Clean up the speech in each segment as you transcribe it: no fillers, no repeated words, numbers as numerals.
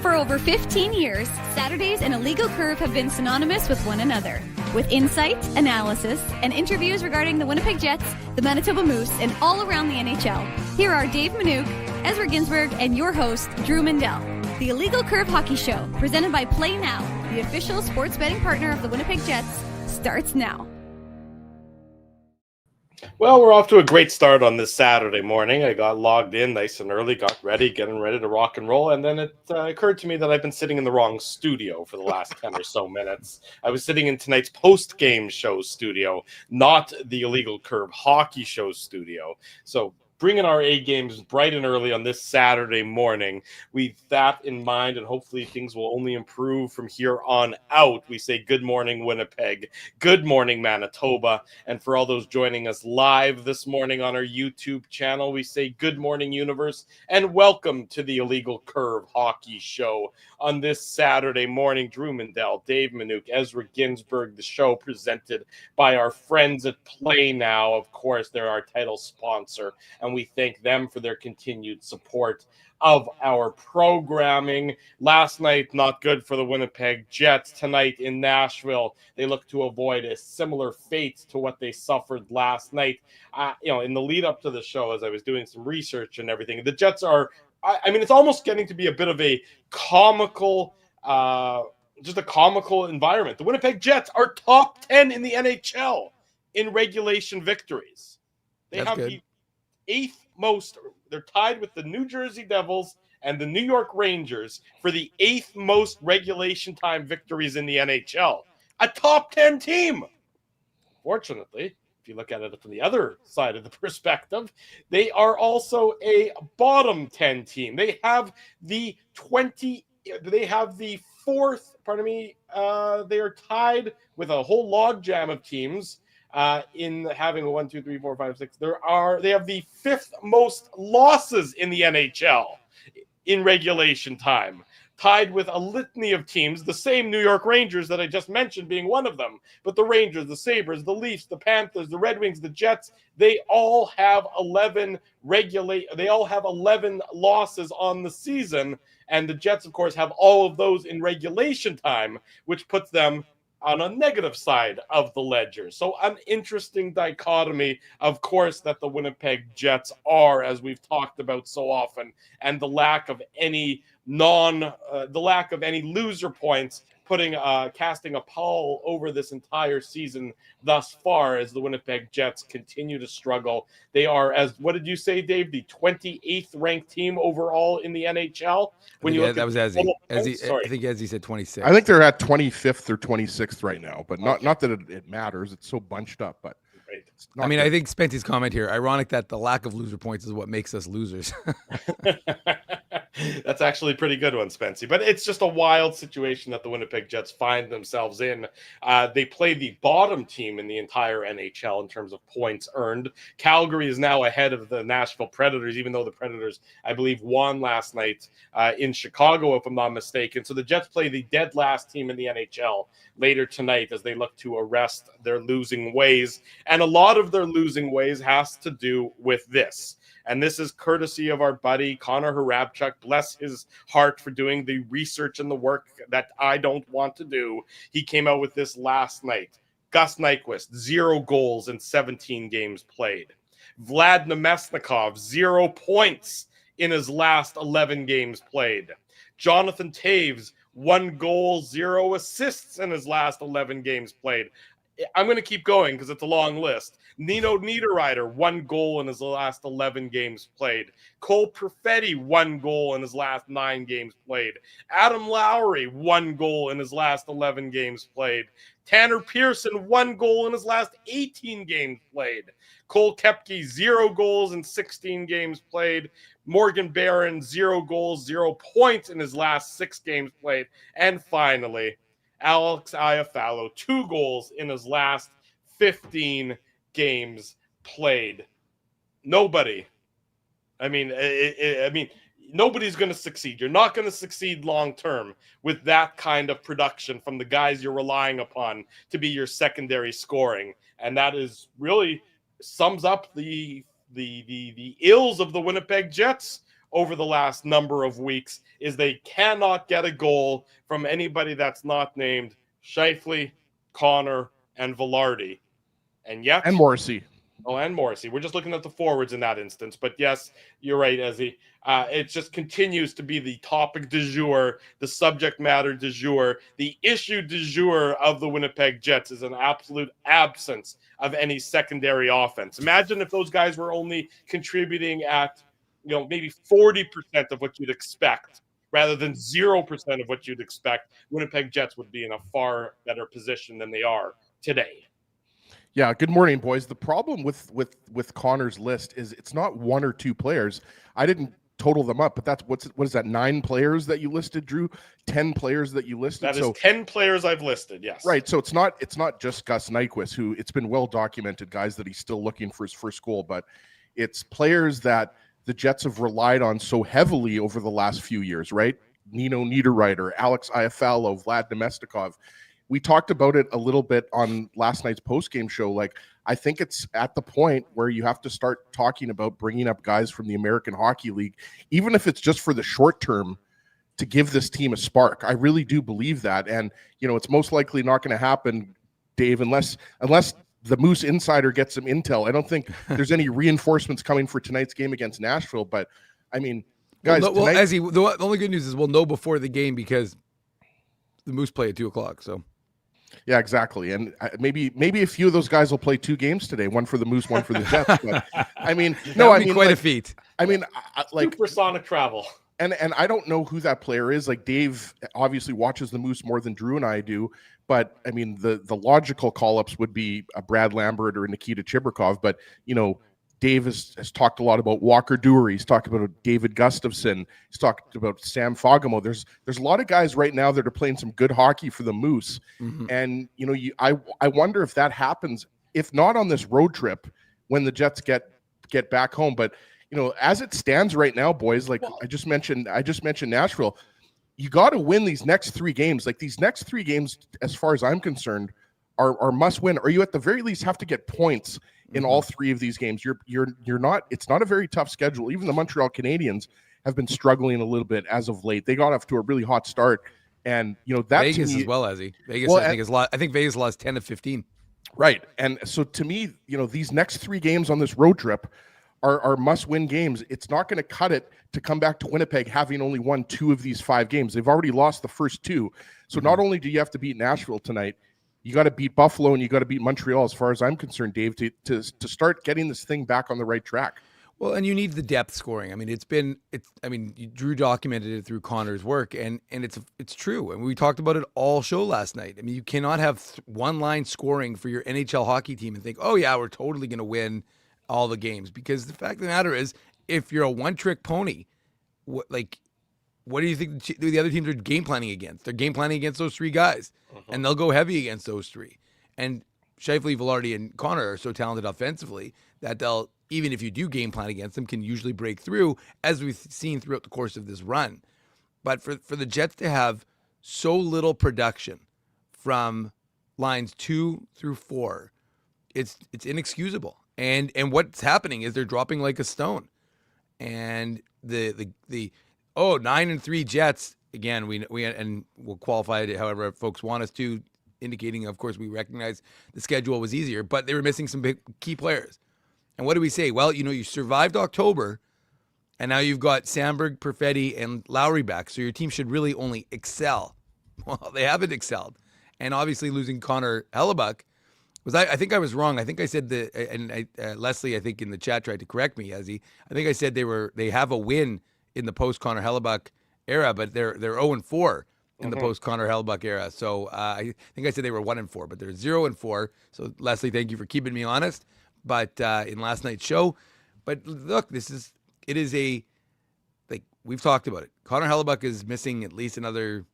For over 15 years, Saturdays and Illegal Curve have been synonymous with one another. With insight, analysis, and interviews regarding the Winnipeg Jets, the Manitoba Moose, and all around the NHL, here are Dave Manouk, Ezra Ginsburg, and your host, Drew Mindell. The Illegal Curve Hockey Show, presented by Play Now, the official sports betting partner of the Winnipeg Jets, starts now. Well, we're off to a great start on this Saturday morning. I got logged in nice and early, got ready, getting ready to rock and roll, and then it occurred to me that I've been sitting in the wrong studio for the last 10 or so minutes. I was sitting in tonight's post-game show studio, not the Illegal Curve Hockey Show studio. So bringing our A games bright and early on this Saturday morning. With that in mind, and hopefully things will only improve from here on out, we say good morning, Winnipeg. Good morning, Manitoba. And for all those joining us live this morning on our YouTube channel, we say good morning, universe, and welcome to the Illegal Curve Hockey Show on this Saturday morning. Drew Mindell, Dave Manouk, Ezra Ginsburg, the show presented by our friends at Play Now. Of course, they're our title sponsor, and we thank them for their continued support of our programming. Last night, not good for the Winnipeg Jets. Tonight in Nashville, they look to avoid a similar fate to what they suffered last night. In the lead up to the show, as I was doing some research and everything, the Jets are, it's almost getting to be a bit of a comical, just a comical environment. The Winnipeg Jets are top 10 in the NHL in regulation victories. They have the eighth most. They're tied with the New Jersey Devils and the New York Rangers for the eighth most regulation time victories in the NHL. A top 10 team. Fortunately, if you look at it from the other side of the perspective, they are also a bottom 10 team. They have the fourth, they are tied with a whole logjam of teams in having a 1, 2, 3, 4, 5, 6. They have the fifth most losses in the NHL in regulation time, tied with a litany of teams, the same New York Rangers that I just mentioned being one of them. But the Rangers, the Sabres, the Leafs, the Panthers, the Red Wings, the Jets, they all have 11 losses on the season. And the Jets, of course, have all of those in regulation time, which puts them on a negative side of the ledger. So an interesting dichotomy, of course, that the Winnipeg Jets are, as we've talked about so often, and the lack of any loser points, casting a pall over this entire season thus far as the Winnipeg Jets continue to struggle. They are, what did you say, Dave? The 28th ranked team overall in the NHL. That was Ezzy. I think Ezzy said 26. I think they're at 25th or 26th right now, but not that it matters. It's so bunched up, but I think Spency's comment here, ironic that the lack of loser points is what makes us losers. That's actually a pretty good one, Spency. But it's just a wild situation that the Winnipeg Jets find themselves in. They play the bottom team in the entire NHL in terms of points earned. Calgary is now ahead of the Nashville Predators, even though the Predators, I believe, won last night in Chicago, if I'm not mistaken. So the Jets play the dead last team in the NHL later tonight as they look to arrest their losing ways. And a lot of their losing ways has to do with this. And this is courtesy of our buddy Connor Harabchuk. Bless his heart for doing the research and the work that I don't want to do. He came out with this last night. Gus Nyquist, 0 goals in 17 games played. Vlad Nemesnikov, 0 points in his last 11 games played. Jonathan Taves, 1 goal, 0 assists in his last 11 games played. I'm going to keep going because it's a long list. Nino Niederreiter, 1 goal in his last 11 games played. Cole Perfetti, 1 goal in his last 9 games played. Adam Lowry, 1 goal in his last 11 games played. Tanner Pearson, 1 goal in his last 18 games played. Cole Koepke, 0 goals in 16 games played. Morgan Barron, 0 goals, 0 points in his last 6 games played. And finally, Alex Iafallo, 2 goals in his last 15 games played. Nobody. Nobody's going to succeed. You're not going to succeed long term with that kind of production from the guys you're relying upon to be your secondary scoring. And that is really sums up the ills of the Winnipeg Jets over the last number of weeks is they cannot get a goal from anybody that's not named Scheifele, Connor, and Velarde. And yet... And Morrissey. Oh, and Morrissey. We're just looking at the forwards in that instance. But yes, you're right, Ezzy. It just continues to be the topic du jour, the subject matter du jour. The issue du jour of the Winnipeg Jets is an absolute absence of any secondary offense. Imagine if those guys were only contributing at, maybe 40% of what you'd expect rather than 0% of what you'd expect. Winnipeg Jets would be in a far better position than they are today. Yeah, good morning, boys. The problem with Connor's list is it's not one or two players. I didn't total them up, but that's what is that, 9 players that you listed, Drew? 10 players that you listed? That is 10 players I've listed, yes. Right, so it's not just Gus Nyquist, who it's been well documented, guys, that he's still looking for his first goal, but it's players that the Jets have relied on so heavily over the last few years, right? Nino Niederreiter, Alex Iafallo, Vlad Nemestikov. We talked about it a little bit on last night's postgame show. Like, I think it's at the point where you have to start talking about bringing up guys from the American Hockey League, even if it's just for the short term, to give this team a spark. I really do believe that. And, it's most likely not going to happen, Dave, unless the Moose Insider gets some intel. I don't think there's any reinforcements coming for tonight's game against Nashville. But, I mean, guys. The only good news is we'll know before the game because the Moose play at 2:00. So. Yeah, exactly. And maybe a few of those guys will play 2 games today, one for the Moose, one for the Jets. But I mean, quite a feat. I mean, supersonic travel. And I don't know who that player is. Like, Dave obviously watches the Moose more than Drew and I do. But I mean, the logical call-ups would be a Brad Lambert or Nikita Chibrikov. But Dave has talked a lot about Walker Duery. He's talked about David Gustafson. He's talked about Sam Fogamo. There's a lot of guys right now that are playing some good hockey for the Moose. Mm-hmm. And, I wonder if that happens, if not on this road trip, when the Jets get back home. But, as it stands right now, boys, like I just mentioned Nashville, you got to win these next 3 games. Like, these next 3 games, as far as I'm concerned, are must win, or you at the very least have to get points in all 3 of these games. You're not. It's not a very tough schedule. Even the Montreal Canadiens have been struggling a little bit as of late. They got off to a really hot start, and that Vegas as well, as Vegas. Well, I think Vegas lost 10 of 15. Right, and so to me, these next 3 games on this road trip are must-win games. It's not going to cut it to come back to Winnipeg having only won 2 of these 5 games. They've already lost the first 2. So not only do you have to beat Nashville tonight, you got to beat Buffalo and you got to beat Montreal, as far as I'm concerned, Dave, to start getting this thing back on the right track. Well, and you need the depth scoring. I mean, Drew documented it through Connor's work, and it's true. And we talked about it all show last night. I mean, you cannot have one-line scoring for your NHL hockey team and think, oh yeah, we're totally going to win all the games. Because the fact of the matter is, if you're a one-trick pony, what do you think the other teams are game planning against? They're game planning against those 3 guys, and they'll go heavy against those 3. And Scheifele, Velarde, and Connor are so talented offensively that they'll, even if you do game plan against them, can usually break through, as we've seen throughout the course of this run. But for the Jets to have so little production from lines 2 through 4, it's inexcusable. And what's happening is they're dropping like a stone. And the 9-3 Jets, again, we and we'll qualify it however folks want us to, indicating, of course, we recognize the schedule was easier, but they were missing some big key players. And what do we say? Well, you survived October, and now you've got Sandberg, Perfetti, and Lowry back, so your team should really only excel. Well, they haven't excelled. And obviously losing Connor Hellebuck, I think I was wrong. I think I said Leslie, I think in the chat tried to correct me, I think I said they have a win in the post-Connor Hellebuck era, but they're 0-4 in the post-Connor Hellebuck era. So I think I said they were 1-4, but they're 0-4. So Leslie, thank you for keeping me honest. But in last night's show, but look, it is we've talked about it. Connor Hellebuck is missing at least another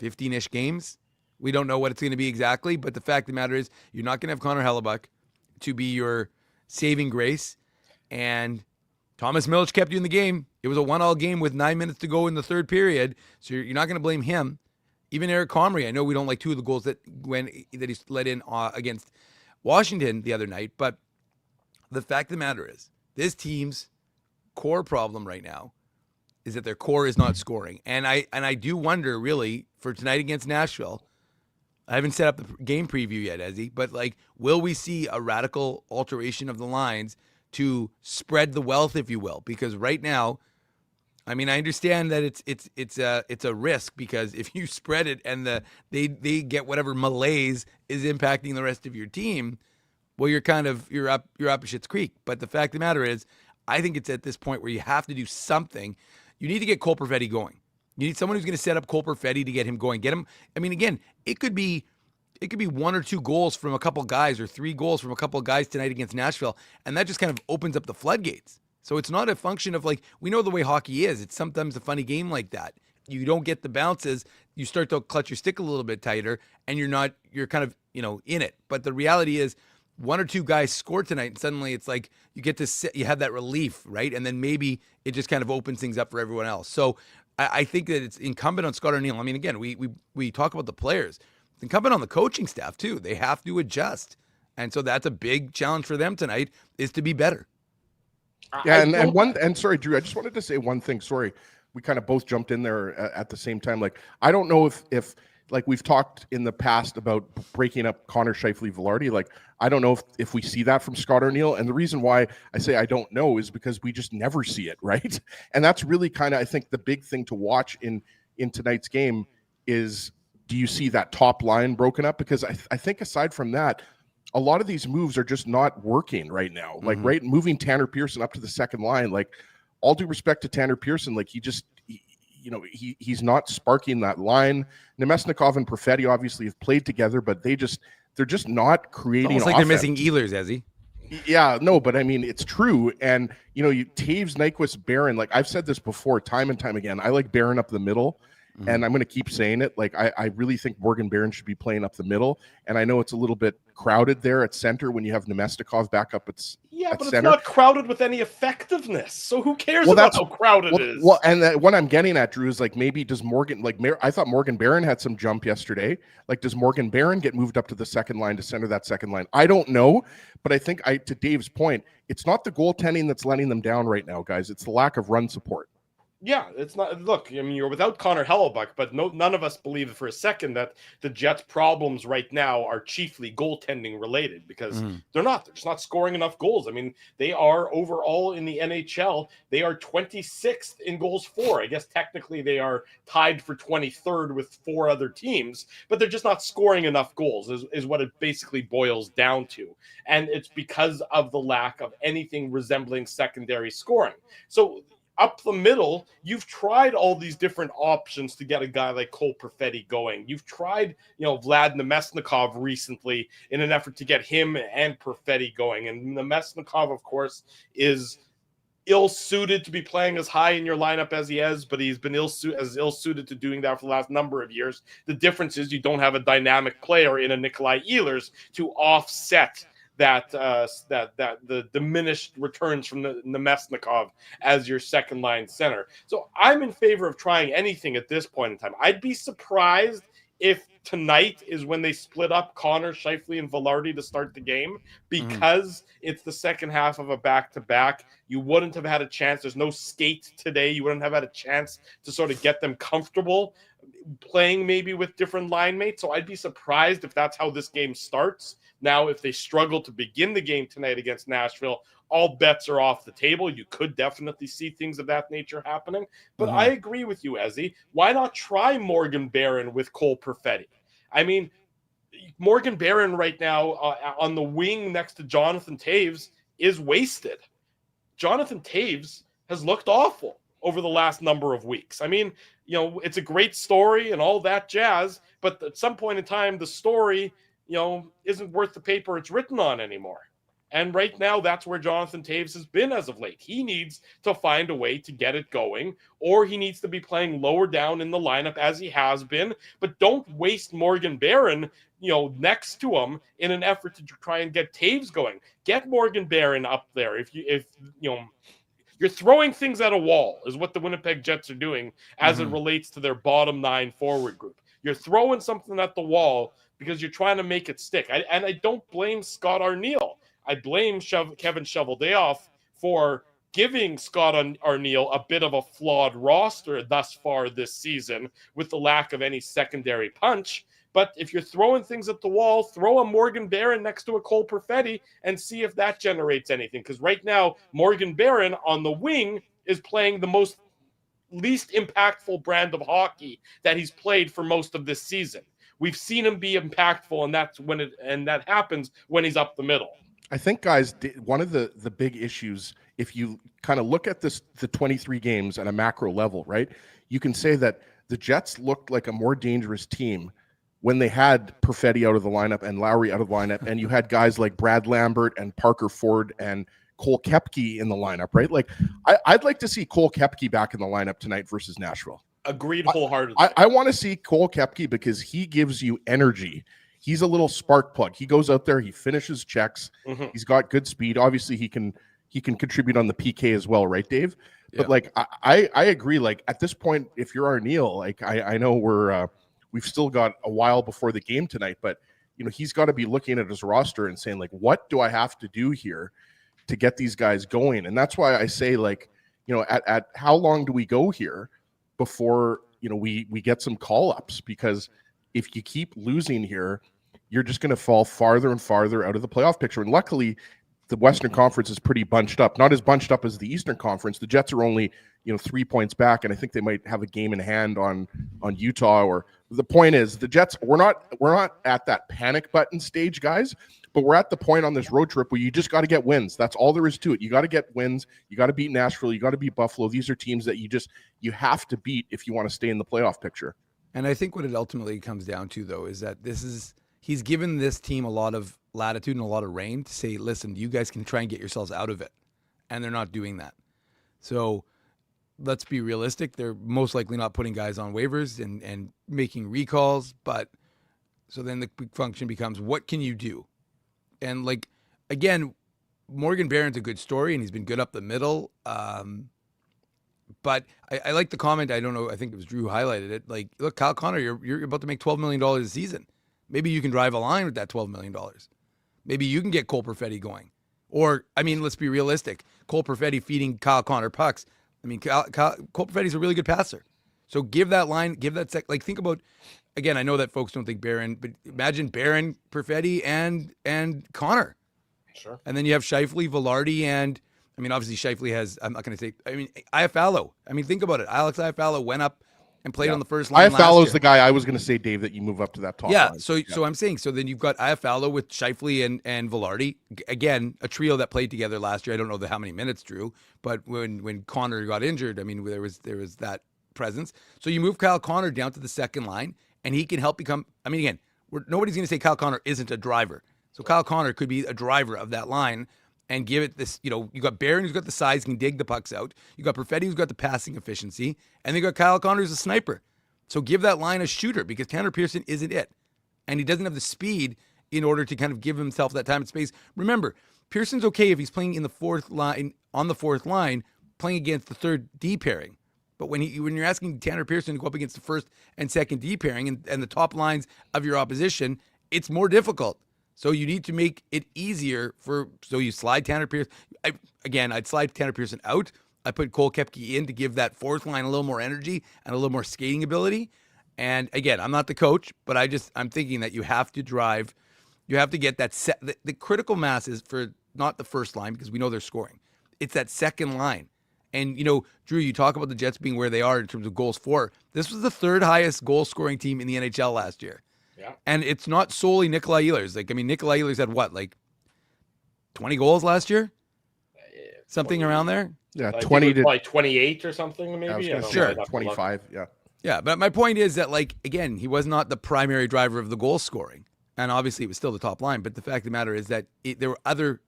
15-ish games. We don't know what it's going to be exactly, but the fact of the matter is you're not going to have Connor Hellebuck to be your saving grace. And Thomas Milch kept you in the game. It was a 1-1 game with 9 minutes to go in the third period, so you're not going to blame him. Even Eric Comrie, I know we don't like 2 of the goals that he let in against Washington the other night, but the fact of the matter is this team's core problem right now is that their core is not scoring. And I do wonder, really, for tonight against Nashville, I haven't set up the game preview yet, Ezzy, but like, will we see a radical alteration of the lines to spread the wealth, if you will? Because right now, I mean, I understand that it's a risk, because if you spread it and they get whatever malaise is impacting the rest of your team, well, you're up Schitt's Creek. But the fact of the matter is, I think it's at this point where you have to do something. You need to get Cole Perfetti going. You need someone who's going to set up Cole Perfetti to get him going. Get him. I mean, again, it could be 1 or 2 goals from a couple guys, or 3 goals from a couple guys tonight against Nashville, and that just kind of opens up the floodgates. So it's not a function of, like, we know the way hockey is. It's sometimes a funny game like that. You don't get the bounces. You start to clutch your stick a little bit tighter, and you're kind of, in it. But the reality is, 1 or 2 guys score tonight, and suddenly it's like you get to you have that relief, right? And then maybe it just kind of opens things up for everyone else. So I think that it's incumbent on Scott Arniel. I mean, again, we talk about the players. It's incumbent on the coaching staff too. They have to adjust, and so that's a big challenge for them tonight, is to be better. Yeah, and sorry, Drew, I just wanted to say one thing. Sorry, we kind of both jumped in there at the same time. Like, I don't know if like we've talked in the past about breaking up Connor Scheifele-Velarde. Like, I don't know if we see that from Scott Arniel. And the reason why I say I don't know is because we just never see it, right? And that's really kind of, I think, the big thing to watch in tonight's game is, do you see that top line broken up? Because I think aside from that, a lot of these moves are just not working right now. Like, right, moving Tanner Pearson up to the second line, like, all due respect to Tanner Pearson, like, he's not sparking that line. Nemesnikov and Perfetti obviously have played together, but they're just not creating. It's almost like they're missing Ehlers, Ezzy. Yeah, no, but I mean, it's true. And Taves, Nyquist, Barron, like I've said this before, time and time again, I like Barron up the middle. And I'm going to keep saying it. Like, I really think Morgan Barron should be playing up the middle. And I know it's a little bit crowded there at center when you have Nemestikov back up at center. It's not crowded with any effectiveness. So who cares about how crowded it is? Well, and what I'm getting at, Drew, is like, maybe does Morgan, like, I thought Morgan Barron had some jump yesterday. Like, does Morgan Barron get moved up to the second line to center that second line? I don't know. But I think, to Dave's point, it's not the goaltending that's letting them down right now, guys. It's the lack of run support. Yeah, it's not. Look, I mean, you're without Connor Hellebuck, but none of us believe for a second that the Jets' problems right now are chiefly goaltending related, because they're not. They're just not scoring enough goals. I mean, they are overall in the NHL, they are 26th in goals for. I guess technically they are tied for 23rd with 4 other teams, but they're just not scoring enough goals is what it basically boils down to. And it's because of the lack of anything resembling secondary scoring. So up the middle, you've tried all these different options to get a guy like Cole Perfetti going. You've tried, Vlad Nemesnikov recently in an effort to get him and Perfetti going. And Nemesnikov, of course, is ill-suited to be playing as high in your lineup as he is, but he's been ill-suited to doing that for the last number of years. The difference is you don't have a dynamic player in a Nikolai Ehlers to offset that the diminished returns from the Nemesnikov as your second line center. So I'm in favor of trying anything at this point in time. I'd be surprised if tonight is when they split up Connor, Scheifele, and Velarde to start the game, because it's the second half of a back-to-back. You wouldn't have had a chance. There's no skate today. You wouldn't have had a chance to sort of get them comfortable playing maybe with different line mates. So I'd be surprised if that's how this game starts. Now, if they struggle to begin the game tonight against Nashville, all bets are off the table. You could definitely see things of that nature happening. But I agree with you, Ezzy. Why not try Morgan Barron with Cole Perfetti? I mean, Morgan Barron right now on the wing next to Jonathan Toews is wasted. Jonathan Toews has looked awful over the last number of weeks. I mean, it's a great story and all that jazz, but at some point in time, the story, isn't worth the paper it's written on anymore. And right now, that's where Jonathan Toews has been as of late. He needs to find a way to get it going, or he needs to be playing lower down in the lineup as he has been. But don't waste Morgan Barron, next to him in an effort to try and get Toews going. Get Morgan Barron up there. If you're throwing things at a wall, is what the Winnipeg Jets are doing as it relates to their bottom 9 forward group. You're throwing something at the wall because you're trying to make it stick. I don't blame Scott Arniel. I blame Kevin Cheveldayoff for giving Scott Arniel a bit of a flawed roster thus far this season with the lack of any secondary punch. But if you're throwing things at the wall, throw a Morgan Barron next to a Cole Perfetti and see if that generates anything. Because right now, Morgan Barron on the wing is playing the least impactful brand of hockey that he's played for most of this season. We've seen him be impactful, and that happens when he's up the middle. I think, guys, one of the big issues, if you kind of look at the 23 games at a macro level, right, you can say that the Jets looked like a more dangerous team when they had Perfetti out of the lineup and Lowry out of the lineup, and you had guys like Brad Lambert and Parker Ford and Cole Koepke in the lineup, right? Like, I'd like to see Cole Koepke back in the lineup tonight versus Nashville. Agreed wholeheartedly. I want to see Cole Koepke because he gives you energy. He's a little spark plug. He goes out there, he finishes checks. Mm-hmm. He's got good speed. Obviously, he can contribute on the PK as well, right, Dave? Yeah. But like, I agree. Like, at this point, if you're Arniel, like, I know we've still got a while before the game tonight, but he's got to be looking at his roster and saying, like, what do I have to do here to get these guys going? And that's why I say, like, at how long do we go here before we get some call-ups? Because if you keep losing here, you're just going to fall farther and farther out of the playoff picture. And luckily, the Western Conference is pretty bunched up. Not as bunched up as the Eastern Conference. The Jets are only 3 points back, and I think they might have a game in hand on Utah. Or the point is, the Jets, we're not at that panic button stage, guys. But we're at the point on this road trip where you just got to get wins. That's all there is to it. You got to get wins. You got to beat Nashville. You got to beat Buffalo. These are teams that you have to beat if you want to stay in the playoff picture. And I think what it ultimately comes down to, though, is that he's given this team a lot of latitude and a lot of reign to say, listen, you guys can try and get yourselves out of it. And they're not doing that. So let's be realistic. They're most likely not putting guys on waivers and making recalls. But so then the function becomes, what can you do? And like, again, Morgan Barron's a good story and he's been good up the middle. But I like the comment. I don't know. I think it was Drew highlighted it. Like, look, Kyle Connor, you're about to make $12 million a season. Maybe you can drive a line with that $12 million. Maybe you can get Cole Perfetti going. Or, I mean, let's be realistic. Cole Perfetti feeding Kyle Connor pucks. I mean, Cole Perfetti's a really good passer. So give that line, like, think about, again, I know that folks don't think Barron, but imagine Barron, Perfetti, and Connor. Sure. And then you have Scheifele, Velarde, and, I mean, obviously Scheifele has, I'm not going to say, I mean, Iafallo. I mean, think about it. Alex Iafallo went up and played on the first line. Iafallo's the guy I was going to say, Dave, that you move up to that top line. So I'm saying, so then you've got Iafallo with Scheifele and Velarde. Again, a trio that played together last year. I don't know how many minutes, Drew, but when Connor got injured, I mean, there was that presence. So you move Kyle Connor down to the second line, and he can help become, I mean, again, nobody's going to say Kyle Connor isn't a driver. So Kyle Connor could be a driver of that line and give it this, you got Barron who's got the size, can dig the pucks out. You got Perfetti who's got the passing efficiency, and then you got Kyle Connor who's a sniper. So give that line a shooter because Tanner Pearson isn't it. And he doesn't have the speed in order to kind of give himself that time and space. Remember, Pearson's okay if he's playing in the fourth line, on the fourth line, playing against the third D pairing. But when you're asking Tanner Pearson to go up against the first and second D pairing and the top lines of your opposition, it's more difficult. So you need to make it easier so you slide Tanner Pearson. I'd slide Tanner Pearson out. I put Cole Koepke in to give that fourth line a little more energy and a little more skating ability. And again, I'm not the coach, but I'm thinking that you have to drive, you have to get that set. The critical mass is for not the first line because we know they're scoring. It's that second line. And, Drew, you talk about the Jets being where they are in terms of goals for. This was the third highest goal scoring team in the NHL last year. Yeah. And it's not solely Nikolai Ehlers. Nikolai Ehlers had 20 goals last year? Something around there? Yeah, 20 to like 28 or something, maybe. Sure, 25. Yeah, but my point is that, again, he was not the primary driver of the goal scoring, and obviously it was still the top line. But the fact of the matter is that there were other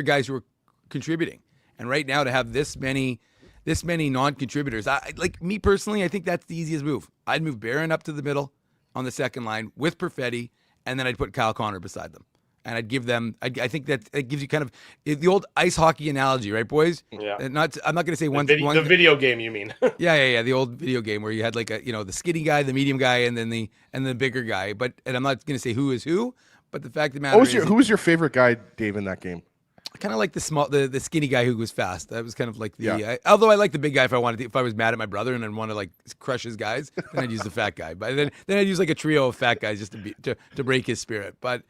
guys who were contributing, and right now to have this many non-contributors, me personally, I think that's the easiest move. I'd move Barron up to the middle on the second line with Perfetti, and then I'd put Kyle Connor beside them. And I'd give them, I think that it gives you kind of the old ice hockey analogy, right, boys? Yeah. I'm not going to say the video game, you mean? Yeah. The old video game where you had the skinny guy, the medium guy, and then the bigger guy. And I'm not going to say who is who, but the fact of the matter is, who was your favorite guy, Dave, in that game? I kind of like the skinny guy who was fast. That was kind of like although I like the big guy if I was mad at my brother and then want to like crush his guys, then I'd use the fat guy. But then I'd use like a trio of fat guys just to break his spirit. But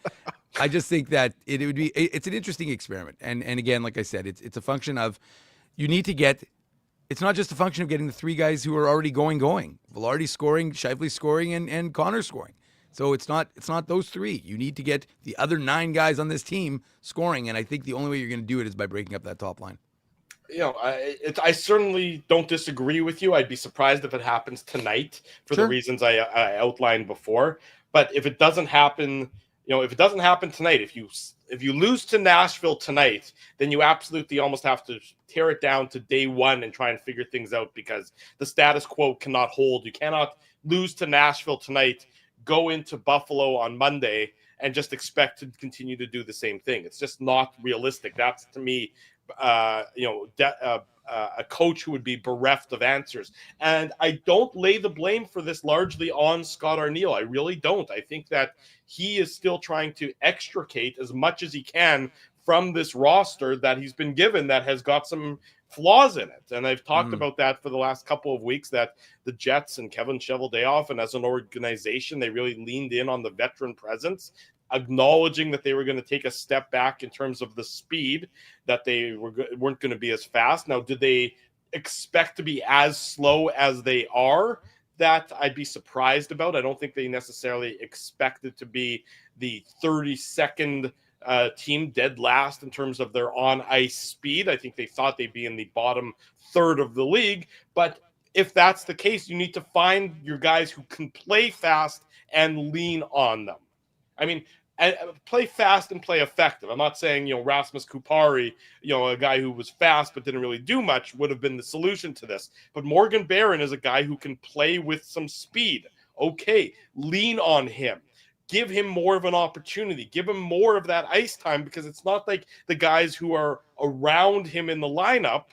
I just think that it's an interesting experiment. And again, like I said, it's a function of you need to get. It's not just a function of getting the three guys who are already going. Velarde scoring, Scheifele scoring, and Connor scoring. So it's not those three. You need to get the other 9 guys on this team scoring, and I think the only way you're going to do it is by breaking up that top line. I certainly don't disagree with you. I'd be surprised if it happens tonight for the reasons I outlined before. But if it doesn't happen, tonight, if you lose to Nashville tonight, then you absolutely almost have to tear it down to day one and try and figure things out because the status quo cannot hold. You cannot lose to Nashville tonight, go into Buffalo on Monday, and just expect to continue to do the same thing. It's just not realistic. That's, to me, a coach who would be bereft of answers. And I don't lay the blame for this largely on Scott Arniel. I really don't. I think that he is still trying to extricate as much as he can from this roster that he's been given that has got some flaws in it. And I've talked about that for the last couple of weeks, that the Jets and Kevin Cheveldayoff and as an organization, they really leaned in on the veteran presence, acknowledging that they were going to take a step back in terms of the speed, that they weren't going to be as fast. Now, did they expect to be as slow as they are? That I'd be surprised about. I don't think they necessarily expected to be the 32nd team dead last in terms of their on-ice speed. I think they thought they'd be in the bottom third of the league. But if that's the case, you need to find your guys who can play fast and lean on them. I mean, play fast and play effective. I'm not saying, Rasmus Kupari, a guy who was fast but didn't really do much, would have been the solution to this. But Morgan Barron is a guy who can play with some speed. Okay, lean on him. Give him more of an opportunity. Give him more of that ice time, because it's not like the guys who are around him in the lineup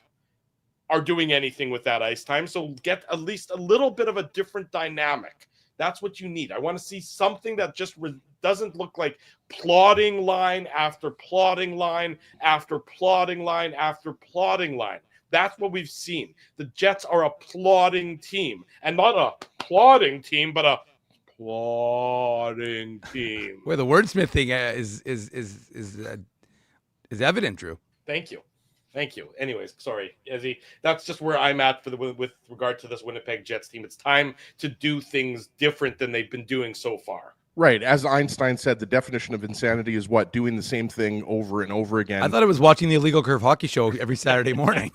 are doing anything with that ice time. So get at least a little bit of a different dynamic. That's what you need. I want to see something that just doesn't look like plodding line after plodding line after plodding line after plodding line. That's what we've seen. The Jets are a plodding team, and not a plodding team, but a plodding team. Well, the wordsmith thing is evident, Drew. Thank you. Anyways, sorry, Ezzy. That's just where I'm at with regard to this Winnipeg Jets team. It's time to do things different than they've been doing so far. Right. As Einstein said, the definition of insanity is what? Doing the same thing over and over again. I thought it was watching the Illegal Curve hockey show every Saturday morning.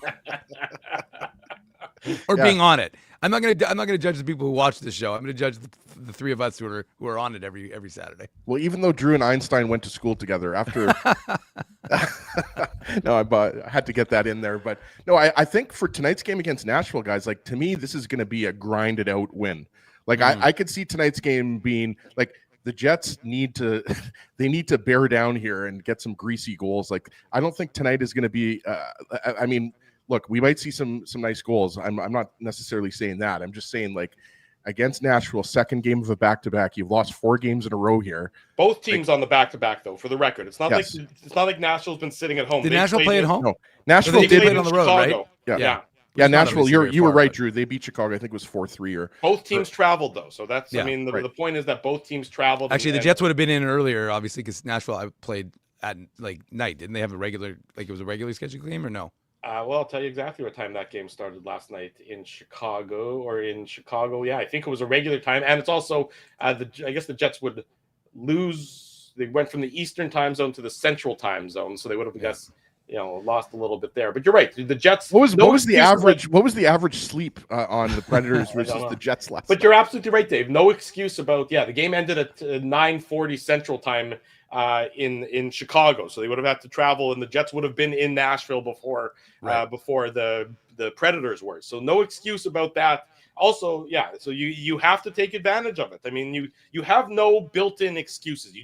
Or being on it. I'm not gonna judge the people who watch this show. I'm gonna judge the three of us who are on it every Saturday. Well, even though Drew and Einstein went to school together, after no, I had to get that in there. But no, I think for tonight's game against Nashville, guys, like, to me, this is going to be a grinded out win. Like, I could see tonight's game being like, the Jets need to bear down here and get some greasy goals. Like, I don't think tonight is going to be. I mean, look, we might see some nice goals. I'm not necessarily saying that. I'm just saying, like, against Nashville, second game of a back-to-back. You've lost 4 games in a row here. Both teams on the back-to-back, though. For the record, it's not like Nashville's been sitting at home. Did Nashville play at home? No, Nashville did play on the road, Chicago. right? Yeah, Nashville. You were right, Drew. They beat Chicago. I think it was 4-3. Or both teams traveled, though. So that's I mean, the point is that both teams traveled. Actually, the Jets would have been in earlier, obviously, because Nashville played at like night. Didn't they have a regular, like, it was a regularly scheduled game, or no? Well, I'll tell you exactly what time that game started last night in Chicago. Yeah, I think it was a regular time, and it's also I guess the Jets would lose. They went from the Eastern time zone to the Central time zone, so they would have lost a little bit there. But you're right. The Jets. What was the average sleep on the Predators versus the Jets last? But you're absolutely right, Dave. No excuse about the game ended at 9:40 Central time in Chicago, so they would have had to travel, and the Jets would have been in Nashville before the Predators were. So no excuse about that. Also, so you have to take advantage of it. I mean, you have no built-in excuses.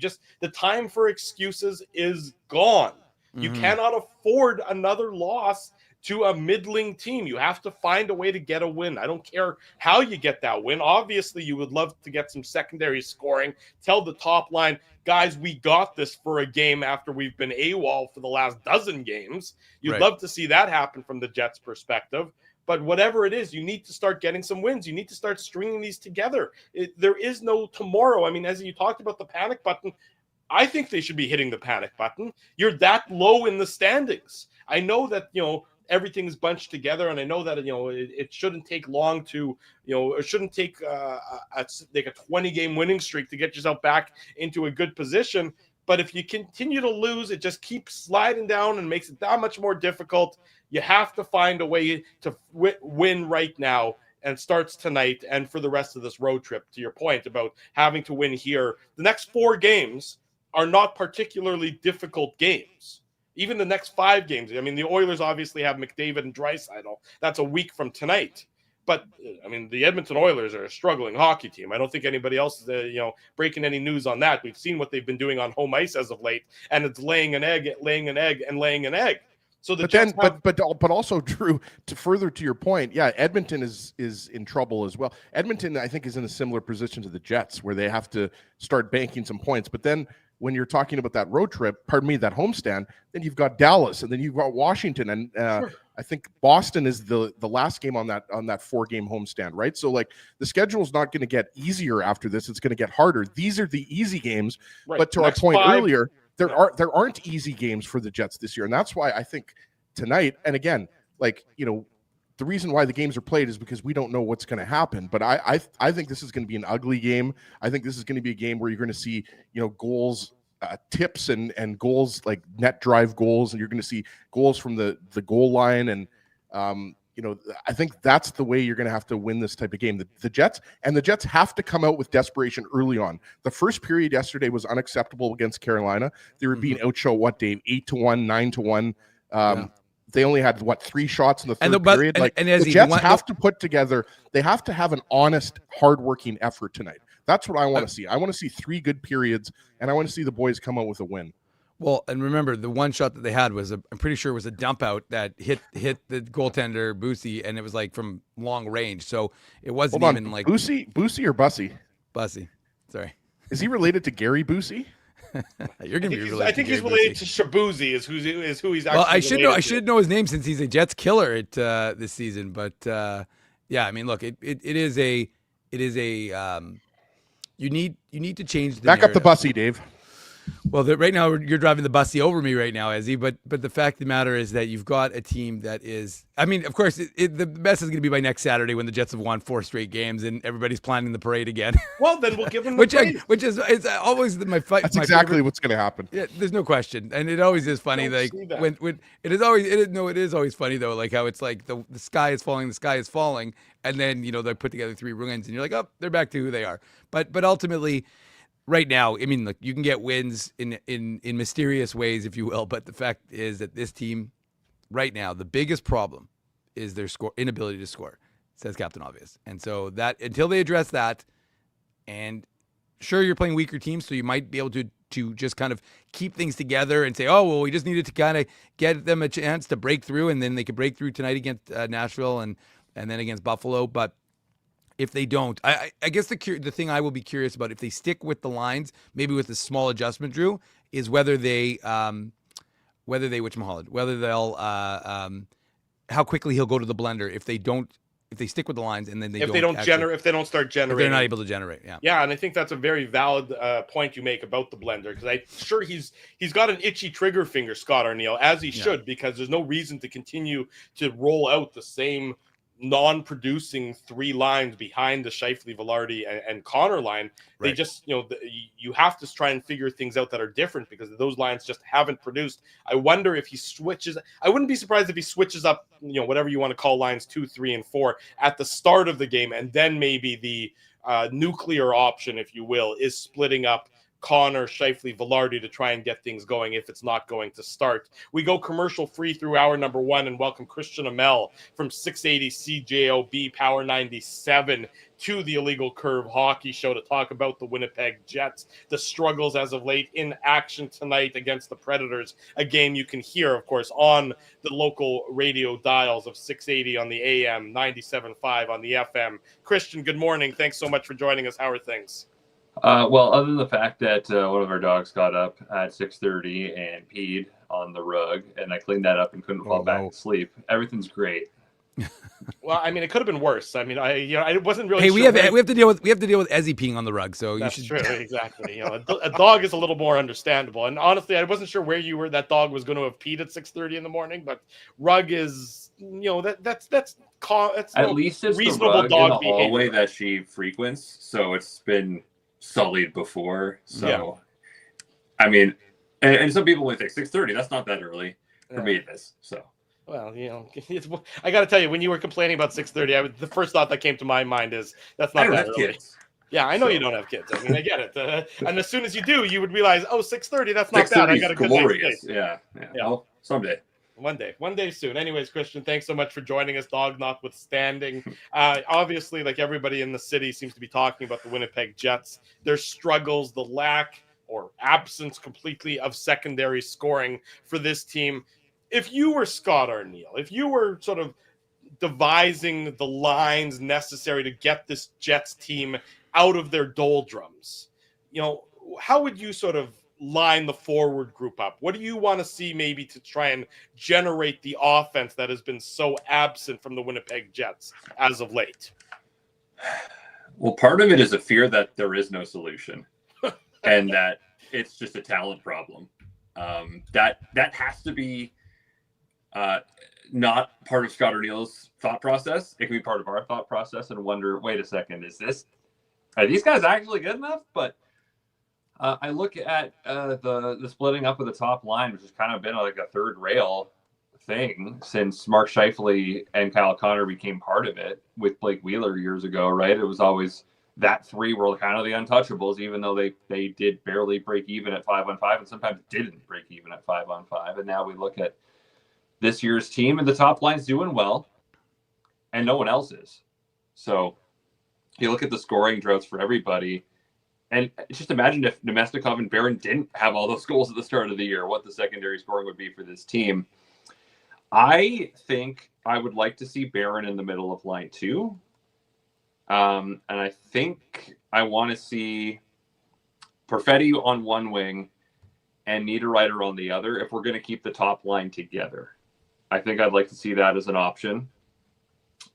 The time for excuses is gone. You cannot afford another loss to a middling team. You have to find a way to get a win. I don't care how you get that win. Obviously, you would love to get some secondary scoring. Tell the top line, guys, we got this for a game after we've been AWOL for the last dozen games. You'd love to see that happen from the Jets' perspective. But whatever it is, you need to start getting some wins. You need to start stringing these together. There is no tomorrow. I mean, as you talked about the panic button, I think they should be hitting the panic button. You're that low in the standings. I know that, everything's bunched together, and I know that it shouldn't take long to it shouldn't take a 20-game winning streak to get yourself back into a good position. But if you continue to lose, it just keeps sliding down and makes it that much more difficult. You have to find a way to win right now, and starts tonight and for the rest of this road trip. To your point about having to win here, the next 4 games are not particularly difficult games. Even the next 5 games. I mean, the Oilers obviously have McDavid and Draisaitl. That's a week from tonight. But, I mean, the Edmonton Oilers are a struggling hockey team. I don't think anybody else is, breaking any news on that. We've seen what they've been doing on home ice as of late, and it's laying an egg. So but also, Drew, to further to your point, Edmonton is in trouble as well. Edmonton, I think, is in a similar position to the Jets, where they have to start banking some points. But then when you're talking about that road trip, that homestand, then you've got Dallas, and then you've got Washington, and I think Boston is the last game on that 4-game homestand, right? So like the schedule is not going to get easier after this; it's going to get harder. These are the easy games, right. But to our point earlier, there aren't easy games for the Jets this year, and that's why I think tonight, and again, the reason why the games are played is because we don't know what's going to happen. But I think this is going to be an ugly game. I think this is going to be a game where you're going to see, goals, tips and goals, like net drive goals, and you're going to see goals from the goal line. And, I think that's the way you're going to have to win this type of game. The Jets have to come out with desperation early on. The first period yesterday was unacceptable against Carolina. They were being outshot, Dave, 8-1, 9-1. They only had 3 shots in the third period. The Jets have to put together. They have to have an honest, hardworking effort tonight. That's what I want to see. I want to see 3 good periods, and I want to see the boys come out with a win. Well, and remember, the one shot that they had was I'm pretty sure it was a dump out that hit the goaltender Boosie, and it was like from long range. So it wasn't even like Boosie or Bussy. Bussy, sorry. Is he related to Gary Boosie? You're gonna be related. I think he's related to Shabuzi. Is who he's actually. Well, I should know his name since he's a Jets killer at this season. But I mean, look, it is a you need to change the back narrative. up the Bussy, Dave. Well, right now you're driving the Bussy over me right now, Ezzy. But the fact of the matter is that you've got a team that is. I mean, of course, the best is going to be by next Saturday when the Jets have won 4 straight games and everybody's planning the parade again. Well, then we'll give them the praise. Which is it's always my fight. That's my exactly favorite. What's going to happen. Yeah, there's no question, and it always is funny. Like when it is always funny though. Like how it's like the sky is falling, and then they put together 3 ruins, and you're like, oh, they're back to who they are. But ultimately. Right now, I mean, look, you can get wins in mysterious ways, if you will. But the fact is that this team, right now, the biggest problem is their inability to score, says Captain Obvious. And so that until they address that, and sure, you're playing weaker teams, so you might be able to just kind of keep things together and say, oh, well, we just needed to kind of get them a chance to break through, and then they could break through tonight against Nashville and then against Buffalo. But if they don't, I guess the thing I will be curious about, if they stick with the lines, maybe with a small adjustment, Drew, is whether they'll how quickly he'll go to the blender if they stick with the lines and then if they don't start generating, they're not able to generate. Yeah, and I think that's a very valid point you make about the blender, because I'm sure he's got an itchy trigger finger, Scott Arneal, as he should, because there's no reason to continue to roll out the same non-producing 3 lines behind the Scheifele, Velarde, and Connor line. Right. They just, you have to try and figure things out that are different, because those lines just haven't produced. I wonder if he switches. I wouldn't be surprised if he switches up, whatever you want to call lines 2, 3, and 4 at the start of the game, and then maybe the nuclear option, if you will, is splitting up Connor, Scheifele, Velarde to try and get things going if it's not going to start. We go commercial free through hour number 1 and welcome Christian Aumell from 680 CJOB Power 97 to the Illegal Curve Hockey Show to talk about the Winnipeg Jets, the struggles as of late in action tonight against the Predators, a game you can hear, of course, on the local radio dials of 680 on the AM, 97.5 on the FM. Christian, good morning. Thanks so much for joining us. How are things? Well, other than the fact that one of our dogs got up at 6:30 and peed on the rug, and I cleaned that up and couldn't fall back to sleep, everything's great. Well, I mean, it could have been worse. I mean, I wasn't really. Hey, sure we have to deal with Ezzy peeing on the rug, so that's you should. True, exactly. A dog is a little more understandable. And honestly, I wasn't sure where you were. That dog was going to have peed at 6:30 in the morning, but rug is, that's at least it's reasonable the rug dog in the behavior. hallway that she frequents, so it's been sullied before. So, yeah. I mean, and some people would think 6:30. That's not that early. For me, it is. So. Well, I got to tell you, when you were complaining about 6:30, the first thought that came to my mind is that's not that early. Kids. Yeah, I know you don't have kids. I mean, I get it. And as soon as you do, you would realize, 6:30, that's not bad. I got a good night's sleep. Yeah. Well, someday. One day soon. Anyways, Christian, thanks so much for joining us, dog notwithstanding. Obviously, like everybody in the city seems to be talking about the Winnipeg Jets, their struggles, the lack or absence completely of secondary scoring for this team. If you were Scott or Neal, if you were sort of devising the lines necessary to get this Jets team out of their doldrums, how would you sort of line the forward group up? What do you want to see maybe to try and generate the offense that has been so absent from the Winnipeg Jets as of late? Well, part of it is a fear that there is no solution and that it's just a talent problem. That has to be not part of Scott or Neal's thought process. It can be part of our thought process and wonder, wait a second, are these guys actually good enough? But I look at the splitting up of the top line, which has kind of been like a third rail thing since Mark Scheifele and Kyle Connor became part of it with Blake Wheeler years ago, right? It was always that three were kind of the untouchables, even though they did barely break even at 5-on-5 and sometimes didn't break even at 5-on-5. And now we look at this year's team and the top line's doing well and no one else is. So you look at the scoring droughts for everybody and just imagine if Nemestikov and Biron didn't have all those goals at the start of the year, what the secondary scoring would be for this team. I think I would like to see Biron in the middle of line 2. And I think I want to see Perfetti on one wing and Niederreiter on the other if we're going to keep the top line together. I think I'd like to see that as an option.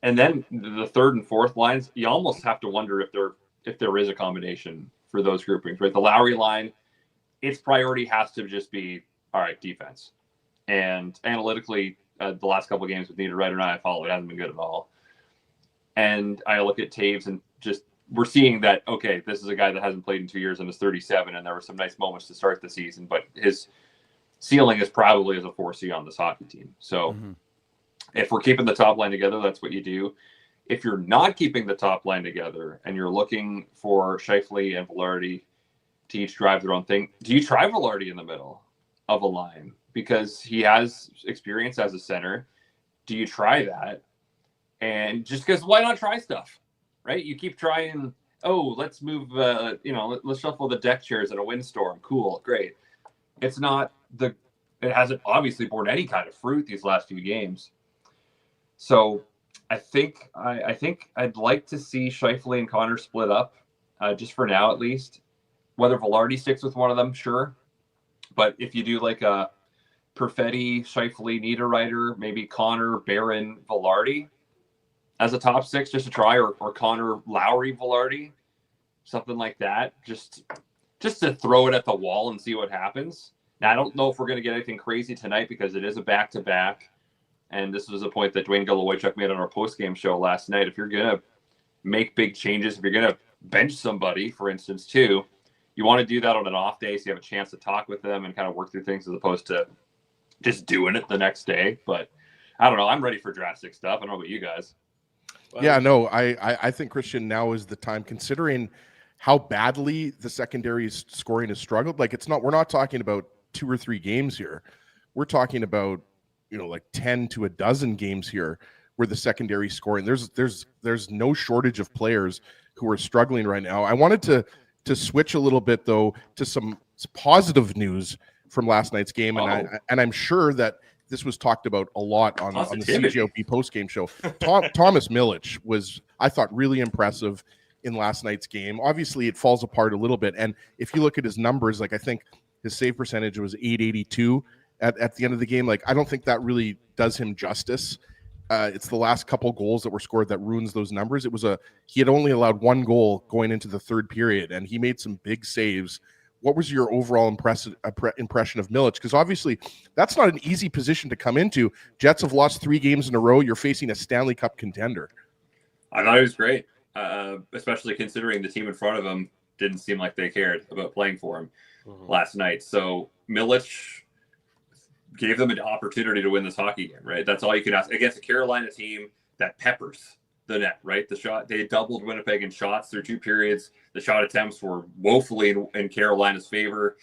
And then the third and fourth lines, you almost have to wonder if there is a combination for those groupings, right? The Lowry line, its priority has to just be, all right, defense. And analytically, the last couple of games with Niederreiter and I follow, it hasn't been good at all. And I look at Taves and just, we're seeing that, okay, this is a guy that hasn't played in 2 years and is 37, and there were some nice moments to start the season, but his ceiling is probably as a 4C on this hockey team. So if we're keeping the top line together, that's what you do. If you're not keeping the top line together and you're looking for Scheifele and Velarde to each drive their own thing, do you try Velarde in the middle of a line? Because he has experience as a center. Do you try that? And just because why not try stuff, right? You keep trying, let's move, let's shuffle the deck chairs in a windstorm. Cool, great. It's not it hasn't obviously borne any kind of fruit these last few games. So I think I'd like to see Scheifele and Connor split up, just for now at least. Whether Velarde sticks with one of them, sure. But if you do like a Perfetti, Scheifele, Niederreiter, maybe Connor, Biron, Velarde as a top six just to try, or Connor, Lowry, Velarde, something like that, just to throw it at the wall and see what happens. Now, I don't know if we're going to get anything crazy tonight because it is a back-to-back. And this was a point that Dwayne Golowichuk made on our post-game show last night. If you're going to make big changes, if you're going to bench somebody, for instance, too, you want to do that on an off day so you have a chance to talk with them and kind of work through things as opposed to just doing it the next day. But I don't know. I'm ready for drastic stuff. I don't know about you guys. Yeah, no, I think, Christian, now is the time, considering how badly the secondary scoring has struggled. Like we're not talking about 2 or 3 games here. We're talking about, like 10 to a dozen games here where the secondary scoring, there's no shortage of players who are struggling right now. I wanted to switch a little bit though to some positive news from last night's game. And I'm sure that this was talked about a lot on the CJOB post-game show. Thomas Milic was, I thought, really impressive in last night's game. Obviously, it falls apart a little bit. And if you look at his numbers, like I think his save percentage was .882 at the end of the game. Like, I don't think that really does him justice. It's the last couple goals that were scored that ruins those numbers. He had only allowed 1 goal going into the third period, and he made some big saves. What was your overall impression of Milic? Because obviously that's not an easy position to come into. Jets have lost 3 games in a row. You're facing a Stanley Cup contender. I thought he was great, especially considering the team in front of him didn't seem like they cared about playing for him last night. So Milic gave them an opportunity to win this hockey game, right? That's all you can ask against a Carolina team that peppers the net, right? They doubled Winnipeg in shots through 2 periods. The shot attempts were woefully in Carolina's favor.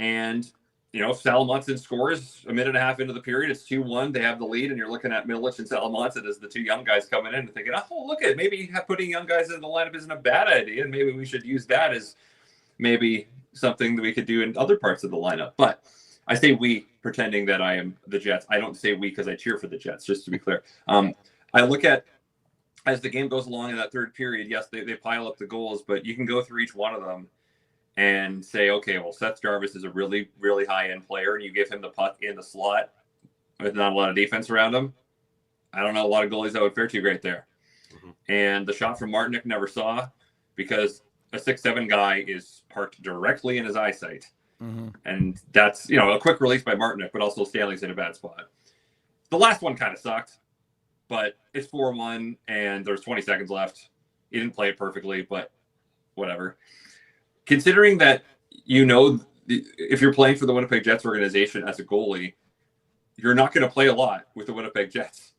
And, if Salomonsson scores a minute and a half into the period, it's 2-1. They have the lead, and you're looking at Milic and Salomonsson as the 2 young guys coming in and thinking, oh, look at maybe putting young guys in the lineup isn't a bad idea, and maybe we should use that as maybe something that we could do in other parts of the lineup. But I say we, pretending that I am the Jets. I don't say we because I cheer for the Jets, just to be clear. I look at, as the game goes along in that third period, yes, they pile up the goals, but you can go through each one of them and say, okay, well, Seth Jarvis is a really, really high-end player, and you give him the puck in the slot with not a lot of defense around him. I don't know a lot of goalies that would fare too great there. And the shot from Martinick never saw, because a 6'7" guy is parked directly in his eyesight. And that's, a quick release by Martinick, but also Stanley's in a bad spot. The last one kind of sucked, but it's 4-1 and there's 20 seconds left. He didn't play it perfectly, but whatever. Considering that, if you're playing for the Winnipeg Jets organization as a goalie, you're not going to play a lot with the Winnipeg Jets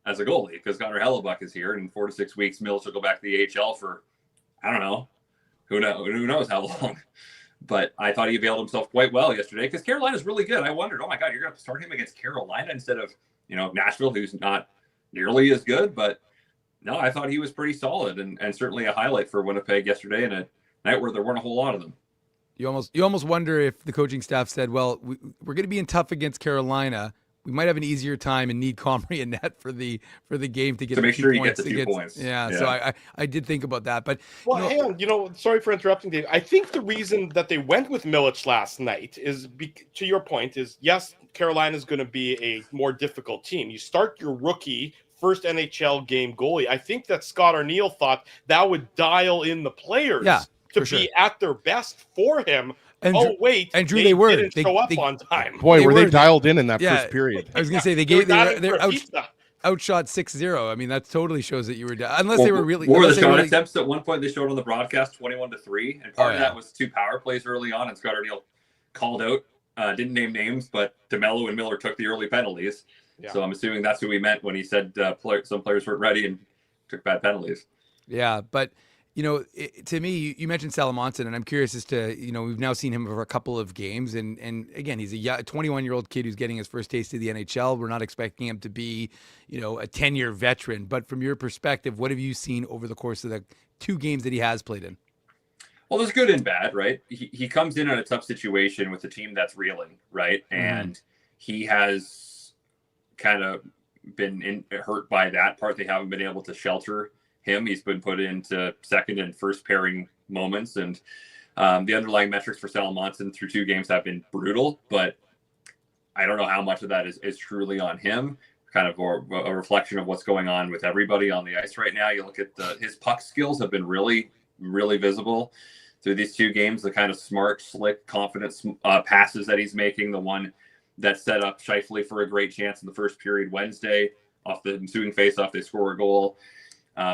as a goalie, because Connor Hellebuck is here, and in 4 to 6 weeks, Mills will go back to the AHL for, I don't know, who knows how long. But I thought he availed himself quite well yesterday, because Carolina's really good. I wondered, oh my God, you're going to start him against Carolina instead of, Nashville, who's not nearly as good. But no, I thought he was pretty solid, and certainly a highlight for Winnipeg yesterday in a night where there weren't a whole lot of them. You almost wonder if the coaching staff said, well, we're going to be in tough against Carolina. We might have an easier time and need Comrie and net for the game to get to make the sure 2 you points get the 2 points. Yeah, so I did think about that. But hang on, sorry for interrupting, Dave. I think the reason that they went with Milic last night is, to your point, is yes, Carolina is going to be a more difficult team. You start your rookie first NHL game goalie. I think that Scott Arniel thought that would dial in the players to be at their best for him. And Drew, they were. Didn't show up on time. Boy, were they dialed in that first period. I was going to say they're outshot 6-0. I mean, that totally shows that you were unless they were really. What were the shot attempts at one point? They showed on the broadcast 21-3, and part of that was 2 power plays early on, and Scott Arniel called out. Didn't name names, but DeMello and Miller took the early penalties. Yeah. So I'm assuming that's who he meant when he said some players weren't ready and took bad penalties. Yeah, but. To me, you mentioned Salomonsson, and I'm curious as to, we've now seen him for a couple of games. And again, he's a 21-year-old kid who's getting his first taste of the NHL. We're not expecting him to be, a 10-year veteran. But from your perspective, what have you seen over the course of the 2 games that he has played in? Well, there's good and bad, right? He comes in a tough situation with a team that's reeling, right? And he has kind of been hurt by that part. They haven't been able to shelter him. He's been put into second and first pairing moments, and the underlying metrics for Salomonsson through 2 games have been brutal, but I don't know how much of that is truly on him, kind of a reflection of what's going on with everybody on the ice right now. You look at his puck skills have been really, really visible through these 2 games, the kind of smart, slick, confident passes that he's making, the one that set up Scheifele for a great chance in the first period Wednesday, off the ensuing faceoff, they score a goal.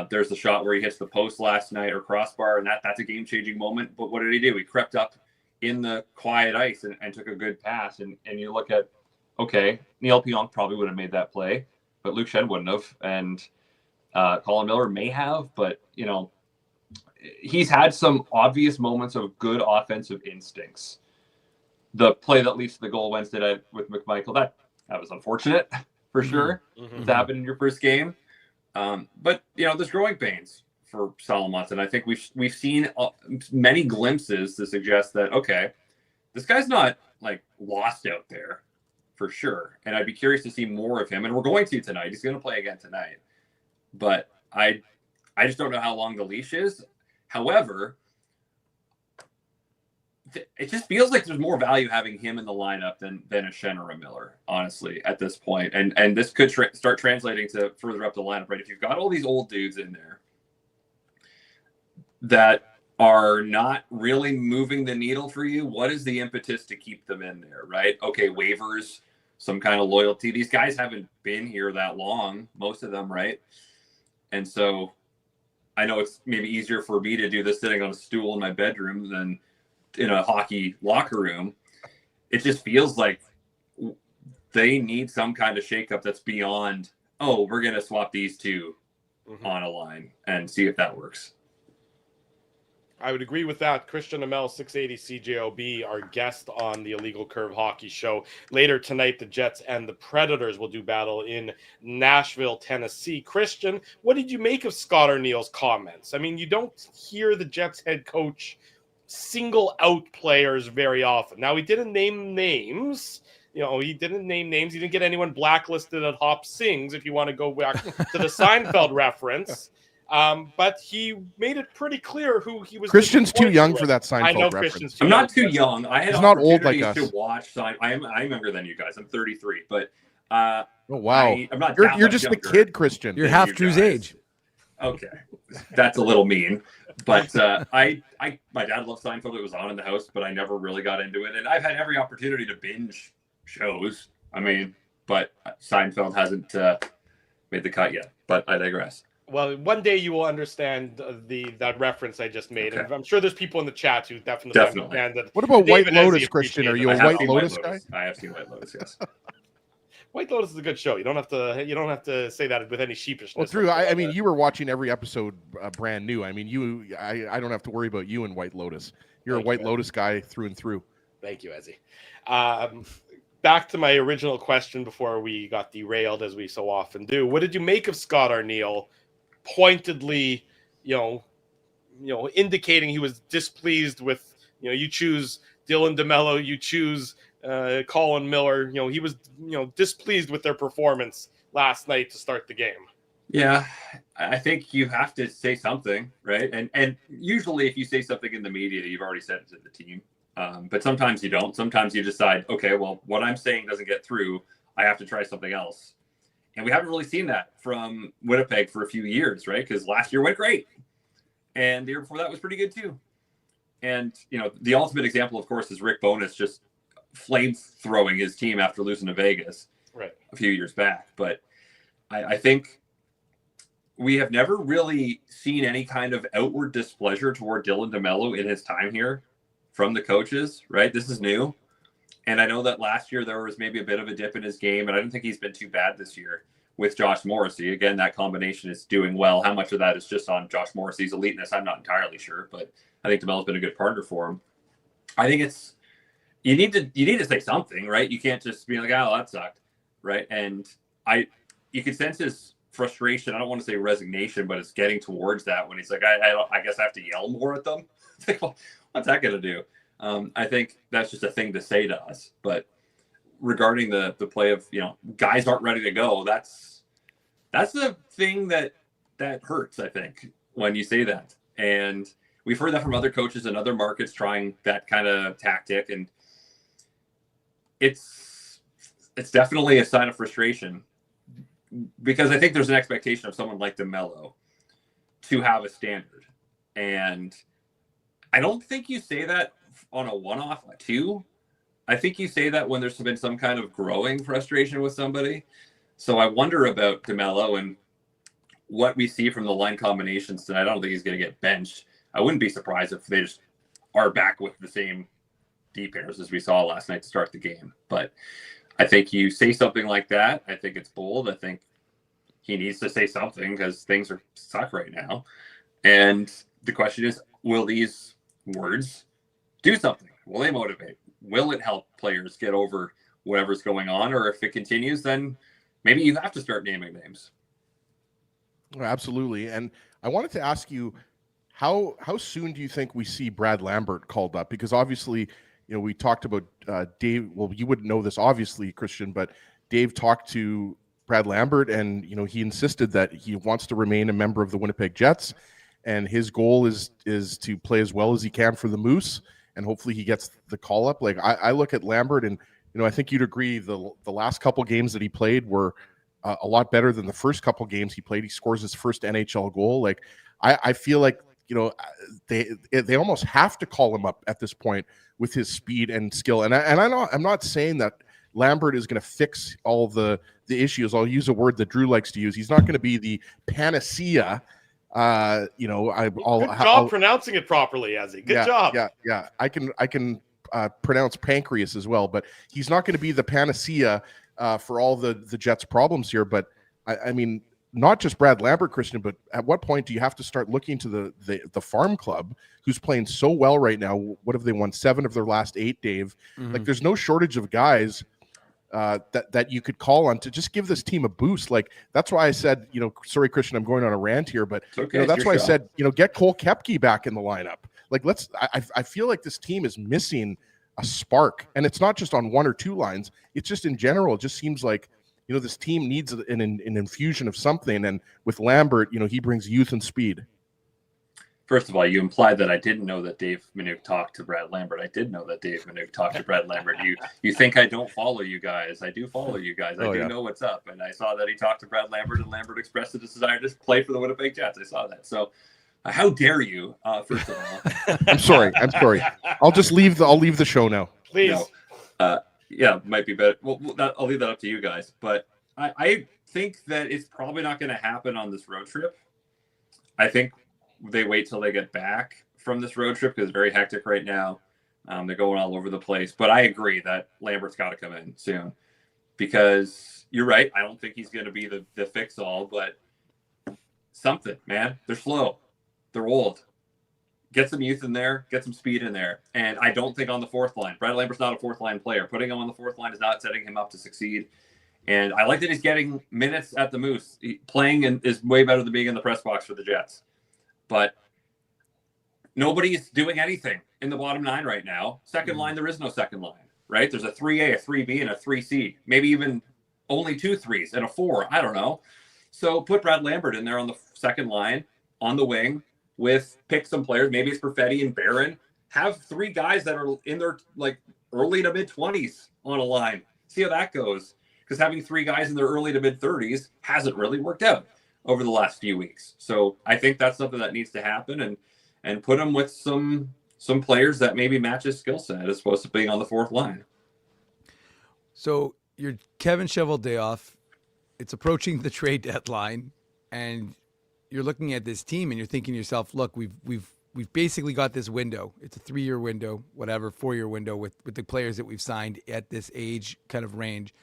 There's the shot where he hits the post last night or crossbar, and that's a game-changing moment. But what did he do? He crept up in the quiet ice and took a good pass. And you look at, okay, Neal Pionk probably would have made that play, but Luke Shen wouldn't have. And Colin Miller may have, but, he's had some obvious moments of good offensive instincts. The play that leads to the goal Wednesday night with McMichael, that was unfortunate for sure. Mm-hmm. To happen in your first game. But there's growing pains for Salomonsson. I think we've seen many glimpses to suggest that, okay, this guy's not like lost out there for sure. And I'd be curious to see more of him. And we're going to tonight. He's going to play again tonight. But I just don't know how long the leash is. However, it just feels like there's more value having him in the lineup than a Schenn or a Miller, honestly, at this point. And this could start translating to further up the lineup, right? If you've got all these old dudes in there that are not really moving the needle for you, what is the impetus to keep them in there, right? Okay, waivers, some kind of loyalty. These guys haven't been here that long, most of them, right? And so I know it's maybe easier for me to do this sitting on a stool in my bedroom than in a hockey locker room. It just feels like they need some kind of shakeup that's beyond, oh, we're going to swap these two on a line and see if that works. I would agree with that. Christian Aumell, 680 CJOB, our guest on the Illegal Curve Hockey Show. Later tonight, the Jets and the Predators will do battle in Nashville, Tennessee. Christian, what did you make of Scott Arniel's comments? I mean, you don't hear the Jets head coach single out players very often. Now, he didn't name names. He didn't name names. He didn't get anyone blacklisted at Hop Sings, if you want to go back to the Seinfeld reference. But he made it pretty clear who he was. Christian's too young for that Seinfeld I know reference. Christian's I'm not too young. I had He's not old like opportunities us. to watch I'm younger than you guys. I'm 33, but Oh wow, I'm not. You're just a kid, Christian. You're half Drew's age. Okay, that's a little mean, but my dad loved Seinfeld. It was on in the house, but I never really got into it. And I've had every opportunity to binge shows. I mean, but Seinfeld hasn't made the cut yet. But I digress. Well, one day you will understand that reference I just made, Okay. and I'm sure there's people in the chat who definitely understand that. What about David White Lotus, Ezzi Christian? Are appreciated you a that. White Lotus guy? I have seen White Lotus, yes. White Lotus is a good show. You don't have to say that with any sheepishness. Well, Drew, I mean, you were watching every episode brand new. I mean, I don't have to worry about you in White Lotus. You're Thank a White you, Lotus guy through and through. Thank you, Ezzy. Back to my original question before we got derailed, as we so often do. What did you make of Scott Arniel pointedly, indicating he was displeased with, you choose Dylan DeMello, you choose Colin Miller. He was, displeased with their performance last night to start the game. Yeah, I think you have to say something, right? And usually if you say something in the media, you've already said it to the team. But sometimes you don't. Sometimes you decide, okay, well, what I'm saying doesn't get through. I have to try something else. And we haven't really seen that from Winnipeg for a few years, right? Because last year went great. And the year before that was pretty good too. And, the ultimate example, of course, is Rick Bowness just flame-throwing his team after losing to Vegas a few years back. But I think we have never really seen any kind of outward displeasure toward Dylan DeMello in his time here from the coaches, right? This is new. And I know that last year there was maybe a bit of a dip in his game, and I don't think he's been too bad this year with Josh Morrissey. Again, that combination is doing well. How much of that is just on Josh Morrissey's eliteness, I'm not entirely sure, but I think DeMello's been a good partner for him. I think you need to say something, right? You can't just be like, oh, that sucked, right? And you can sense his frustration. I don't want to say resignation, but it's getting towards that when he's like, I guess I have to yell more at them. It's like, well, what's that going to do? I think that's just a thing to say to us. But regarding the play of, guys aren't ready to go, that's the thing that hurts, I think, when you say that. And we've heard that from other coaches in other markets trying that kind of tactic. And it's definitely a sign of frustration, because I think there's an expectation of someone like DeMello to have a standard. And I don't think you say that on a one-off too. I think you say that when there's been some kind of growing frustration with somebody. So I wonder about DeMello and what we see from the line combinations tonight. I don't think he's going to get benched. I wouldn't be surprised if they just are back with the same D pairs as we saw last night to start the game. But I think you say something like that. I think it's bold. I think he needs to say something because things suck right now. And the question is, will these words do something? Will they motivate? Will it help players get over whatever's going on? Or if it continues, then maybe you have to start naming names. Absolutely. And I wanted to ask you, how soon do you think we see Brad Lambert called up? Because obviously, we talked about Dave. Well, you wouldn't know this, obviously, Christian, but Dave talked to Brad Lambert, and he insisted that he wants to remain a member of the Winnipeg Jets, and his goal is to play as well as he can for the Moose, and hopefully he gets the call up. Like I look at Lambert, and I think you'd agree the last couple games that he played were a lot better than the first couple games he played. He scores his first NHL goal. Like I feel like they almost have to call him up at this point with his speed and skill. And I'm not saying that Lambert is going to fix all the issues. I'll use a word that Drew likes to use. He's not going to be the panacea. Good job pronouncing it properly, Ezzy. Good job. Yeah. I can pronounce pancreas as well, but he's not going to be the panacea for all the Jets' problems here. But I mean, not just Brad Lambert, Christian, but at what point do you have to start looking to the farm club, who's playing so well right now? What have they won? 7 of their last 8, Dave. Mm-hmm. Like, there's no shortage of guys that you could call on to just give this team a boost. Like, that's why I said, sorry, Christian, I'm going on a rant here, but okay, that's why I said, get Cole Koepke back in the lineup. Like, I feel like this team is missing a spark, and it's not just on 1 or 2 lines. It's just in general. It just seems like, this team needs an infusion of something. And with Lambert, he brings youth and speed. First of all, you implied that I didn't know that Dave Minuk talked to Brad Lambert. I did know that Dave Minuk talked to Brad Lambert. You think I don't follow you guys? I do follow you guys. I do know what's up. And I saw that he talked to Brad Lambert, and Lambert expressed a desire to play for the Winnipeg Jets. I saw that. So how dare you, first of all. I'm sorry. I'll leave the show now. Please. Yeah, might be better. Well, I'll leave that up to you guys. But I think that it's probably not going to happen on this road trip. I think they wait till they get back from this road trip because it's very hectic right now. They're going all over the place. But I agree that Lambert's got to come in soon because you're right. I don't think he's going to be the fix-all, but something, man. They're slow. They're old. Get some youth in there, get some speed in there. And I don't think on the 4th line. Brad Lambert's not a 4th line player. Putting him on the 4th line is not setting him up to succeed. And I like that he's getting minutes at the Moose. Playing is way better than being in the press box for the Jets. But nobody's doing anything in the bottom 9 right now. Second line, there is no second line, right? There's a 3A, a 3B, and a 3C. Maybe even only 2 3s and a 4. I don't know. So put Brad Lambert in there on the second line, on the wing, pick some players. Maybe it's Perfetti and Biron. Have 3 guys that are in their early to mid 20s on a line. See how that goes. Because having 3 guys in their early to mid 30s hasn't really worked out over the last few weeks. So I think that's something that needs to happen, and put them with some players that maybe match his skill set as opposed to being on the 4th line. So you're Kevin Cheveldayoff. It's approaching the trade deadline, and you're looking at this team and you're thinking to yourself, look, we've basically got this window. It's a 3-year window, whatever, 4-year window with the players that we've signed at this age kind of range.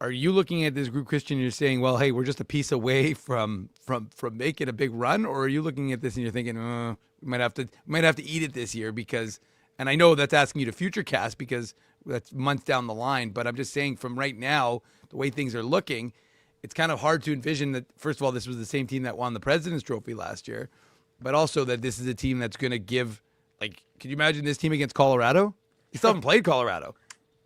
Are you looking at this group, Christian, and you're saying, well, hey, we're just a piece away from making a big run? Or are you looking at this and you're thinking, we might have to eat it this year because, and I know that's asking you to future cast because that's months down the line, but I'm just saying from right now, the way things are looking, it's kind of hard to envision that, first of all, this was the same team that won the President's Trophy last year, but also that this is a team that's going to give, like, could you imagine this team against Colorado? You still haven't played Colorado.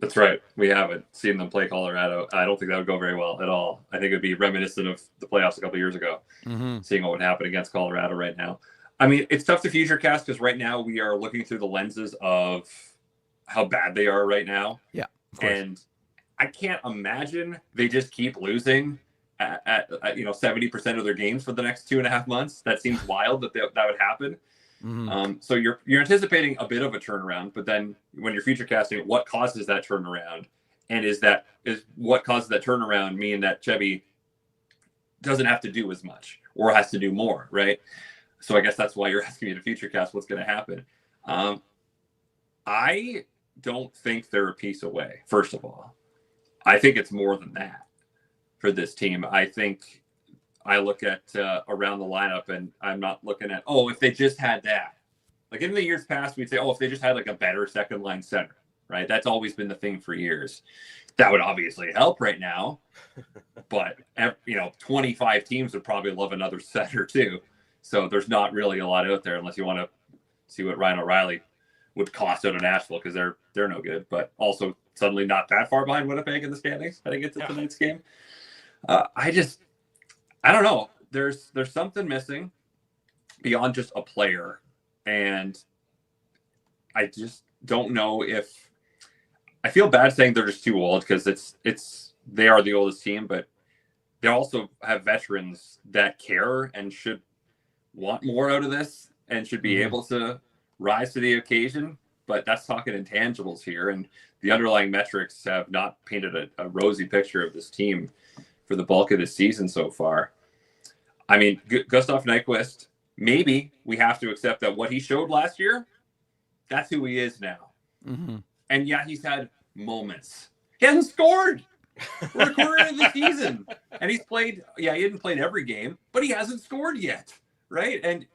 That's right. We haven't seen them play Colorado. I don't think that would go very well at all. I think it would be reminiscent of the playoffs a couple years ago, seeing what would happen against Colorado right now. I mean, it's tough to future cast because right now we are looking through the lenses of how bad they are right now. Yeah, of course. And I can't imagine they just keep losing at 70% of their games for the next 2.5 months. That seems wild that would happen. So you're anticipating a bit of a turnaround, but then when you're future casting, what causes that turnaround? And is what causes that turnaround mean that Chevy doesn't have to do as much or has to do more, right? So I guess that's why you're asking me to future cast what's going to happen. I don't think they're a piece away, first of all. I think it's more than that for this team. I think I look at around the lineup, and I'm not looking at, if they just had that. Like in the years past, we'd say, if they just had like a better second line center, right? That's always been the thing for years. That would obviously help right now, but 25 teams would probably love another center too. So there's not really a lot out there unless you want to see what Ryan O'Reilly would cost out of Nashville, because they're no good, but also suddenly not that far behind Winnipeg in the standings heading into tonight's game. I don't know. There's something missing beyond just a player, and I just don't know if I feel bad saying they're just too old, because they are the oldest team, but they also have veterans that care and should want more out of this and should be able to rise to the occasion. But that's talking intangibles here, and the underlying metrics have not painted a rosy picture of this team for the bulk of the season so far. I mean, Gustav Nyquist, maybe we have to accept that what he showed last year, that's who he is now. Mm-hmm. And yeah, he's had moments. He hasn't scored. We're a quarter of the season, and he's played. Yeah, he hadn't played every game, but he hasn't scored yet, right? And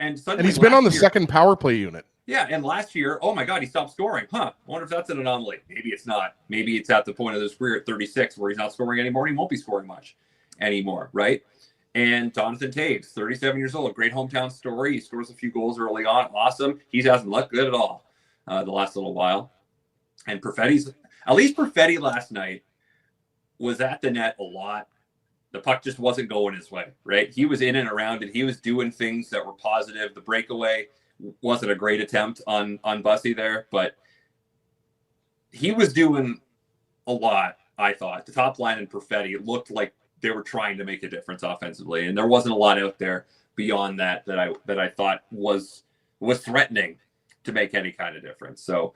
he's been on the second power play unit. Yeah, and last year, oh my God, he stopped scoring. I wonder if that's an anomaly. Maybe it's not. Maybe it's at the point of his career at 36 where he's not scoring anymore. He won't be scoring much anymore, right? And Jonathan Taves, 37 years old, great hometown story. He scores a few goals early on. Awesome. He hasn't looked good at all the last little while. And Perfetti last night was at the net a lot. The puck just wasn't going his way, right? He was in and around it. He was doing things that were positive. The breakaway wasn't a great attempt on Bussy there, but he was doing a lot, I thought. The top line and Perfetti, it looked like they were trying to make a difference offensively, and there wasn't a lot out there beyond that I thought was threatening to make any kind of difference. So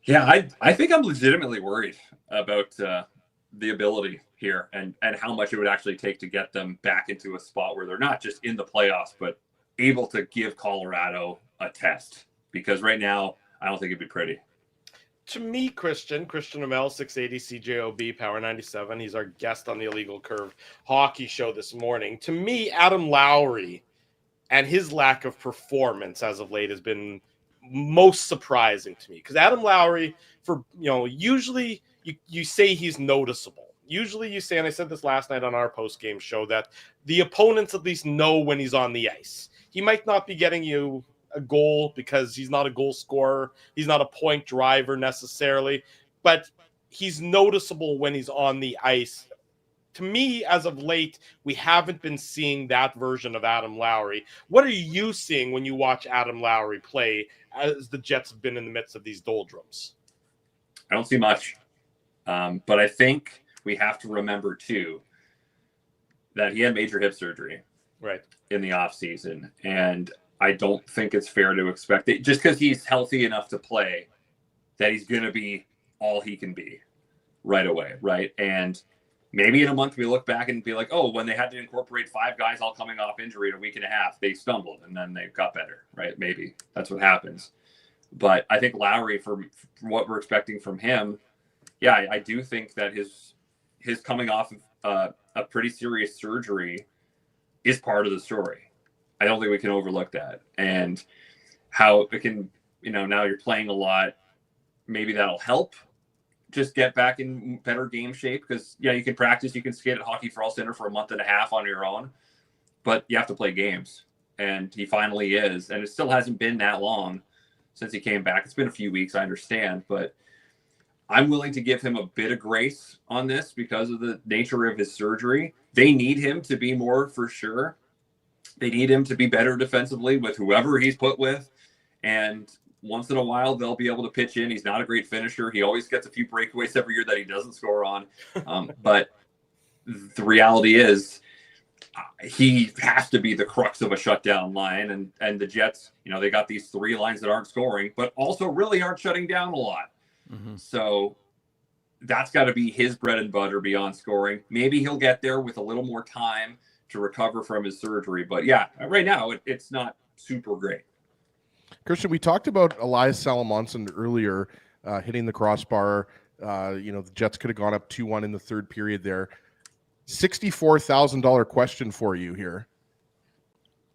yeah, I think I'm legitimately worried about the ability here and how much it would actually take to get them back into a spot where they're not just in the playoffs, but able to give Colorado a test. Because right now, I don't think it'd be pretty. To me, Christian Aumell, 680 CJOB, Power 97. He's our guest on the Illegal Curve hockey show this morning. To me, Adam Lowry and his lack of performance as of late has been most surprising to me. Because Adam Lowry, usually you say he's noticeable. Usually you say, and I said this last night on our post-game show, that the opponents at least know when he's on the ice. He might not be getting you a goal because he's not a goal scorer. He's not a point driver necessarily, but he's noticeable when he's on the ice. To me, as of late, we haven't been seeing that version of Adam Lowry. What are you seeing when you watch Adam Lowry play as the Jets have been in the midst of these doldrums? I don't see much, but I think we have to remember too that he had major hip surgery right in the offseason, and I don't think it's fair to expect that just because he's healthy enough to play that he's going to be all he can be right away, right? And maybe in a month we look back and be like, when they had to incorporate 5 guys all coming off injury in a week and a half, they stumbled and then they got better, right? Maybe that's what happens. But I think Lowry, for what we're expecting from him, yeah, I do think that his coming off of a pretty serious surgery is part of the story. I don't think we can overlook that. And how it can, now you're playing a lot, maybe that'll help just get back in better game shape. Because, you can practice, you can skate at Hockey for All Center for a month and a half on your own, but you have to play games. And he finally is. And it still hasn't been that long since he came back. It's been a few weeks, I understand, but I'm willing to give him a bit of grace on this because of the nature of his surgery. They need him to be more, for sure. They need him to be better defensively with whoever he's put with. And once in a while, they'll be able to pitch in. He's not a great finisher. He always gets a few breakaways every year that he doesn't score on. But the reality is he has to be the crux of a shutdown line. And the Jets, they got these 3 lines that aren't scoring, but also really aren't shutting down a lot. Mm-hmm. So that's got to be his bread and butter beyond scoring. Maybe he'll get there with a little more time to recover from his surgery. But yeah, right now it's not super great. Christian, we talked about Elias Salomonsson earlier, hitting the crossbar. The Jets could have gone up 2-1 in the third period there. $64,000 question for you here.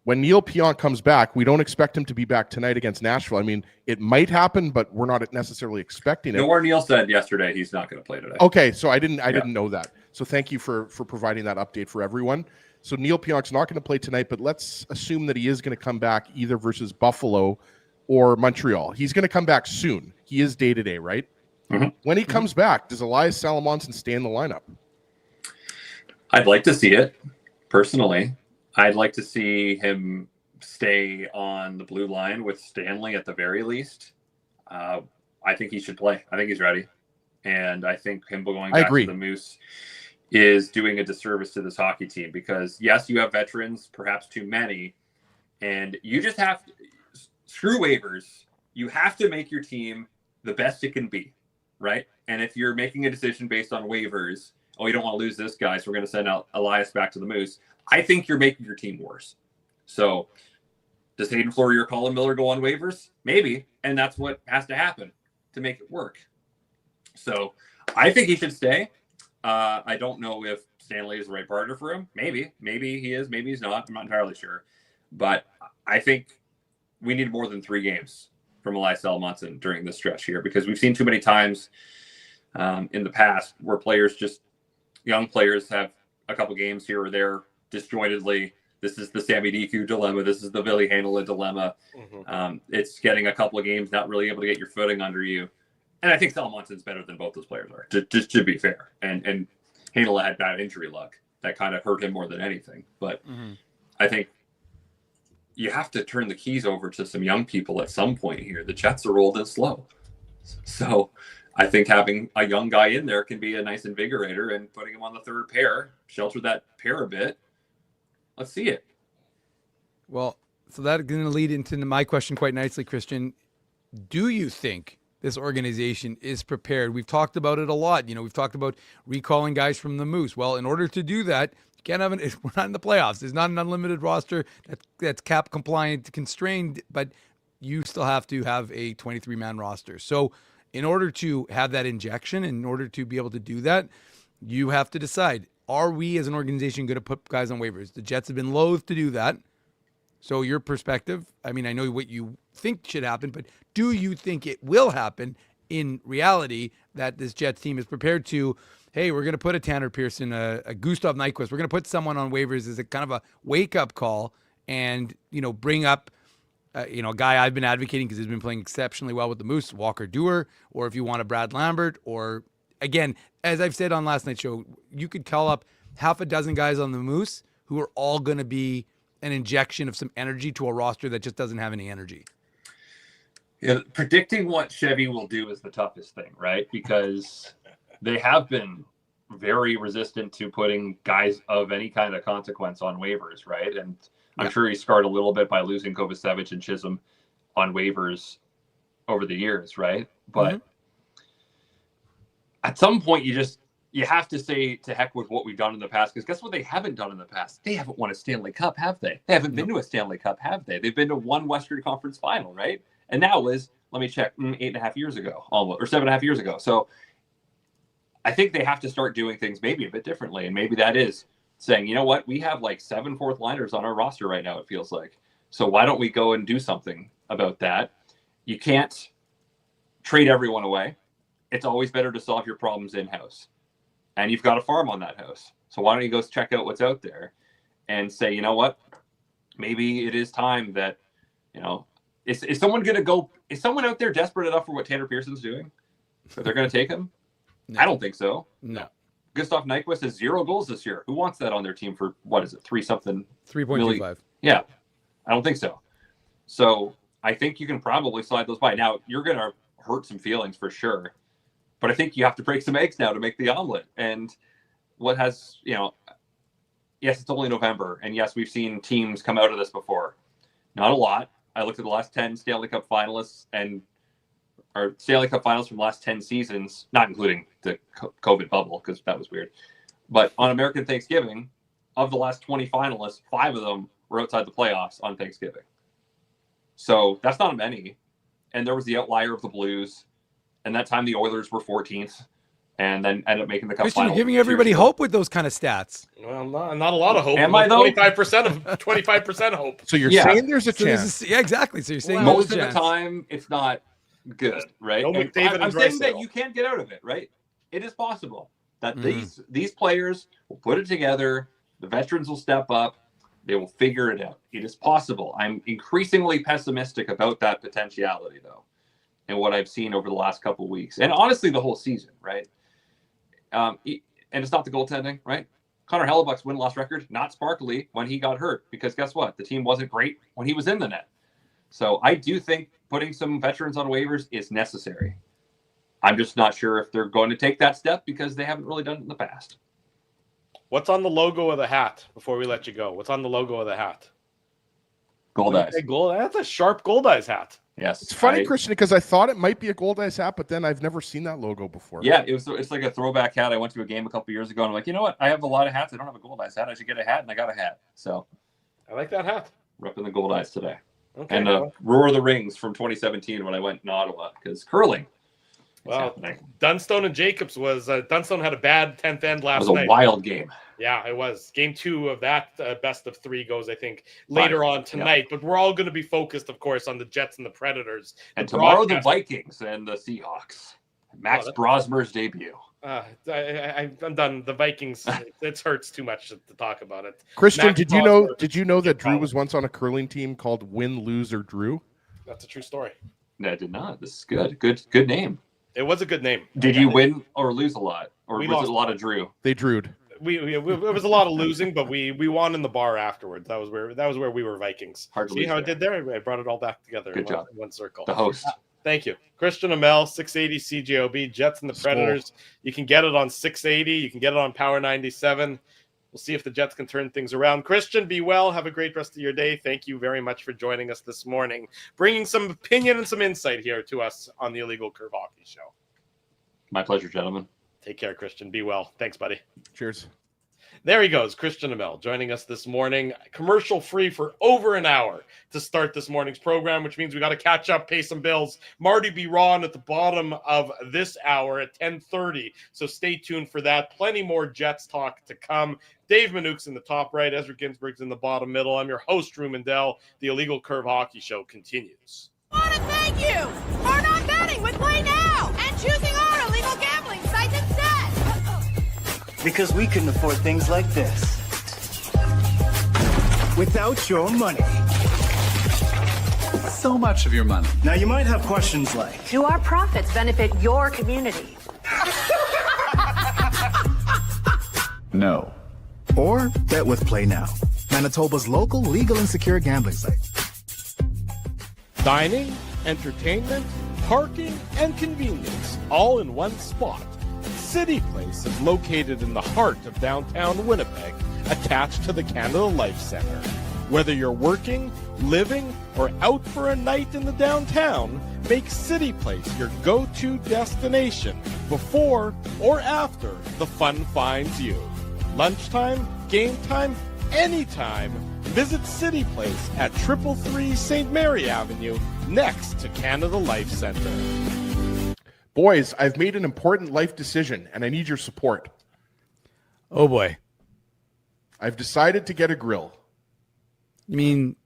When Neal Pionk comes back, we don't expect him to be back tonight against Nashville. I mean, it might happen, but we're not necessarily expecting it. Noir Neal said yesterday he's not going to play today. Okay, so I didn't know that. So thank you for providing that update for everyone. So Neal Pionk's not going to play tonight, but let's assume that he is going to come back either versus Buffalo or Montreal. He's going to come back soon. He is day-to-day, right? Mm-hmm. When he comes back, does Elias Salomonsson stay in the lineup? I'd like to see it, personally. I'd like to see him stay on the blue line with Stanley at the very least. I think he should play. I think he's ready. And I think him going back to the Moose is doing a disservice to this hockey team because, yes, you have veterans, perhaps too many, and you just have to screw waivers. You have to make your team the best it can be, right? And if you're making a decision based on waivers, oh, you don't want to lose this guy, so we're going to send out Elias back to the Moose, I think you're making your team worse. So does Hayden Fleury or Colin Miller go on waivers? Maybe, and that's what has to happen to make it work. So I think he should stay. I don't know if Stanley is the right partner for him. Maybe he is. Maybe he's not. I'm not entirely sure. But I think we need more than 3 games from Elias Salomonsson during this stretch here because we've seen too many times in the past where young players have a couple games here or there disjointedly. This is the Sammy Niku dilemma. This is the Ville Heinola dilemma. Mm-hmm. It's getting a couple of games, not really able to get your footing under you. And I think Salomonsson's better than both those players are, just to be fair. And Heinola had bad injury luck. That kind of hurt him more than anything. But I think you have to turn the keys over to some young people at some point here. The Jets are old and slow. So I think having a young guy in there can be a nice invigorator, and putting him on the third pair, shelter that pair a bit. Let's see it. Well, so that's going to lead into my question quite nicely, Christian. Do you think this organization is prepared? We've talked about it a lot. We've talked about recalling guys from the Moose. Well, in order to do that, you can't have we're not in the playoffs. There's not an unlimited roster that's cap compliant, constrained, but you still have to have a 23-man roster. So in order to have that injection, in order to be able to do that, you have to decide, are we as an organization going to put guys on waivers? The Jets have been loath to do that. So your perspective, I mean, I know what you think should happen, but do you think it will happen in reality that this Jets team is prepared to, hey, we're going to put a Tanner Pearson, a Gustav Nyquist, we're going to put someone on waivers as a kind of a wake-up call and, bring up, a guy I've been advocating because he's been playing exceptionally well with the Moose, Walker Duehr, or if you want a Brad Lambert, or, again, as I've said on last night's show, you could call up half a dozen guys on the Moose who are all going to be an injection of some energy to a roster that just doesn't have any energy. Yeah, predicting what Chevy will do is the toughest thing, right? Because they have been very resistant to putting guys of any kind of consequence on waivers, right? And I'm sure he's scarred a little bit by losing Kovacevic and Chisholm on waivers over the years, right? But at some point, you have to say to heck with what we've done in the past, because guess what they haven't done in the past? They haven't won a Stanley Cup, have they? They haven't been to a Stanley Cup, have they? They've been to one Western Conference final, right? And that was, let me check, 8.5 years ago, almost, or 7.5 years ago. So I think they have to start doing things maybe a bit differently. And maybe that is saying, you know what, we have like 7 fourth liners on our roster right now, it feels like. So why don't we go and do something about that? You can't trade everyone away. It's always better to solve your problems in-house. And you've got a farm on that house. So why don't you go check out what's out there and say, you know what, maybe it is time that, is someone going to go, is someone out there desperate enough for what Tanner Pearson's doing that they're going to take him? No. I don't think so. No. Gustav Nyquist has 0 goals this year. Who wants that on their team for, 3.25? Yeah, I don't think so. So I think you can probably slide those by. Now, you're going to hurt some feelings for sure. But I think you have to break some eggs now to make the omelet. And what has, yes, it's only November. And yes, we've seen teams come out of this before. Not a lot. I looked at the last 10 Stanley Cup finalists or Stanley Cup finals from the last 10 seasons, not including the COVID bubble, because that was weird. But on American Thanksgiving, of the last 20 finalists, 5 of them were outside the playoffs on Thanksgiving. So that's not many. And there was the outlier of the Blues. And that time the Oilers were 14th. and then end up making the cup Christian, final. you're giving everybody hope with those kind of stats. Well, not a lot of hope. Am I, though? 25% hope. So you're Yeah. saying there's a So chance. yeah, exactly. So you're saying Most there's of a the chance. time, it's not good, right? No And McDavid I'm and saying that Draisaitl. you can't get out of it, right? It is possible that Mm. these players will put it together. The veterans will step up. They will figure it out. It is possible. I'm increasingly pessimistic about that potentiality, though, and what I've seen over the last couple of weeks, and honestly, the whole season, right? And it's not the goaltending, right? Connor Hellebuck's win-loss record, not sparkly when he got hurt, because guess what? The team wasn't great when he was in the net. So I do think putting some veterans on waivers is necessary. I'm just not sure if they're going to take that step because they haven't really done it in the past. What's on the logo of the hat before we let you go? What's on the logo of the hat? Gold eyes. Hey, that's a sharp Gold Eyes hat. Yes. It's funny, Christian, because I thought it might be a Gold Eyes hat, but then I've never seen that logo before. Yeah, it's like a throwback hat. I went to a game a couple years ago, and I'm like, you know what? I have a lot of hats. I don't have a Gold Eyes hat. I should get a hat, and I got a hat. So I like that hat. repping the Gold Eyes today. Okay. And Roar of the Rings from 2017 when I went in Ottawa, because curling was happening. Dunstone and Jacobs was Dunstone had a bad 10th end It last was a night. wild game. Yeah, it was. Game 2 of that best of 3 goes, I think, later Fine. on tonight. But we're all going to be focused, of course, on the Jets and the Predators. And tomorrow, the broadcast- Vikings and the Seahawks. Max Oh, Brosmer's debut. I'm done. The Vikings, it hurts too much to talk about it. Christian, Max did you know Brosmer, that Drew was once on a curling team called Win, Lose, or Drew? That's a true story. No, I did not. This is good. Good name. It was a good name. Did you win or lose a lot? Or We was lost it a lot of Drew? They drewed. It was a lot of losing, but we won in the bar afterwards. That was where we were Vikings. Hard to See lose how I there. did there? I brought it all back together Good job. in one circle. The host. Thank you. Christian Aumell, 680 CJOB, Jets and the Predators. You can get it on 680. You can get it on Power 97. We'll see if the Jets can turn things around. Christian, be well. Have a great rest of your day. Thank you very much for joining us this morning, bringing some opinion and some insight here to us on the Illegal Curve Hockey Show. My pleasure, gentlemen. Take care, Christian. Be well. Thanks, buddy. Cheers. There he goes, Christian Aumell, joining us this morning, commercial-free for over an hour to start this morning's program, which means we got to catch up, pay some bills. Marty Biron at the bottom of this hour at 10:30, so stay tuned for that. Plenty more Jets talk to come. Dave Manouk's in the top right, Ezra Ginsburg's in the bottom middle. I'm your host, Drew Mandel. The Illegal Curve Hockey Show continues. I want to thank you for not betting with Play Now and choosing our illegal gambling site instead. Because we couldn't afford things like this without your money. So much of your money. Now you might have questions like, Do our profits benefit your community? No. or bet with Play Now, Manitoba's local legal and secure gambling site. Dining, entertainment, parking, and convenience, all in one spot. City Place is located in the heart of downtown Winnipeg, attached to the Canada Life Centre. Whether you're working, living, or out for a night in the downtown, make City Place your go-to destination before or after the fun finds you. Lunchtime, game time, anytime. Visit City Place at 333 St. Mary Avenue, next to Canada Life Centre. Boys, I've made an important life decision, and I need your support. Oh boy. I've decided to get a grill. You mean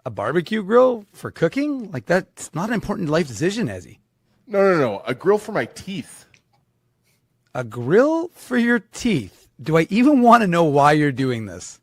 a barbecue grill for cooking? Like, that's not an important life decision, Ezzy. No. A grill for my teeth. A grill for your teeth. Do I even want to know why you're doing this?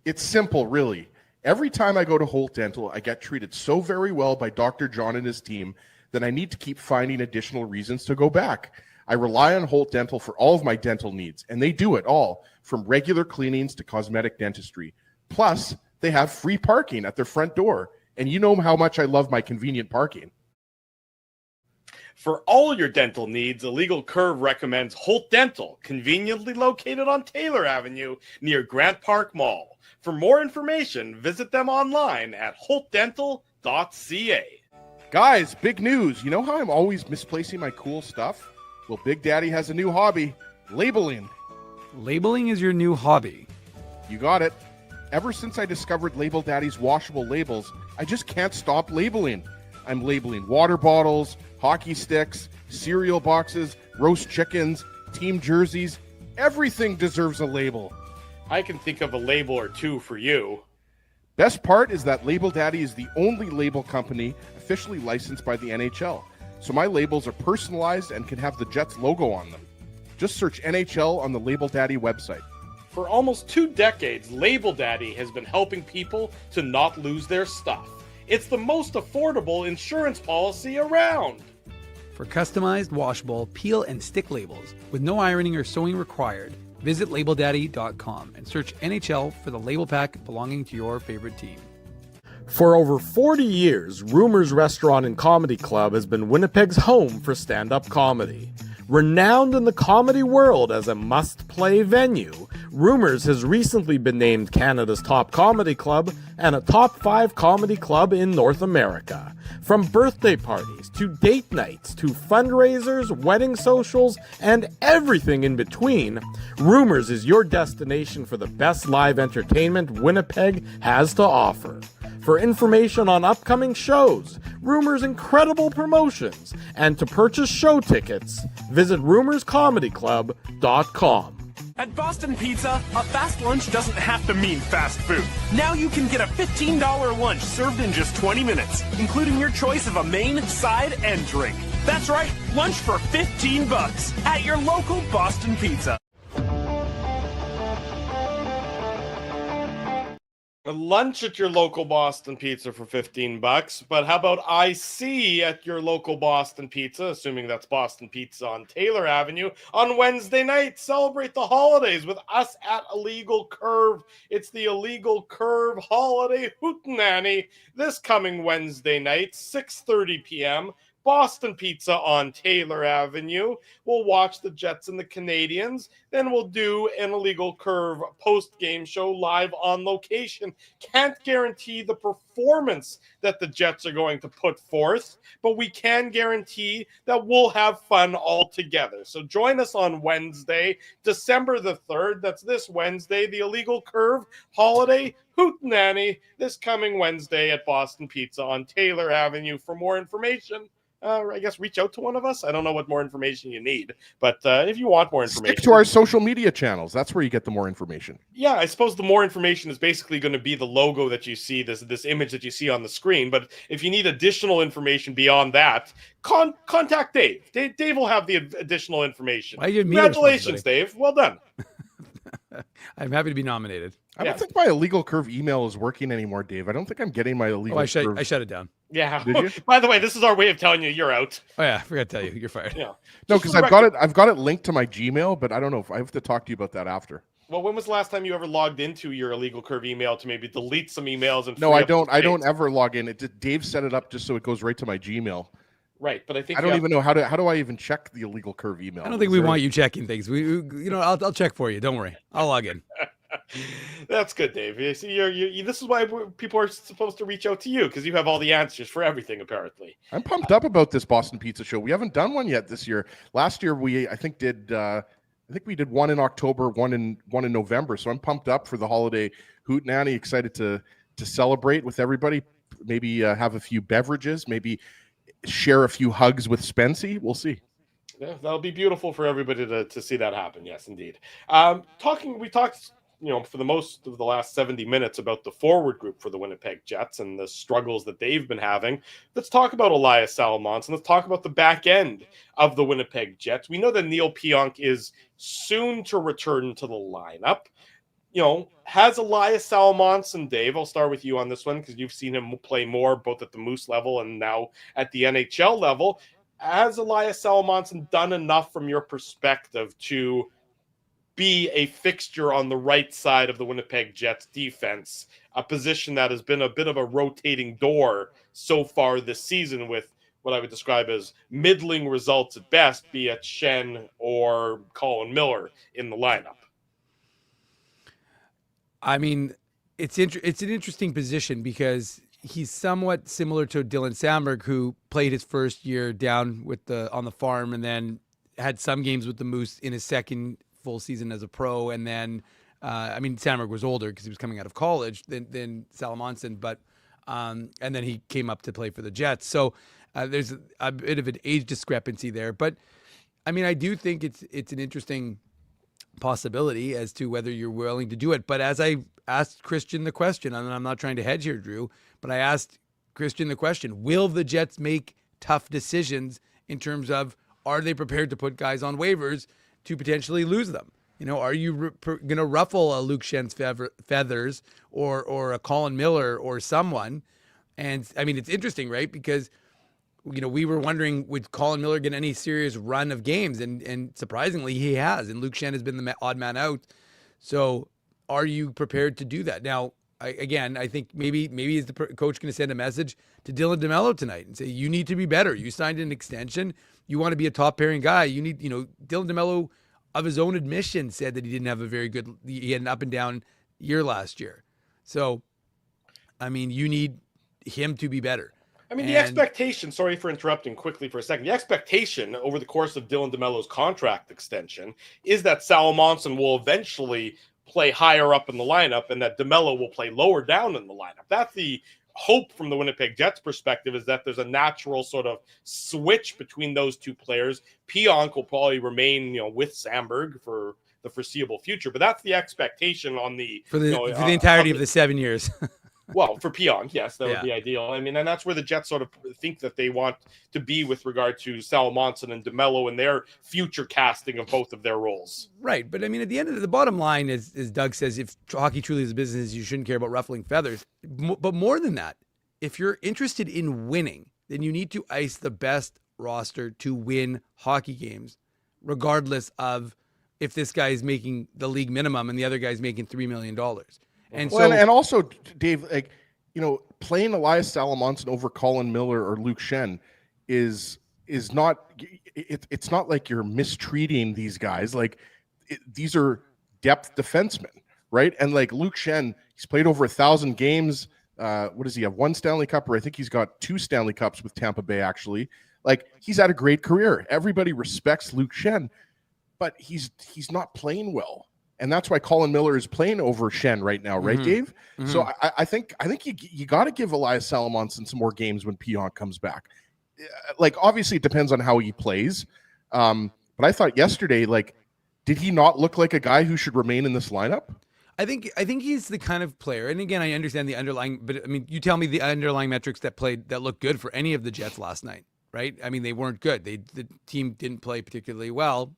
It's simple, really. Every time I go to Holt Dental, I get treated so very well by Dr. John and his team that I need to keep finding additional reasons to go back. I rely on Holt Dental for all of my dental needs, and they do it all, from regular cleanings to cosmetic dentistry. Plus, they have free parking at their front door, and you know how much I love my convenient parking. For all your dental needs, Illegal Curve recommends Holt Dental, conveniently located on Taylor Avenue near Grant Park Mall. For more information, visit them online at holtdental.ca. Guys, big news. You know how I'm always misplacing my cool stuff? Well, Big Daddy has a new hobby, labeling. Labeling is your new hobby. You got it. Ever since I discovered Label Daddy's washable labels, I just can't stop labeling. I'm labeling water bottles, hockey sticks, cereal boxes, roast chickens, team jerseys. Everything deserves a label. I can think of a label or two for you. Best part is that Label Daddy is the only label company officially licensed by the NHL. So my labels are personalized and can have the Jets logo on them. Just search NHL on the Label Daddy website. For almost 2 decades, Label Daddy has been helping people to not lose their stuff. It's the most affordable insurance policy around. For customized, washable, peel and stick labels with no ironing or sewing required, visit labeldaddy.com and search NHL for the label pack belonging to your favorite team. For over 40 years, Rumors Restaurant and Comedy Club has been Winnipeg's home for stand-up comedy. Renowned in the comedy world as a must-play venue, Rumors has recently been named Canada's top comedy club and a top 5 comedy club in North America. From birthday parties to date nights to fundraisers, wedding socials, and everything in between, Rumors is your destination for the best live entertainment Winnipeg has to offer. For information on upcoming shows, Rumors' incredible promotions, and to purchase show tickets, visit rumorscomedyclub.com. At Boston Pizza, a fast lunch doesn't have to mean fast food. Now you can get a $15 lunch served in just 20 minutes, including your choice of a main, side, and drink. That's right, lunch for $15 at your local Boston Pizza. A lunch at your local Boston Pizza for $15, but how about IC at your local Boston Pizza, assuming that's Boston Pizza on Taylor Avenue, on Wednesday night? Celebrate the holidays with us at Illegal Curve. It's the Illegal Curve Holiday Hootenanny this coming Wednesday night, 6:30 p.m., Boston Pizza on Taylor Avenue. We'll watch the Jets and the Canadians. Then we'll do an Illegal Curve post-game show live on location. Can't guarantee the performance that the Jets are going to put forth, but we can guarantee that we'll have fun all together. So join us on Wednesday, December the 3rd. That's this Wednesday, the Illegal Curve Holiday Hootenanny this coming Wednesday at Boston Pizza on Taylor Avenue. For more information, I guess reach out to one of us. I don't know what more information you need, but if you want more information, stick to our social media channels. That's where you get the more information. Yeah, I suppose the more information is basically going to be the logo that you see, this image that you see on the screen. But if you need additional information beyond that, contact Dave. Dave will have the additional information. Congratulations, Dave. Well done. I'm happy to be nominated. I don't think my Illegal Curve email is working anymore, Dave. I don't think I'm getting my Illegal Curve. I shut it down. Yeah. Did you? By the way, this is our way of telling you you're out. Oh yeah, I forgot to tell you, you're fired. Yeah. No, because I've got it linked to my Gmail, but I don't know if I have to talk to you about that after. Well, when was the last time you ever logged into your Illegal Curve email to maybe delete some emails? And no, I don't. I don't ever log in. Dave set it up just so it goes right to my Gmail. Right, but I think I don't even know how do I even check the Illegal Curve email. I don't think we want you checking things. I'll check for you. Don't worry. I'll log in. That's good, Dave. You see, this is why people are supposed to reach out to you, because you have all the answers for everything, apparently. I'm pumped up about this Boston Pizza show. We haven't done one yet this year. Last year we did one in October, one in November. So I'm pumped up for the holiday hootenanny. Excited to celebrate with everybody. Maybe have a few beverages. Maybe share a few hugs with Spency. We'll see. Yeah, that'll be beautiful for everybody to see that happen. Yes, indeed. We talked, for the most of the last 70 minutes about the forward group for the Winnipeg Jets and the struggles that they've been having. Let's talk about Elias Salomonsson. Let's talk about the back end of the Winnipeg Jets. We know that Neal Pionk is soon to return to the lineup. Has Elias Salomonsson, Dave, I'll start with you on this one because you've seen him play more both at the Moose level and now at the NHL level. Has Elias Salomonsson done enough from your perspective to be a fixture on the right side of the Winnipeg Jets defense, a position that has been a bit of a rotating door so far this season with what I would describe as middling results at best, be it Shen or Colin Miller in the lineup? I mean, it's an interesting position because he's somewhat similar to Dylan Samberg, who played his first year down on the farm and then had some games with the Moose in his second full season as a pro. And then, Samberg was older because he was coming out of college than Salomonsson, but and then he came up to play for the Jets. So there's a bit of an age discrepancy there. But I mean, I do think it's an interesting possibility as to whether you're willing to do it. But as I asked Christian the question, and I'm not trying to hedge here, Drew, but I asked Christian the question, will the Jets make tough decisions in terms of, are they prepared to put guys on waivers to potentially lose them? You know, are you going to ruffle a Luke Schenn's feathers or a Colin Miller or someone? And I mean, it's interesting, right? Because, you know, we were wondering, would Colin Miller get any serious run of games? And surprisingly, he has. And Luke Schenn has been the odd man out. So are you prepared to do that? Now, I think maybe is the coach going to send a message to Dylan DeMello tonight and say, you need to be better. You signed an extension. You want to be a top pairing guy. You need, you know, Dylan DeMello, of his own admission, said that he didn't have he had an up and down year last year. So, I mean, you need him to be better. I mean, the expectation, sorry for interrupting quickly for a second, the expectation over the course of Dylan DeMello's contract extension is that Salomonsson will eventually play higher up in the lineup and that DeMello will play lower down in the lineup. That's the hope from the Winnipeg Jets perspective, is that there's a natural sort of switch between those two players. Pionk will probably remain, you know, with Samberg for the foreseeable future, but that's the expectation on the for the entirety of the 7 years. Well, for Pionk, yes, that would be ideal. I mean, and that's where the Jets sort of think that they want to be with regard to Salomonsson and DeMello and their future casting of both of their roles. Right. But I mean, at the end of the bottom line, as Doug says, if hockey truly is a business, you shouldn't care about ruffling feathers. But more than that, if you're interested in winning, then you need to ice the best roster to win hockey games, regardless of if this guy is making the league minimum and the other guy's making $3 million. And well, and also, Dave, like, you know, playing Elias Salomonsson over Colin Miller or Luke Schenn is not. It's not like you're mistreating these guys. Like, these are depth defensemen, right? And like Luke Schenn, he's played over 1,000 games. What does he have? 1 Stanley Cup, or I think he's got 2 Stanley Cups with Tampa Bay. Actually, like, he's had a great career. Everybody respects Luke Schenn, but he's not playing well. And that's why Colin Miller is playing over Schenn right now, right, Dave? Mm-hmm. So I think you got to give Elias Salomonsson some more games when Pionk comes back. Like, obviously, it depends on how he plays. But I thought yesterday, like, did he not look like a guy who should remain in this lineup? I think he's the kind of player. And again, I understand the underlying, but I mean, you tell me the underlying metrics that looked good for any of the Jets last night, right? I mean, they weren't good. The team didn't play particularly well,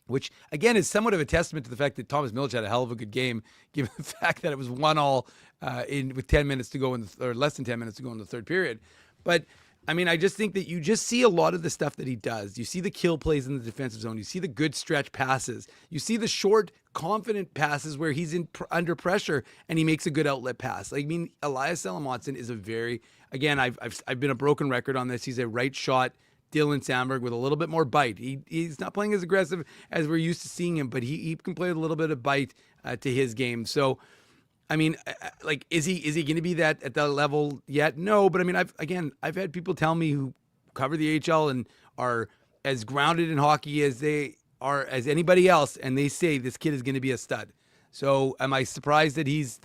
which, again, is somewhat of a testament to the fact that Thomas Milic had a hell of a good game, given the fact that it was 1-1 with 10 minutes to go or less than 10 minutes to go in the third period. But, I mean, I just think that you just see a lot of the stuff that he does. You see the kill plays in the defensive zone. You see the good stretch passes. You see the short, confident passes where he's under pressure and he makes a good outlet pass. Like, I mean, Elias Salomonsson is a very, again, I've been a broken record on this. He's a right shot Dylan Samberg with a little bit more bite. He's not playing as aggressive as we're used to seeing him, but he can play with a little bit of bite to his game. So, I mean, like, is he going to be that at that level yet? No, but I mean, I've had people tell me who cover the AHL and are as grounded in hockey as they are as anybody else, and they say this kid is going to be a stud. So, am I surprised that he's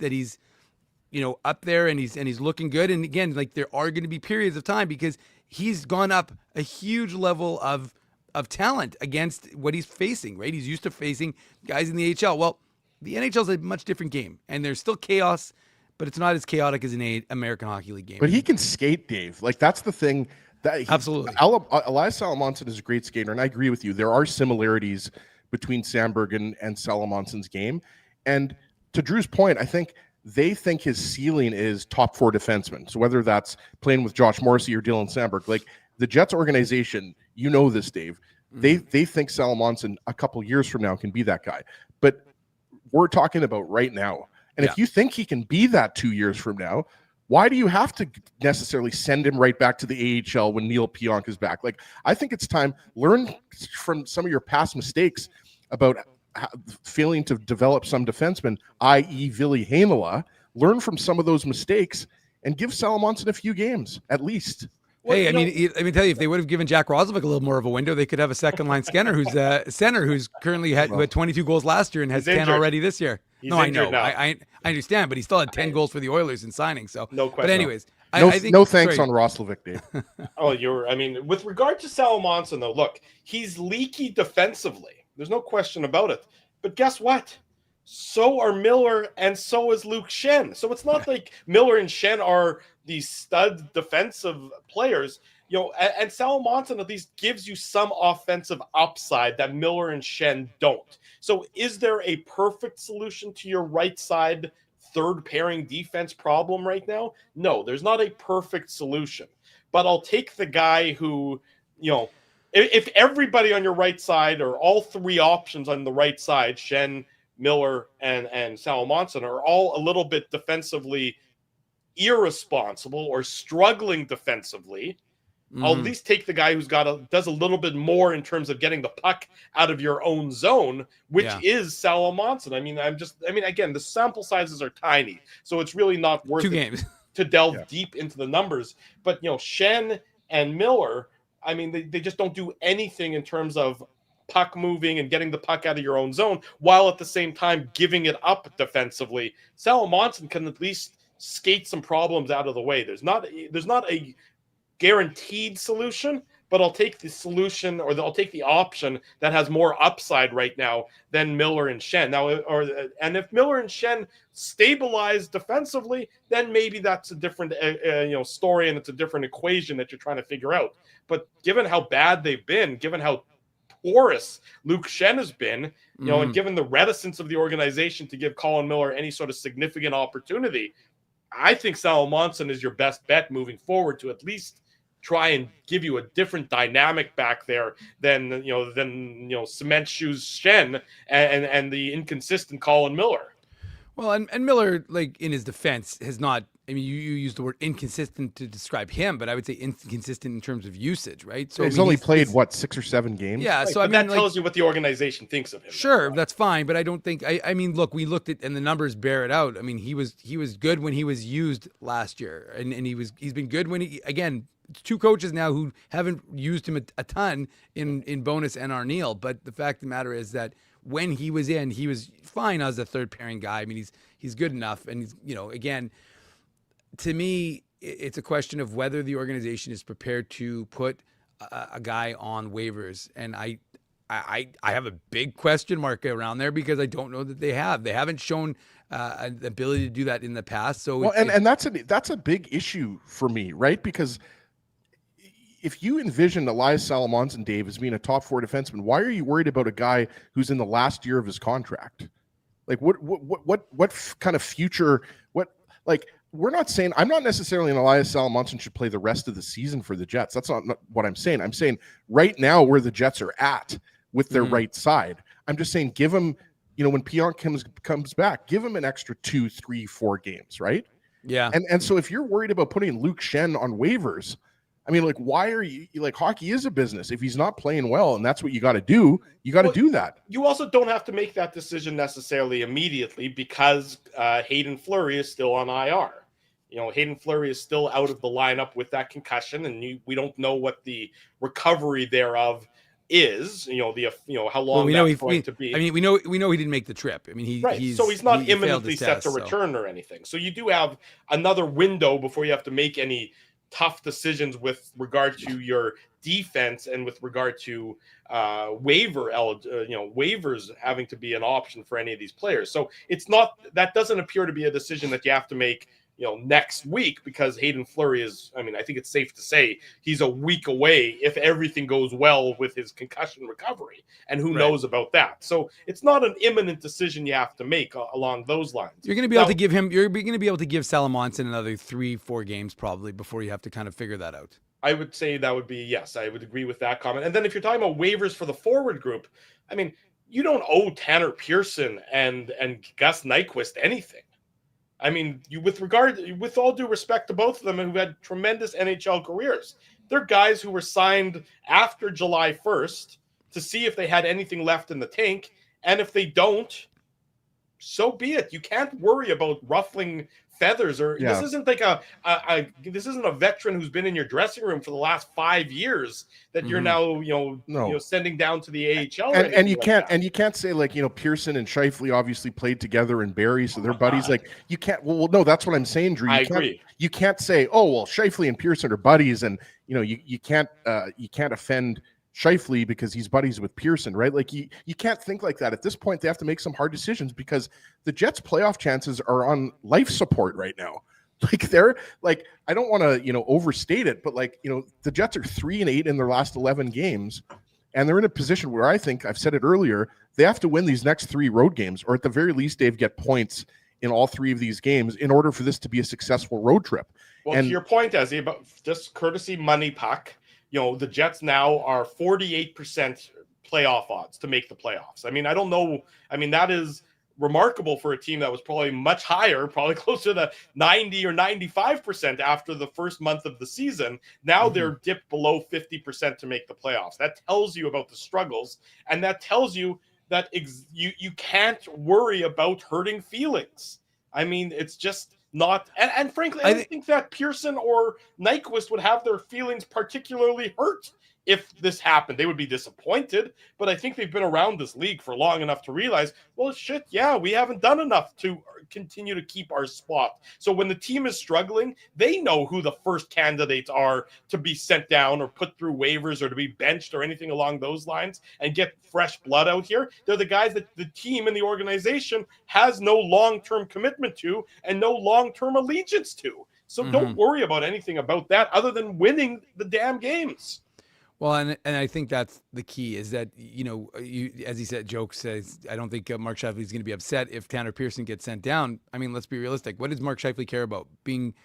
you know, up there and he's looking good? And again, like, there are going to be periods of time because he's gone up a huge level of talent against what he's facing, right? He's used to facing guys in the AHL. Well, the NHL is a much different game, and there's still chaos, but it's not as chaotic as an American Hockey League game. But he can skate, Dave. Like, that's the thing. Absolutely. Elias Salomonsson is a great skater, and I agree with you. There are similarities between Samberg and Salomonsson's game. And to Drew's point, I think they think his ceiling is top 4 defensemen. So whether that's playing with Josh Morrissey or Dylan Samberg, like, the Jets organization, you know this, Dave, they think Salomonsson a couple years from now can be that guy. But we're talking about right now. And if you think he can be that 2 years from now, why do you have to necessarily send him right back to the AHL when Neal Pionk is back? Like, I think it's time, learn from some of your past mistakes about failing to develop some defensemen, i.e. Ville Heinola. Learn from some of those mistakes and give Salomonsson a few games at least. Well, hey, I mean, let me tell you, if they would have given Jack Roslovic a little more of a window, they could have a second line center who's currently who had 22 goals last year and has 10 injured already this year. He's I know. Now. I understand, but he still had 10 goals for the Oilers in signing. So, no question. But anyways, I think, no thanks sorry. on Roslovic, Dave. With regard to Salomonsson, though, look, he's leaky defensively. There's no question about it. But guess what? So are Miller and so is Luke Schenn. So it's not like Miller and Schenn are these stud defensive players. And Salomonsson at least gives you some offensive upside that Miller and Schenn don't. So is there a perfect solution to your right side third pairing defense problem right now? No, there's not a perfect solution. But I'll take the guy who, if everybody on your right side or all three options on the right side, Schenn, Miller, and Salomonsson, are all a little bit defensively irresponsible or struggling defensively, I'll at least take the guy who's does a little bit more in terms of getting the puck out of your own zone, which is Salomonsson. Again, the sample sizes are tiny, so it's really not worth 2 it games to delve deep into the numbers. But Schenn and Miller, they just don't do anything in terms of puck moving and getting the puck out of your own zone, while at the same time giving it up defensively. Salomonsson can at least skate some problems out of the way. There's not a guaranteed solution, but I'll take the solution, or I'll take the option that has more upside right now than Miller and Schenn. And if Miller and Schenn stabilize defensively, then maybe that's a different story, and it's a different equation that you're trying to figure out. But given how bad they've been, given how porous Luke Schenn has been, and given the reticence of the organization to give Colin Miller any sort of significant opportunity, I think Salomonsson is your best bet moving forward to at least try and give you a different dynamic back there than cement shoes Schenn and the inconsistent Colin Miller. Well, and Miller, like, in his defense, has not. You used the word inconsistent to describe him, but I would say inconsistent in terms of usage, right? So he's only played 6 or 7 games. Yeah, right, so that tells you what the organization thinks of him. Sure, that's fine, but I don't think. Look, we looked at, and the numbers bear it out. He was good when he was used last year, and he's been good when again. It's 2 coaches now who haven't used him a ton in Bonus and Neal, but the fact of the matter is that when he was in, he was fine as a third pairing guy. He's good enough, and he's again. To me, it's a question of whether the organization is prepared to put a guy on waivers, and I have a big question mark around there because I don't know that they have. They haven't shown the ability to do that in the past. So, and that's a big issue for me, right? Because if you envision Elias Salomonsson, Dave, as being a top 4 defenseman, why are you worried about a guy who's in the last year of his contract? Like, what kind of future? We're not saying, I'm not necessarily an Elias Salomonsson should play the rest of the season for the Jets. That's not what I'm saying. I'm saying right now where the Jets are at with their right side, I'm just saying give him, when Pionk comes back, give him an extra 2, 3, 4 games, right? Yeah. And so if you're worried about putting Luke Schenn on waivers, why are you hockey is a business. If he's not playing well and that's what you got to do, you got to do that. You also don't have to make that decision necessarily immediately because Hayden Fleury is still on IR. Hayden Fleury is still out of the lineup with that concussion, and we don't know what the recovery thereof is. How long that's going to be. We know he didn't make the trip. So he's not imminently set to return or anything. So you do have another window before you have to make any tough decisions with regard to your defense and with regard to waivers having to be an option for any of these players. So that doesn't appear to be a decision that you have to make next week, because Hayden Fleury is, I think it's safe to say he's a week away if everything goes well with his concussion recovery, and who knows about that. So it's not an imminent decision you have to make along those lines. You're going to be able to give Salomonsson another 3-4 games probably before you have to kind of figure that out. I would say that would be, yes, I would agree with that comment. And then if you're talking about waivers for the forward group, you don't owe Tanner Pearson and Gus Nyquist anything. With all due respect to both of them, who had tremendous NHL careers, they're guys who were signed after July 1st to see if they had anything left in the tank. And if they don't, so be it. You can't worry about ruffling feathers, or Yeah. this isn't like this isn't a veteran who's been in your dressing room for the last 5 years that you're now sending down to the AHL. And you can't say like, Pearson and Scheifele obviously played together in Barrie, so they're buddies. Like you can't. Well, no, that's what I'm saying, Drew. I agree. You can't say, oh well, Scheifele and Pearson are buddies, and you can't offend Scheifele because he's buddies with Pearson, right? Like you can't think like that. At this point, they have to make some hard decisions because the Jets' playoff chances are on life support right now. Like they're like, I don't want to overstate it, but like the Jets are 3-8 in their last 11 games, and they're in a position where I think I've said it earlier, they have to win these next 3 road games, or at the very least, Dave, get points in all 3 of these games in order for this to be a successful road trip. Well, to your point, Ezzy, about just courtesy money puck. The Jets now are 48% playoff odds to make the playoffs. I mean, I don't know. I mean, that is remarkable for a team that was probably much higher, probably closer to 90 or 95% after the first month of the season. Now they're dipped below 50% to make the playoffs. That tells you about the struggles, and that tells you that you can't worry about hurting feelings. I mean, it's just not, and frankly, I don't think that Pearson or Nyquist would have their feelings particularly hurt if this happened. They would be disappointed, but I think they've been around this league for long enough to realize, well, shit, yeah, we haven't done enough to continue to keep our spot. So when the team is struggling, they know who the first candidates are to be sent down or put through waivers or to be benched or anything along those lines and get fresh blood out here. They're the guys that the team and the organization has no long-term commitment to and no long-term allegiance to. So don't worry about anything about that other than winning the damn games. Well, and I think that's the key is that, as he said, Joke says, I don't think Mark Scheifele is going to be upset if Tanner Pearson gets sent down. I mean, let's be realistic. What does Mark Scheifele care about? Being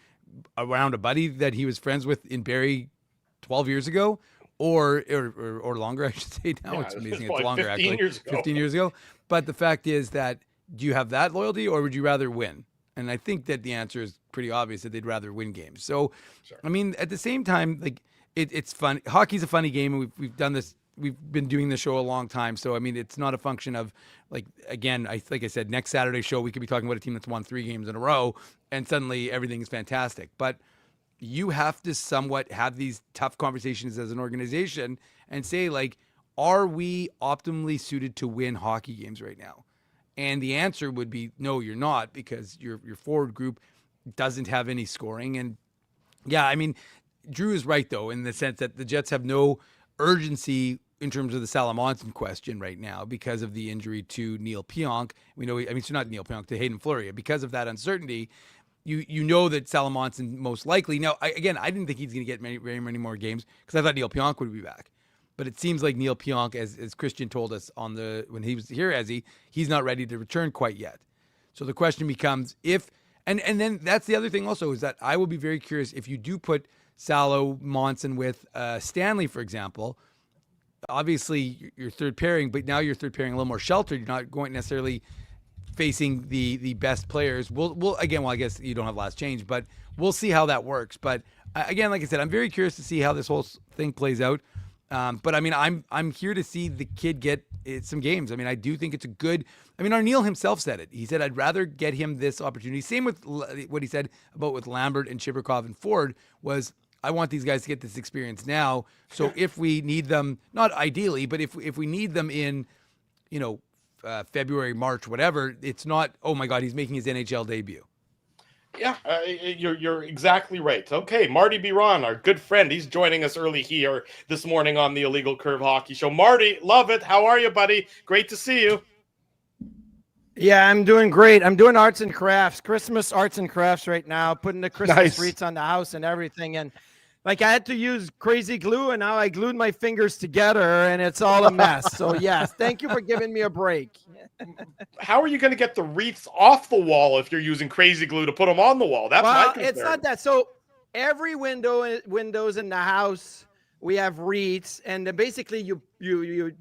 around a buddy that he was friends with in Barrie 12 years ago or longer, I should say now. Yeah, it's amazing. It's longer, 15 years ago. But the fact is that, do you have that loyalty or would you rather win? And I think that the answer is pretty obvious that they'd rather win games. So, sure. I mean, at the same time, like, it's fun. Hockey's a funny game, and we've done this. We've been doing the show a long time, so I mean, it's not a function of like I said, next Saturday's show we could be talking about a team that's won 3 games in a row, and suddenly everything's fantastic. But you have to somewhat have these tough conversations as an organization and say, like, are we optimally suited to win hockey games right now? And the answer would be no, you're not, because your forward group doesn't have any scoring. And yeah, I mean, Drew is right, though, in the sense that the Jets have no urgency in terms of the Salomonsson question right now because of the injury to Neal Pionk. So not Neal Pionk, to Hayden Fleury. Because of that uncertainty, you know that Salomonsson most likely. Now, I didn't think he's going to get very many more games because I thought Neal Pionk would be back. But it seems like Neal Pionk, as Christian told us when he was here, he's not ready to return quite yet. So the question becomes if, and then that's the other thing also is that I will be very curious if you do put Salomonsson with Stanley, for example. Obviously, your third pairing, but now your third pairing a little more sheltered. You're not going necessarily facing the best players. I guess you don't have last change, but we'll see how that works. But again, like I said, I'm very curious to see how this whole thing plays out. But I mean, I'm here to see the kid get some games. I mean, I do think it's a good. I mean, Arneal himself said it. He said, "I'd rather get him this opportunity." Same with what he said about with Lambert and Chibrikov and Ford was, I want these guys to get this experience now. So if we need them, not ideally, but if we need them in, February, March, whatever, it's not, oh my God, he's making his NHL debut. Yeah, you're exactly right. Okay, Marty Biron, our good friend, he's joining us early here this morning on the Illegal Curve Hockey Show. Marty, love it. How are you, buddy? Great to see you. Yeah, I'm doing great. I'm doing arts and crafts, Christmas arts and crafts right now, putting the Christmas wreaths on the house and everything. And like I had to use crazy glue, and now I glued my fingers together, and it's all a mess. So yes, thank you for giving me a break. How are you going to get the wreaths off the wall if you're using crazy glue to put them on the wall? That's my concern. It's not that. So every windows in the house, we have wreaths, and then basically you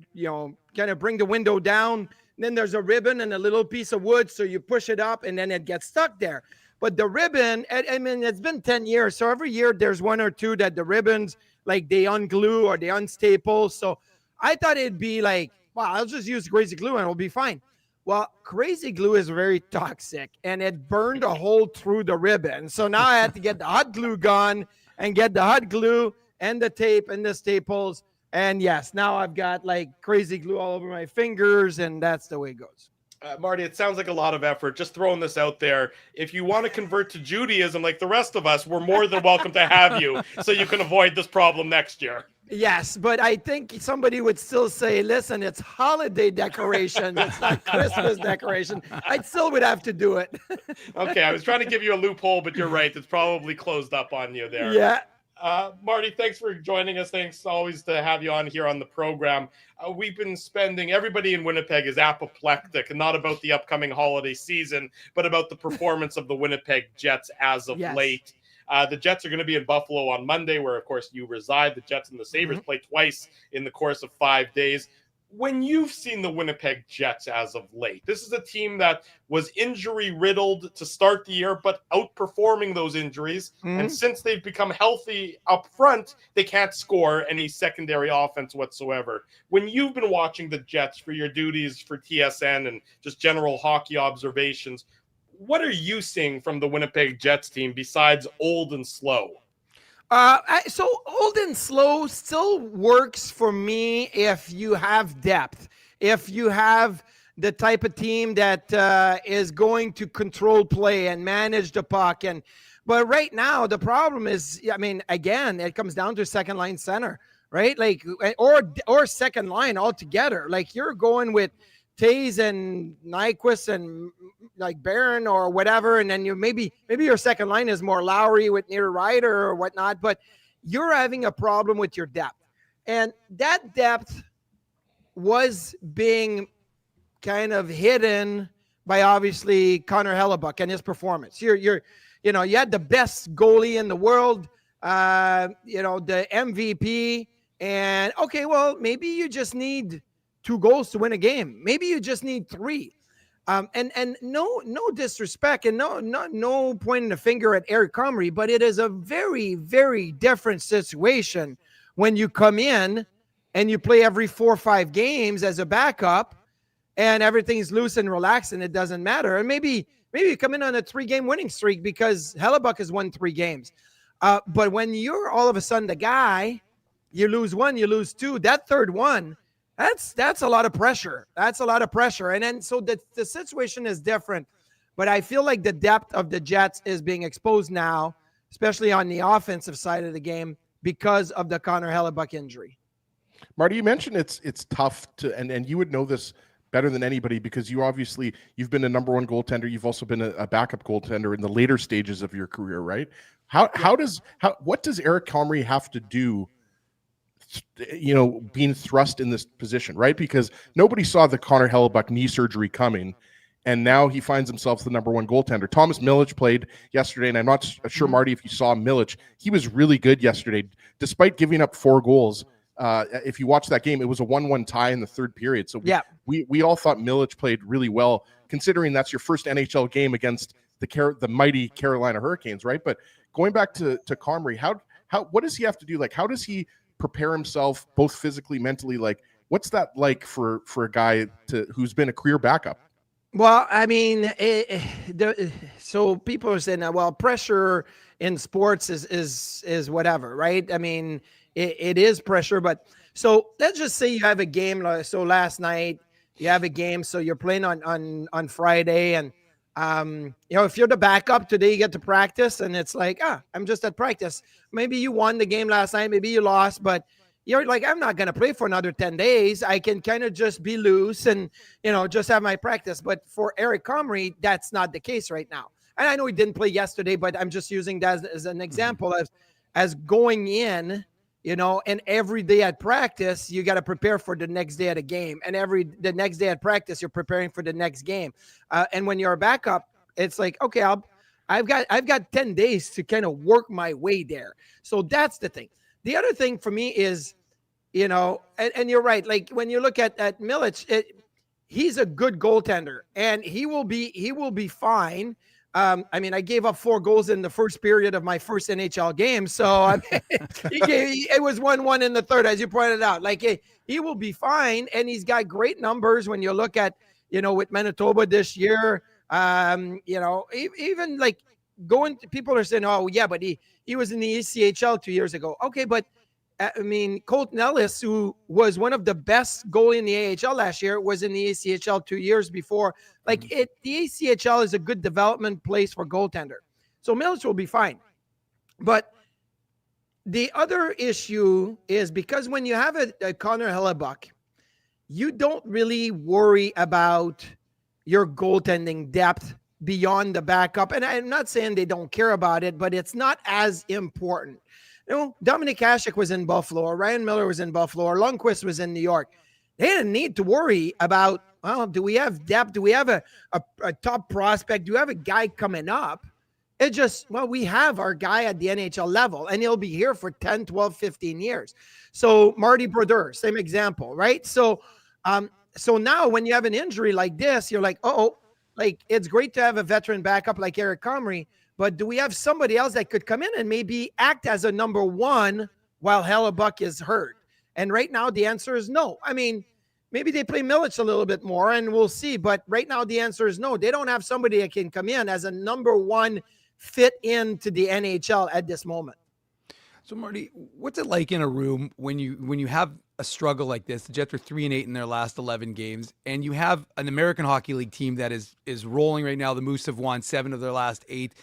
kind of bring the window down. Then there's a ribbon and a little piece of wood, so you push it up, and then it gets stuck there. But the ribbon, I mean, it's been 10 years, so every year there's one or two that the ribbons, like they unglue or they unstaple. So I thought it'd be like, wow, I'll just use crazy glue and it'll be fine. Well, crazy glue is very toxic, and it burned a hole through the ribbon. So now I had to get the hot glue gun and get the hot glue and the tape and the staples. And yes, now I've got like crazy glue all over my fingers, and that's the way it goes. Marty, it sounds like a lot of effort. Just throwing this out there. If you want to convert to Judaism like the rest of us, we're more than welcome to have you so you can avoid this problem next year. Yes, but I think somebody would still say, listen, it's holiday decoration. It's not Christmas decoration. I still would have to do it. Okay, I was trying to give you a loophole, but you're right. It's probably closed up on you there. Yeah. Marty, thanks for joining us. Thanks always to have you on here on the program. We've been everybody in Winnipeg is apoplectic, and not about the upcoming holiday season, but about the performance of the Winnipeg Jets as of late. The Jets are going to be in Buffalo on Monday, where, of course, you reside. The Jets and the Sabres play twice in the course of 5 days. When you've seen the Winnipeg Jets as of late, this is a team that was injury-riddled to start the year, but outperforming those injuries. And since they've become healthy up front, they can't score any secondary offense whatsoever. When you've been watching the Jets for your duties for TSN and just general hockey observations, what are you seeing from the Winnipeg Jets team besides old and slow? So old and slow still works for me if you have depth, if you have the type of team that is going to control play and manage the puck. But right now, the problem is, I mean, again, it comes down to second line center, right? Like, or second line altogether. Like, you're going with Taze and Nyquist and like Biron or whatever, and then you maybe your second line is more Lowry with near Ryder or whatnot, but you're having a problem with your depth, and that depth was being kind of hidden by obviously Connor Hellebuck and his performance. You had the best goalie in the world, the MVP, and okay, well, maybe you just need 2 goals to win a game. Maybe you just need 3. And no disrespect and no pointing the finger at Eric Comrie, but it is a very, very different situation when you come in and you play every 4 or 5 games as a backup and everything's loose and relaxed and it doesn't matter. And maybe you come in on a 3-game winning streak because Hellebuck has won 3 games. But when you're all of a sudden the guy, you lose 1, you lose 2, that third one, that's a lot of pressure. That's a lot of pressure. And then so the situation is different. But I feel like the depth of the Jets is being exposed now, especially on the offensive side of the game, because of the Connor Hellebuck injury. Marty, you mentioned it's tough to, and you would know this better than anybody because you've been a number 1 goaltender. You've also been a backup goaltender in the later stages of your career, right? What does Eric Comrie have to do, being thrust in this position, right? Because nobody saw the Connor Hellebuck knee surgery coming, and now he finds himself the number 1 goaltender. Thomas Milic played yesterday, and I'm not sure, Marty, if you saw Milic. He was really good yesterday, despite giving up 4 goals. If you watch that game, it was a 1-1 tie in the third period. So we all thought Milic played really well, considering that's your first NHL game against the mighty Carolina Hurricanes, right? But going back to Comrie, what does he have to do? Like, how does he prepare himself both physically, mentally? Like, what's that like for a guy who's been a career backup? Well, I mean, so people are saying, well, pressure in sports is whatever, right? I mean, it is pressure, but so let's just say you have a game. So last night you have a game, so you're playing on Friday, and if you're the backup today, you get to practice, and it's like, I'm just at practice. Maybe you won the game last night, maybe you lost, but you're like, I'm not going to play for another 10 days. I can kind of just be loose and, just have my practice. But for Eric Comrie, that's not the case right now. And I know he didn't play yesterday, but I'm just using that as an example as going in, and every day at practice, you got to prepare for the next day at a game. And the next day at practice, you're preparing for the next game. And when you're a backup, it's like, okay, I've got 10 days to kind of work my way there. So that's the thing. The other thing for me is, and you're right. Like when you look at Milic, he's a good goaltender, and he will be fine. I mean, I gave up 4 goals in the first period of my first NHL game. So I mean, it was 1-1 in the third, as you pointed out. Like he will be fine, and he's got great numbers when you look at with Manitoba this year. Even like going to, people are saying, oh yeah, but he was in the ECHL 2 years ago. Okay, but I mean, Colton Ellis, who was one of the best goalie in the AHL last year, was in the ECHL 2 years before. Like the ECHL is a good development place for goaltender. So Millich will be fine. But the other issue is because when you have a Connor Hellebuck, you don't really worry about your goaltending depth beyond the backup. And I'm not saying they don't care about it, but it's not as important. Dominic Hasek was in Buffalo, Ryan Miller was in Buffalo, Lundqvist was in New York. They didn't need to worry about, well, do we have depth? Do we have a top prospect? Do we have a guy coming up? It's just, well, we have our guy at the NHL level, and he'll be here for 10, 12, 15 years. So Marty Brodeur, same example, right? So now when you have an injury like this, you're like, like it's great to have a veteran backup like Eric Comrie, but do we have somebody else that could come in and maybe act as a number one while Hellebuck is hurt? And right now the answer is no. I mean, maybe they play Millich a little bit more and we'll see, but right now the answer is no. They don't have somebody that can come in as a number one fit into the NHL at this moment. So Marty, what's it like in a room when you have a struggle like this? The Jets are 3-8 in their last 11 games, and you have an American Hockey League team that is rolling right now. The Moose have won 7 of their last 8,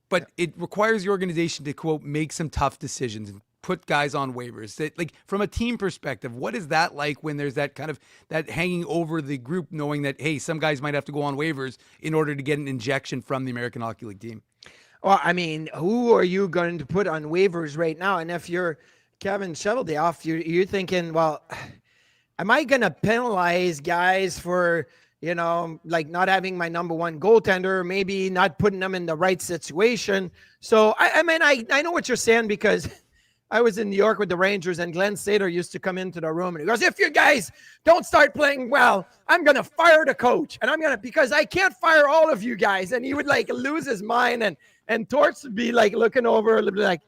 but it requires the organization to, quote, make some tough decisions and put guys on waivers. Like, from a team perspective, what is that like when there's that kind of that hanging over the group, knowing that, hey, some guys might have to go on waivers in order to get an injection from the American Hockey League team? Well, I mean, who are you going to put on waivers right now? And if you're Kevin Shuttledayoff, you're thinking, well, am I going to penalize guys for, like not having my number one goaltender, maybe not putting them in the right situation? So, I mean, I know what you're saying, because I was in New York with the Rangers, and Glenn Sater used to come into the room and he goes, if you guys don't start playing well, I'm going to fire the coach, and because I can't fire all of you guys. And he would like lose his mind, and Torts would be like looking over, like,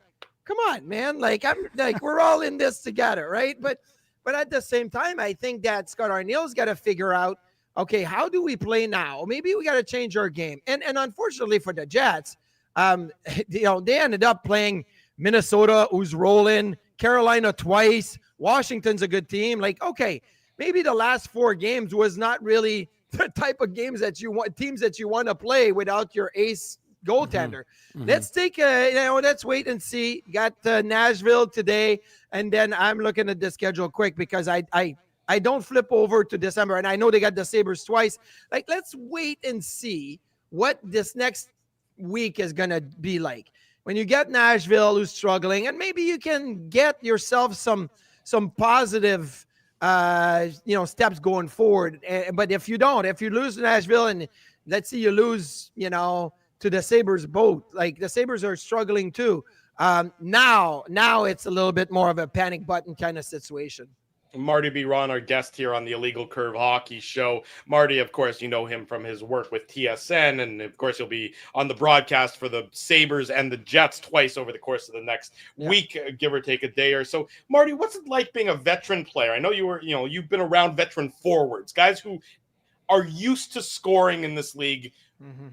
come on, man. Like, I'm like, we're all in this together. Right. But at the same time, I think that Scott Arniel's got to figure out, okay, how do we play now? Maybe we got to change our game. And unfortunately for the Jets, they ended up playing Minnesota, who's rolling, Carolina twice, Washington's a good team. Like, okay, maybe the last 4 games was not really the type of games that you want, teams that you want to play without your ace goaltender. Let's take let's wait and see. Got Nashville today, and then I'm looking at the schedule quick, because I don't flip over to December, and I know they got the Sabres twice. Like, let's wait and see what this next week is gonna be like. When you get Nashville, who's struggling, and maybe you can get yourself some positive steps going forward. But if you lose to Nashville, and let's see you lose, to the Sabres boat, like the Sabres are struggling too. Now it's a little bit more of a panic button kind of situation. Marty Biron, our guest here on the Illegal Curve Hockey Show. Marty, of course, you know him from his work with TSN, and of course, he'll be on the broadcast for the Sabres and the Jets twice over the course of the next week, give or take a day or so. Marty, what's it like being a veteran player? I know you've been around veteran forwards, guys who are used to scoring in this league,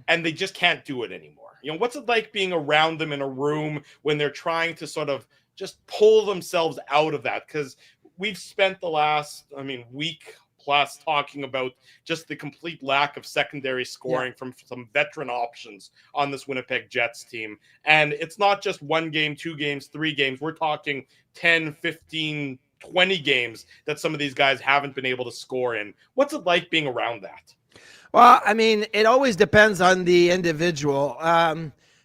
and they just can't do it anymore. What's it like being around them in a room when they're trying to sort of just pull themselves out of that? Because we've spent the last, week plus talking about just the complete lack of secondary scoring from some veteran options on this Winnipeg Jets team. And it's not just 1 game, 2 games, 3 games. We're talking 10, 15, 20 games that some of these guys haven't been able to score in. What's it like being around that? Well, it always depends on the individual.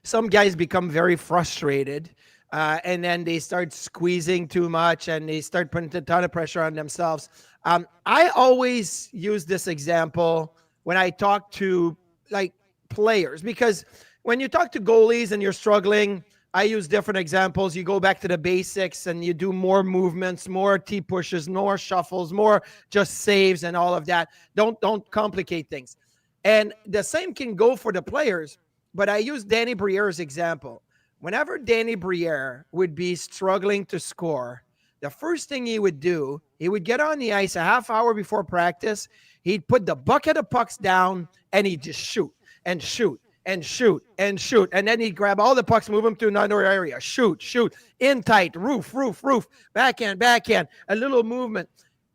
Some guys become very frustrated. And then they start squeezing too much, and they start putting a ton of pressure on themselves. I always use this example when I talk to players, because when you talk to goalies and you're struggling, I use different examples. You go back to the basics and you do more movements, more T pushes, more shuffles, more just saves and all of that. Don't complicate things. And the same can go for the players, but I use Danny Briere's example. Whenever Danny Briere would be struggling to score, the first thing he would do, he would get on the ice a half hour before practice. He'd put the bucket of pucks down and he'd just shoot and shoot and shoot and shoot. And then he'd grab all the pucks, move them to another area, shoot, in tight, roof, backhand, a little movement.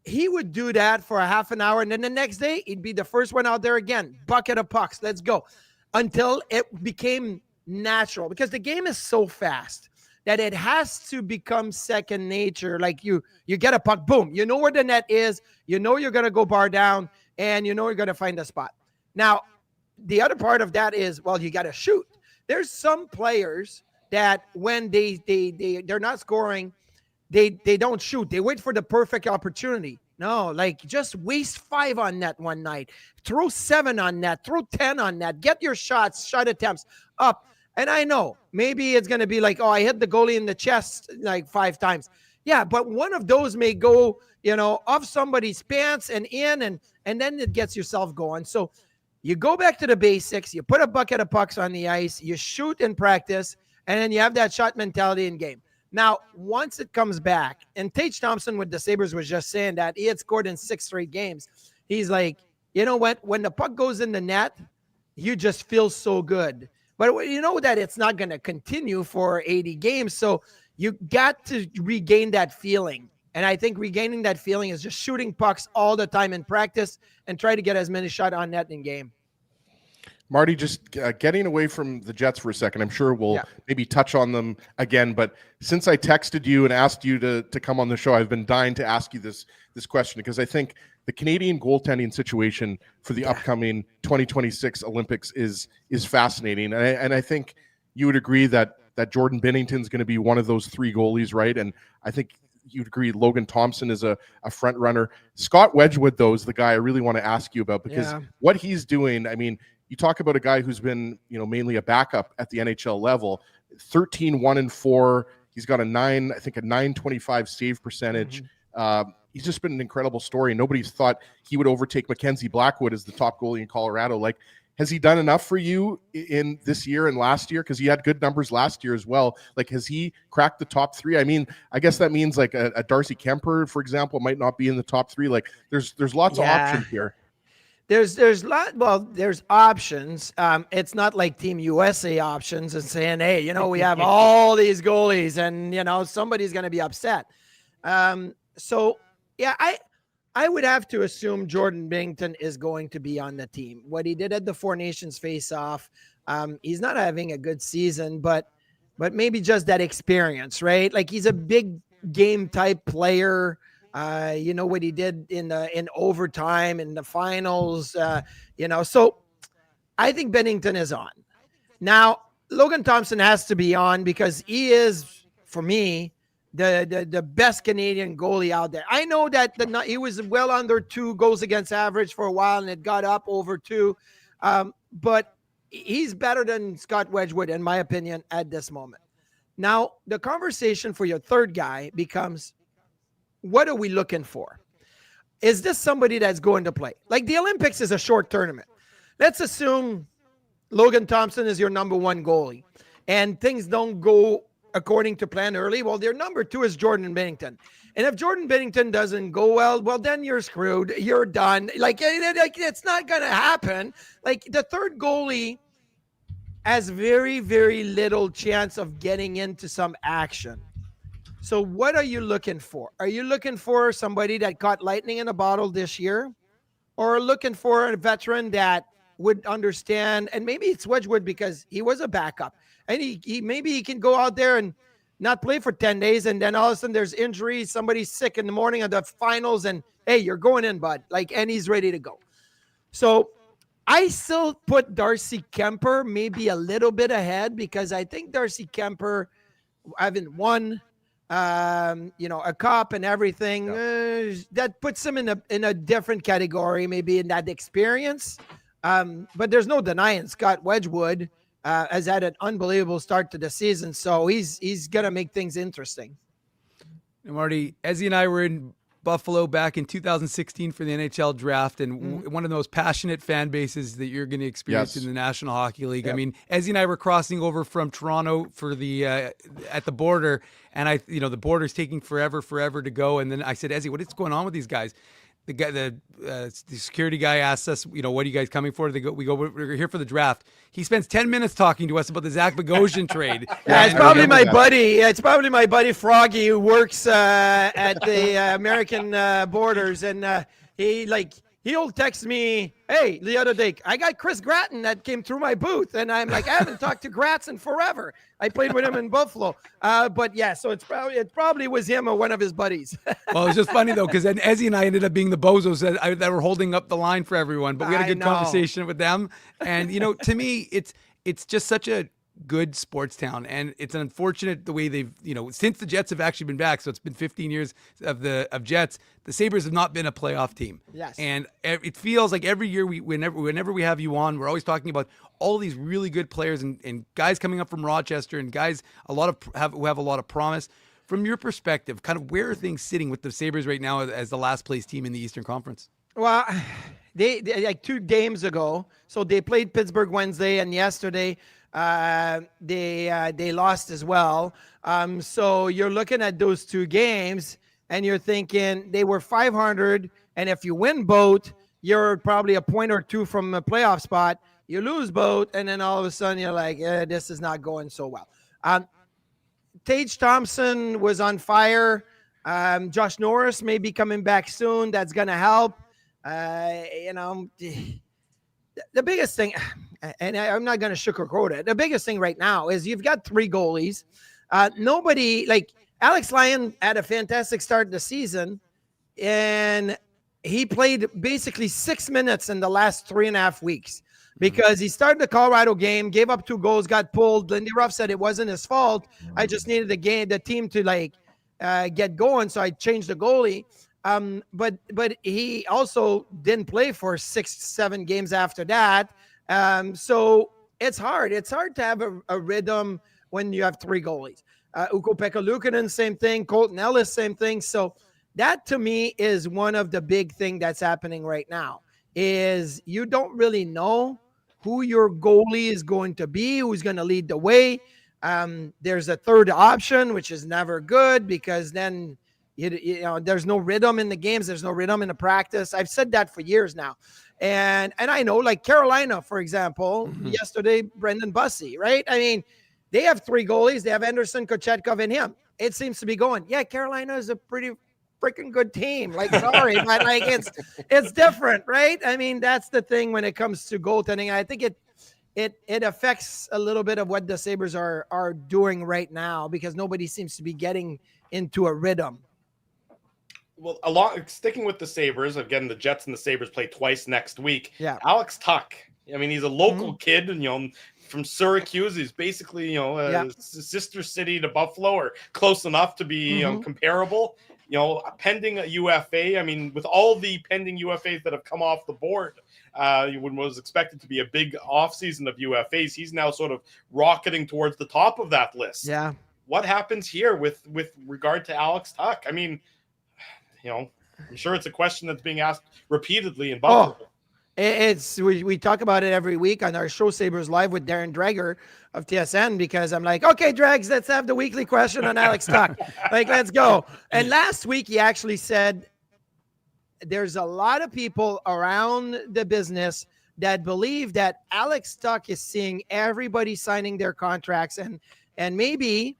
He would do that for a half an hour. And then the next day, he'd be the first one out there again. Bucket of pucks, let's go. Until it became natural, because the game is so fast that it has to become second nature. Like you get a puck, boom, you know where the net is, you know you're going to go bar down, and you know you're going to find a spot. Now, the other part of that is, well, you got to shoot. There's some players that when they're not scoring, they don't shoot. They wait for the perfect opportunity. No, like just waste 5 on net one night. Throw 7 on net. Throw 10 on net. Get your shot attempts up. And I know maybe it's going to be like, oh, I hit the goalie in the chest like 5 times. Yeah, but one of those may go, off somebody's pants and in, and then it gets yourself going. So you go back to the basics. You put a bucket of pucks on the ice. You shoot in practice, and then you have that shot mentality in game. Now, once it comes back, and Tage Thompson with the Sabres was just saying that he had scored in 6 straight games. He's like, you know what? When the puck goes in the net, you just feel so good. But you know that it's not going to continue for 80 games. So you got to regain that feeling. And I think regaining that feeling is just shooting pucks all the time in practice and try to get as many shots on net in game. Marty, just getting away from the Jets for a second, I'm sure we'll maybe touch on them again. But since I texted you and asked you to come on the show, I've been dying to ask you this question, because I think the Canadian goaltending situation for the upcoming 2026 Olympics is fascinating. And I think you would agree that Jordan Binnington's going to be one of those 3 goalies, right? And I think you'd agree Logan Thompson is a front runner. Scott Wedgwood, though, is the guy I really want to ask you about, because what he's doing, I mean, you talk about a guy who's been, mainly a backup at the NHL level, 13-1-4. He's got a 925 save percentage. He's just been an incredible story. Nobody's thought he would overtake Mackenzie Blackwood as the top goalie in Colorado. Like, has he done enough for you in this year and last year? Because he had good numbers last year as well. Like, has he cracked the top 3? I mean, I guess that means like a Darcy Kemper, for example, might not be in the top 3. Like, there's lots of options here. There's options. It's not like Team USA options and saying, hey, we have all these goalies and, somebody's going to be upset. So, yeah, I would have to assume Jordan Binnington is going to be on the team. What he did at the Four Nations face-off, he's not having a good season, but maybe just that experience, right? Like, he's a big game type player. You know what he did in overtime in the finals, So I think Binnington is on. Now, Logan Thompson has to be on because he is, for me, the best Canadian goalie out there. I know that he was well under 2 goals against average for a while, and it got up over 2. But he's better than Scott Wedgwood, in my opinion, at this moment. Now, the conversation for your third guy becomes, what are we looking for? Is this somebody that's going to play? Like, the Olympics is a short tournament. Let's assume Logan Thompson is your number 1 goalie and things don't go according to plan early. Well, their number 2 is Jordan Binnington. And if Jordan Binnington doesn't go well, then you're screwed. You're done. Like it's not going to happen. Like, the third goalie has very, very little chance of getting into some action. So what are you looking for? Are you looking for somebody that caught lightning in a bottle this year? Or looking for a veteran that would understand? And maybe it's Wedgwood because he was a backup. And he maybe he can go out there and not play for 10 days. And then all of a sudden there's injuries. Somebody's sick in the morning of the finals. And, hey, you're going in, bud. Like, and he's ready to go. So I still put Darcy Kemper maybe a little bit ahead because I think Darcy Kemper, having won a cup and everything, that puts him in a different category, maybe in that experience. But there's no denying Scott Wedgwood has had an unbelievable start to the season, so he's gonna make things interesting. And Marty, Ezzy and I were in Buffalo back in 2016 for the NHL draft, and one of the most passionate fan bases that you're going to experience in the National Hockey League. Yep. I mean, Ezzy and I were crossing over from Toronto for the at the border, and the border's taking forever to go. And then I said, Ezzy, what is going on with these guys? The security guy asked us, what are you guys coming for? We're here for the draft. He spends 10 minutes talking to us about the Zach Bogosian trade. Yeah, it's probably my buddy. It's probably my buddy Froggy, who works at the American borders, and he'll text me, hey, the other day, I got Chris Gratton that came through my booth, and I'm like, I haven't talked to Gratz in forever. I played with him in Buffalo, but yeah, so it probably was him or one of his buddies. Well, it was just funny though, because then Ezzy and I ended up being the bozos that were holding up the line for everyone, but we had a good conversation with them, and to me, it's just such a good sports town, and it's unfortunate the way they've since the Jets have actually been back, so it's been 15 years of Jets, the Sabres have not been a playoff team. Yes. And it feels like every year whenever we have you on, we're always talking about all these really good players and guys coming up from Rochester, and guys who have a lot of promise. From your perspective, kind of where are things sitting with the Sabres right now as the last place team in the Eastern Conference? Well, they like 2 games ago, so they played Pittsburgh Wednesday, and yesterday they lost as well. So you're looking at those 2 games and you're thinking they were 500. And if you win both, you're probably a point or 2 from a playoff spot. You lose both. And then all of a sudden you're like, this is not going so well. Tage Thompson was on fire. Josh Norris may be coming back soon. That's going to help. The biggest thing, and I'm not going to sugarcoat it, the biggest thing right now is you've got 3 goalies. Nobody, like Alex Lyon had a fantastic start to the season, and he played basically 6 minutes in the last 3.5 weeks because he started the Colorado game, gave up 2 goals, got pulled. Lindy Ruff said it wasn't his fault. I just needed the team to get going, so I changed the goalie. But he also didn't play for 6-7 games after that. So it's hard. It's hard to have a rhythm when you have 3 goalies. Ukko-Pekka Luukkonen, same thing. Colton Ellis, same thing. So that to me is one of the big thing that's happening right now is you don't really know who your goalie is going to be, who's going to lead the way. There's a third option, which is never good because then there's no rhythm in the games. There's no rhythm in the practice. I've said that for years now. And I know, like Carolina, for example, yesterday, Brendan Bussey, right? I mean, they have 3 goalies. They have Anderson, Kochetkov, and him. It seems to be going, yeah, Carolina is a pretty freaking good team. Like, sorry, but like it's different, right? I mean, that's the thing when it comes to goaltending. I think it affects a little bit of what the Sabres are doing right now because nobody seems to be getting into a rhythm. Well, sticking with the Sabres, again, the Jets and the Sabres play twice next week. Yeah. Alex Tuch, I mean, he's a local kid, and from Syracuse. He's basically, sister city to Buffalo, or close enough to be comparable. Pending a UFA. I mean, with all the pending UFAs that have come off the board, was expected to be a big offseason of UFAs. He's now sort of rocketing towards the top of that list. Yeah. What happens here with regard to Alex Tuch? I mean, I'm sure it's a question that's being asked repeatedly in Buffalo. We talk about it every week on our show Sabres Live with Darren Dreger of TSN because I'm like, okay, Dregs, let's have the weekly question on Alex Tuch. Let's go. And last week he actually said there's a lot of people around the business that believe that Alex Tuch is seeing everybody signing their contracts and maybe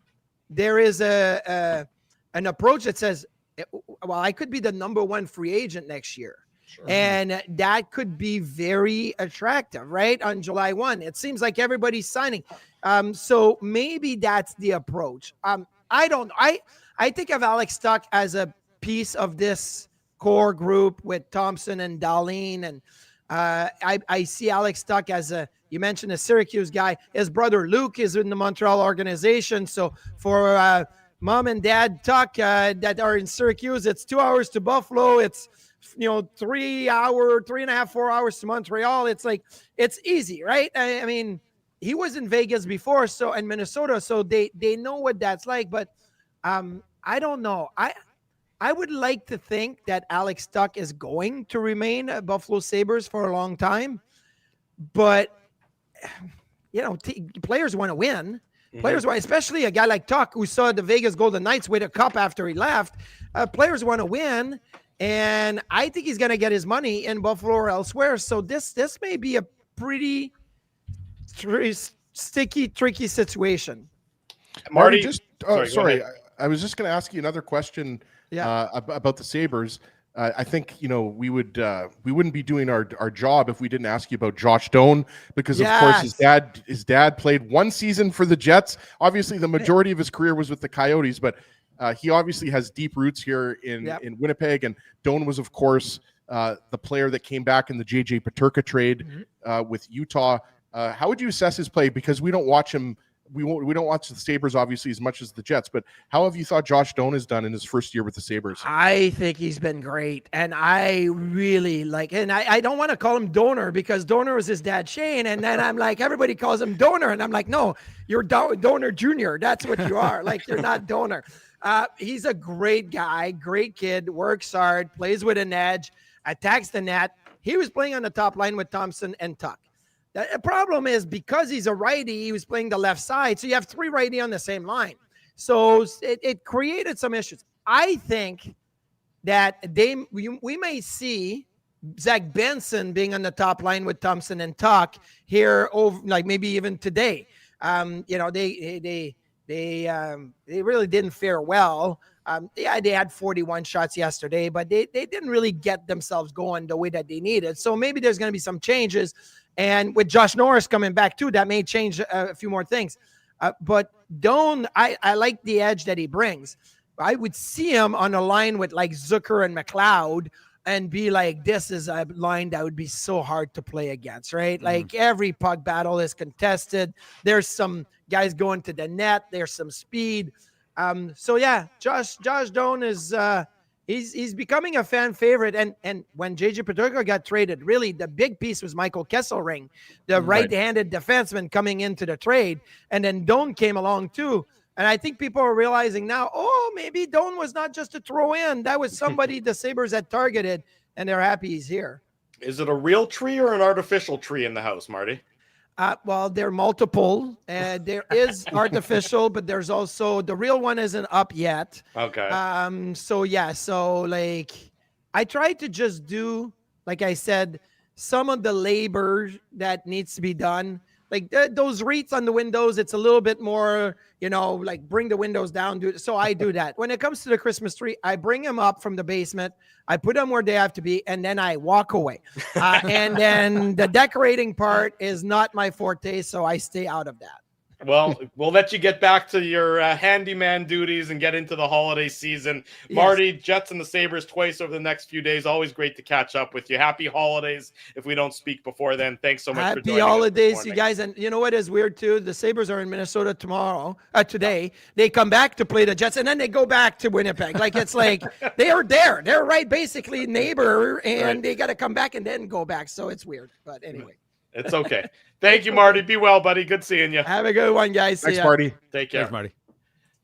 there is an approach that says, well, I could be the number 1 free agent next year. Sure. And that could be very attractive, right? On July 1, it seems like everybody's signing. So maybe that's the approach. I think of Alex Tuch as a piece of this core group with Thompson and Dahlin. And I see Alex Tuch as you mentioned a Syracuse guy. His brother Luke is in the Montreal organization. So for mom and dad Tuch that are in Syracuse, it's 2 hours to Buffalo. It's 3 hours, 3.5, 4 hours to Montreal. It's like, it's easy, right? I mean, he was in Vegas before, so, in Minnesota, so they know what that's like, but I don't know. I would like to think that Alex Tuch is going to remain at Buffalo Sabres for a long time, but players want to win. Players want, especially a guy like Tuch, who saw the Vegas Golden Knights win a cup after he left. Players want to win, and I think he's going to get his money in Buffalo or elsewhere. So this may be a pretty sticky, tricky situation. Marty, sorry, I was just going to ask you another question about the Sabres. I think we wouldn't be doing our job if we didn't ask you about Josh Doan, because of course his dad played one season for the Jets. Obviously, the majority of his career was with the Coyotes, but he obviously has deep roots here in Winnipeg. And Doan was, of course, the player that came back in the JJ Peterka trade with Utah. How would you assess his play? Because we don't watch him. We don't watch the Sabres obviously as much as the Jets, but how have you thought Josh Doan has done in his first year with the Sabres? I think he's been great, and I really like. And I don't want to call him Donor, because Donor was his dad Shane, and then I'm like, everybody calls him Donor, and I'm like, no, you're Donor Jr. That's what you are. Like, you're not Donor. He's a great guy, great kid, works hard, plays with an edge, attacks the net. He was playing on the top line with Thompson and Tuch. The problem is, because he's a righty, he was playing the left side. So you have three righty on the same line. So it created some issues. I think that we may see Zach Benson being on the top line with Thompson and Tuch here, over, like maybe even today. They really didn't fare well. They had 41 shots yesterday, but they didn't really get themselves going the way that they needed. So maybe there's going to be some changes. And with Josh Norris coming back too, that may change a few more things. But Doan, I like the edge that he brings. I would see him on a line with like Zucker and McLeod and be like, this is a line that would be so hard to play against, right? Like, every puck battle is contested. There's some guys going to the net. There's some speed. Josh Doan is he's becoming a fan favorite. And when JJ Peterka got traded, really the big piece was Michael Kesselring, the right-handed defenseman coming into the trade. And then Doan came along too. And I think people are realizing now, maybe Doan was not just a throw-in. That was somebody the Sabres had targeted, and they're happy he's here. Is it a real tree or an artificial tree in the house, Marty? Well, they're multiple. There is artificial, but there's also the real one isn't up yet. Okay. So like, I tried to just do, like I said, some of the labor that needs to be done. Like those wreaths on the windows, it's a little bit more, like bring the windows down. So I do that. When it comes to the Christmas tree, I bring them up from the basement. I put them where they have to be, and then I walk away. And then the decorating part is not my forte, so I stay out of that. Well, we'll let you get back to your handyman duties and get into the holiday season. Yes. Marty, Jets and the Sabres twice over the next few days. Always great to catch up with you. Happy holidays if we don't speak before then. Thanks so much for joining us. Happy holidays, you guys. And you know what is weird too? The Sabres are in Minnesota today. They come back to play the Jets, and then they go back to Winnipeg. Like, it's like they are there. They're right, basically neighbor, and they got to come back and then go back. So it's weird. But anyway. It's okay. Thank you, Marty. Be well, buddy. Good seeing you. Have a good one, guys. Thanks, Marty. Take care. Thanks, Marty.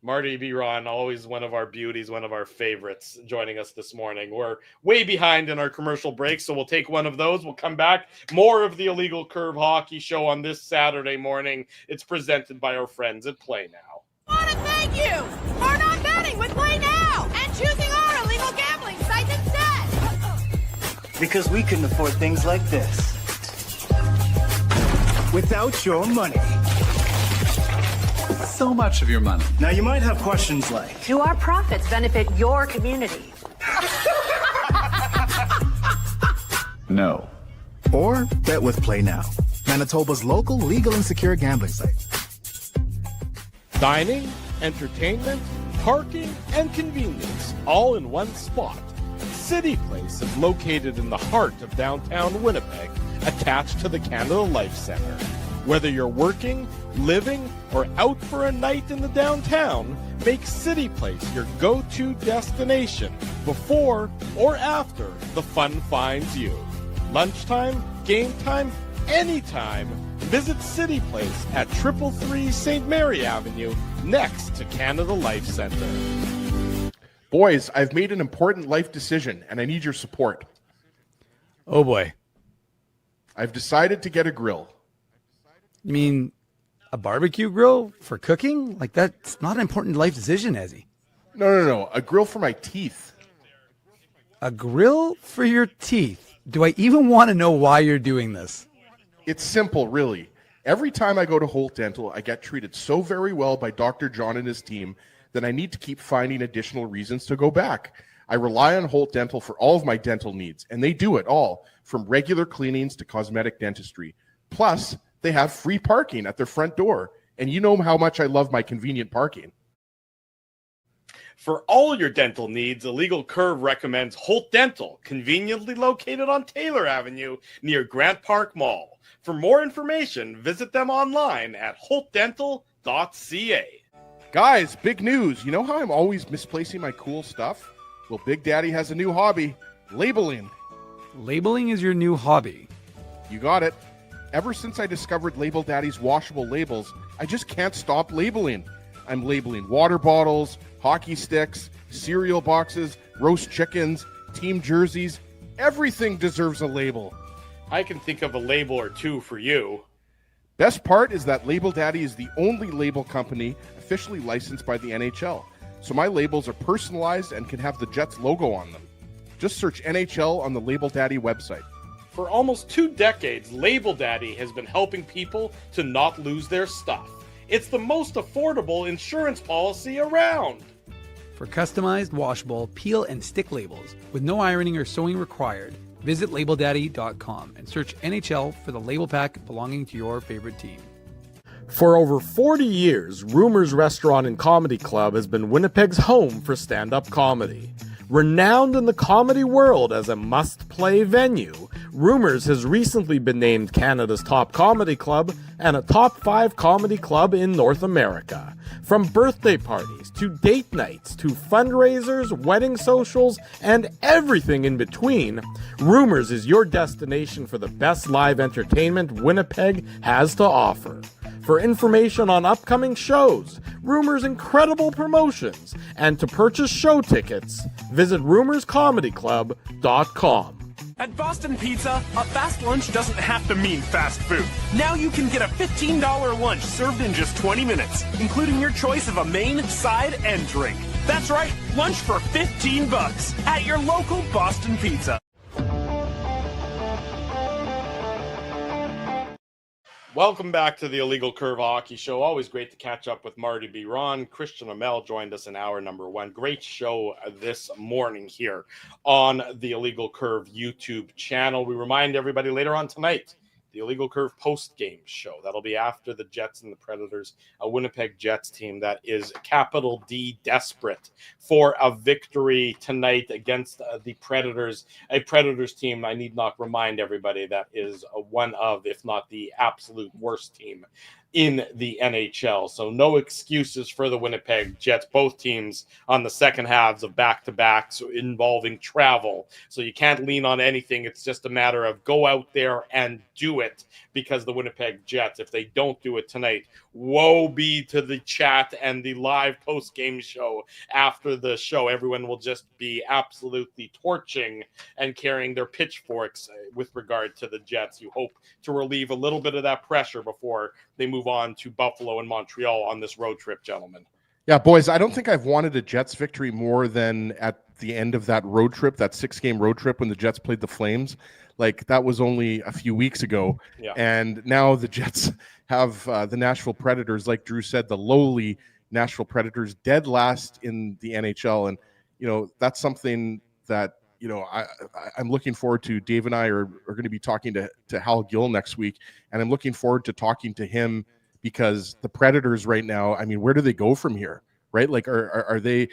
Marty Biron, always one of our beauties, one of our favorites, joining us this morning. We're way behind in our commercial break, so we'll take one of those. We'll come back. More of the Illegal Curve Hockey Show on this Saturday morning. It's presented by our friends at Play Now. I want to thank you for not betting with Play Now and choosing our illegal gambling site instead. Because we couldn't afford things like this without your money. So much of your money. Now you might have questions like, do our profits benefit your community? No. Or bet with Play Now, Manitoba's local legal and secure gambling site. Dining, entertainment, parking, and convenience, all in one spot. City Place is located in the heart of downtown Winnipeg, attached to the Canada Life Centre. Whether you're working, living, or out for a night in the downtown, make City Place your go-to destination before or after the fun finds you. Lunchtime, game time, anytime. Visit City Place at 333 St. Mary Avenue, next to Canada Life Centre. Boys, I've made an important life decision, and I need your support. Oh, boy. I've decided to get a grill. You mean a barbecue grill for cooking? Like, that's not an important life decision, Ezzy. No. A grill for my teeth. A grill for your teeth? Do I even want to know why you're doing this? It's simple, really. Every time I go to Holt Dental, I get treated so very well by Dr. John and his team that I need to keep finding additional reasons to go back. I rely on Holt Dental for all of my dental needs, and they do it all, from regular cleanings to cosmetic dentistry. Plus, they have free parking at their front door, and you know how much I love my convenient parking. For all your dental needs, Illegal Curve recommends Holt Dental, conveniently located on Taylor Avenue near Grant Park Mall. For more information, visit them online at holtdental.ca. Guys, big news. You know how I'm always misplacing my cool stuff? Well, Big Daddy has a new hobby, labeling. Labeling is your new hobby. You got it. Ever since I discovered Label Daddy's washable labels, I just can't stop labeling. I'm labeling water bottles, hockey sticks, cereal boxes, roast chickens, team jerseys. Everything deserves a label. I can think of a label or two for you. Best part is that Label Daddy is the only label company officially licensed by the NHL. So my labels are personalized and can have the Jets logo on them. Just search NHL on the Label Daddy website. For almost 2 decades, Label Daddy has been helping people to not lose their stuff. It's the most affordable insurance policy around. For customized, washable, peel and stick labels with no ironing or sewing required, visit labeldaddy.com and search NHL for the label pack belonging to your favorite team. For over 40 years, Rumors Restaurant and Comedy Club has been Winnipeg's home for stand-up comedy. Renowned in the comedy world as a must-play venue, Rumors has recently been named Canada's top comedy club and a top 5 comedy club in North America. From birthday parties to date nights to fundraisers, wedding socials, and everything in between, Rumors is your destination for the best live entertainment Winnipeg has to offer. For information on upcoming shows, Rumors' incredible promotions, and to purchase show tickets, visit rumorscomedyclub.com. At Boston Pizza, a fast lunch doesn't have to mean fast food. Now you can get a $15 lunch served in just 20 minutes, including your choice of a main, side, and drink. That's right, lunch for $15 at your local Boston Pizza. Welcome back to the Illegal Curve Hockey Show. Always great to catch up with Marty Biron. Christian Aumell joined us in hour number 1. Great show this morning here on the Illegal Curve YouTube channel. We remind everybody later on tonight, the Illegal Curve post-game show. That'll be after the Jets and the Predators, a Winnipeg Jets team that is capital D desperate for a victory tonight against the Predators, a Predators team I need not remind everybody that is one of, if not the absolute worst team in the NHL. So no excuses for the Winnipeg Jets, both teams on the second halves of back-to-backs involving travel. So you can't lean on anything. It's just a matter of go out there and do it, because the Winnipeg Jets, if they don't do it tonight, woe be to the chat and the live post-game show. After the show, everyone will just be absolutely torching and carrying their pitchforks with regard to the Jets. You hope to relieve a little bit of that pressure before they move on to Buffalo and Montreal on this road trip, gentlemen. Yeah, boys, I don't think I've wanted a Jets victory more than at the end of that road trip, that 6-game road trip when the Jets played the Flames. Like, that was only a few weeks ago. Yeah. And now the Jets have the Nashville Predators, like Drew said, the lowly Nashville Predators, dead last in the NHL. And, you know, that's something that, you know, I'm looking forward to. Dave and I are going to be talking to Hal Gill next week, and I'm looking forward to talking to him, because the Predators right now, I mean, where do they go from here, right? Like, are they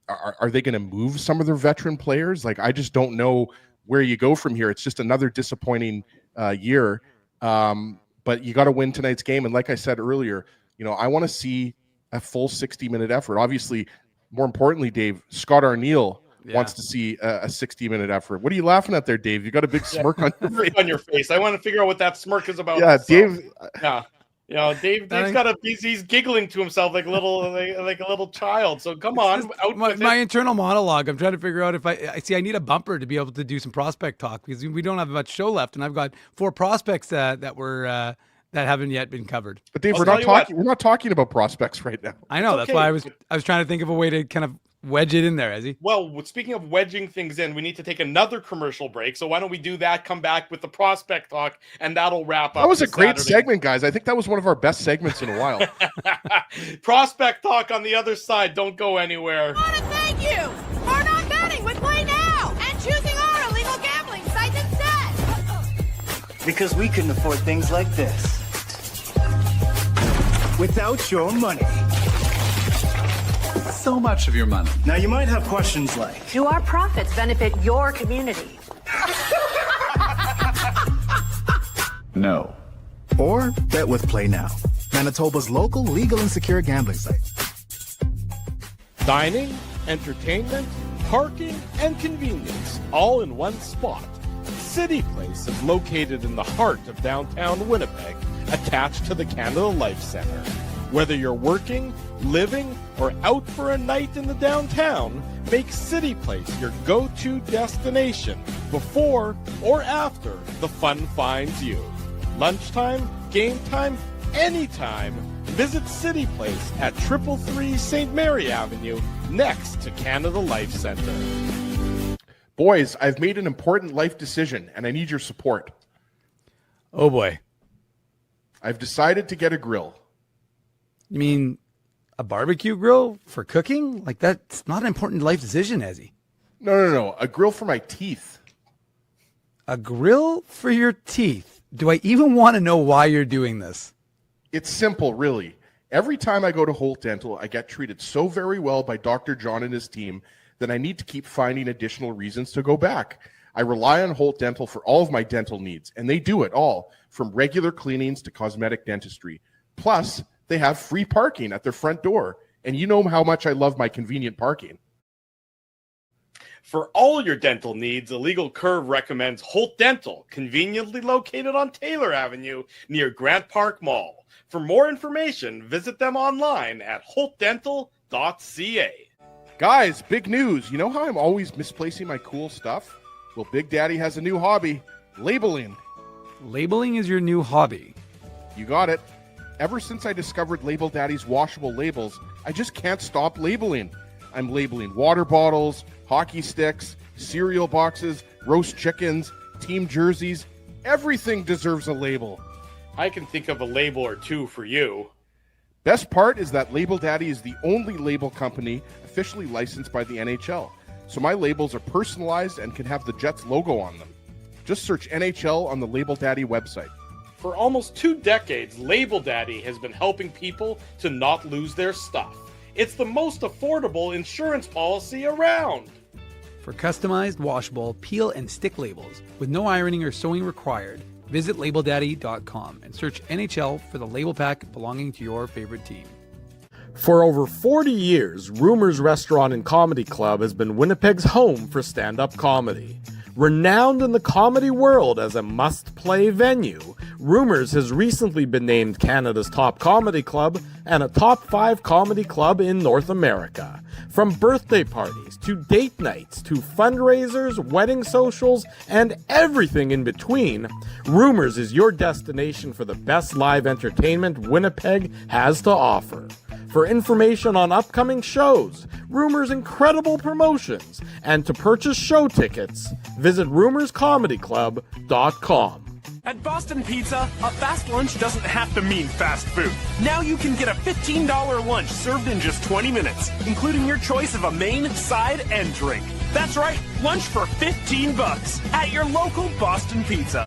going to move some of their veteran players? Like, I just don't know where you go from here. It's just another disappointing year. But you got to win tonight's game. And like I said earlier, you know, I want to see a full 60-minute effort. Obviously, more importantly, Dave, Scott Arniel wants to see a 60-minute effort. What are you laughing at there, Dave? You got a big smirk on your face. On your face. I want to figure out what that smirk is about. Yeah, so, Dave. Yeah. You know, Dave's got he's giggling to himself like a little child. So come on, my internal monologue. I'm trying to figure out if I need a bumper to be able to do some prospect talk because we don't have much show left, and I've got 4 prospects that haven't yet been covered. But Dave, we're not talking about prospects right now. I know. That's why I was trying to think of a way to kind of wedge it in there, Ezzy. Well, speaking of wedging things in, we need to take another commercial break. So why don't we do that, come back with the prospect talk, and that'll wrap up. That was a great segment, guys. I think that was one of our best segments in a while. Prospect talk on the other side. Don't go anywhere. I want to thank you for not betting with Play Now and choosing our illegal gambling site instead. Because we couldn't afford things like this without your money. So much of your money. Now you might have questions like, Do our profits benefit your community? No. Or bet with Play Now, Manitoba's local legal and secure gambling site. Dining, entertainment, parking, and convenience, all in one spot. City Place is located in the heart of downtown Winnipeg, attached to the Canada Life Centre. Whether you're working, living, or out for a night in the downtown, make City Place your go-to destination before or after the fun finds you. Lunchtime, game time, anytime. Visit City Place at 333 St. Mary Avenue, next to Canada Life Centre. Boys, I've made an important life decision, and I need your support. Oh, boy. I've decided to get a grill. You mean a barbecue grill for cooking? Like, that's not an important life decision, Ezzy. No. A grill for my teeth. A grill for your teeth? Do I even want to know why you're doing this? It's simple, really. Every time I go to Holt Dental, I get treated so very well by Dr. John and his team that I need to keep finding additional reasons to go back. I rely on Holt Dental for all of my dental needs, and they do it all, from regular cleanings to cosmetic dentistry. Plus, they have free parking at their front door, and you know how much I love my convenient parking. For all your dental needs, Illegal Curve recommends Holt Dental, conveniently located on Taylor Avenue near Grant Park Mall. For more information, visit them online at holtdental.ca. Guys, big news. You know how I'm always misplacing my cool stuff? Well, Big Daddy has a new hobby, labeling. Labeling is your new hobby. You got it. Ever since I discovered Label Daddy's washable labels, I just can't stop labeling. I'm labeling water bottles, hockey sticks, cereal boxes, roast chickens, team jerseys. Everything deserves a label. I can think of a label or two for you. Best part is that Label Daddy is the only label company officially licensed by the NHL. So my labels are personalized and can have the Jets logo on them. Just search NHL on the Label Daddy website. For almost 2 decades, Label Daddy has been helping people to not lose their stuff. It's the most affordable insurance policy around. For customized, washable, peel and stick labels with no ironing or sewing required, visit labeldaddy.com and search NHL for the label pack belonging to your favorite team. For over 40 years, Rumors Restaurant and Comedy Club has been Winnipeg's home for stand-up comedy. Renowned in the comedy world as a must-play venue, Rumors has recently been named Canada's top comedy club and a top 5 comedy club in North America. From birthday parties to date nights to fundraisers, wedding socials, and everything in between, Rumors is your destination for the best live entertainment Winnipeg has to offer. For information on upcoming shows, Rumors' incredible promotions, and to purchase show tickets, visit rumorscomedyclub.com. At Boston Pizza, a fast lunch doesn't have to mean fast food. Now you can get a $15 lunch served in just 20 minutes, including your choice of a main, side, and drink. That's right, lunch for $15 at your local Boston Pizza.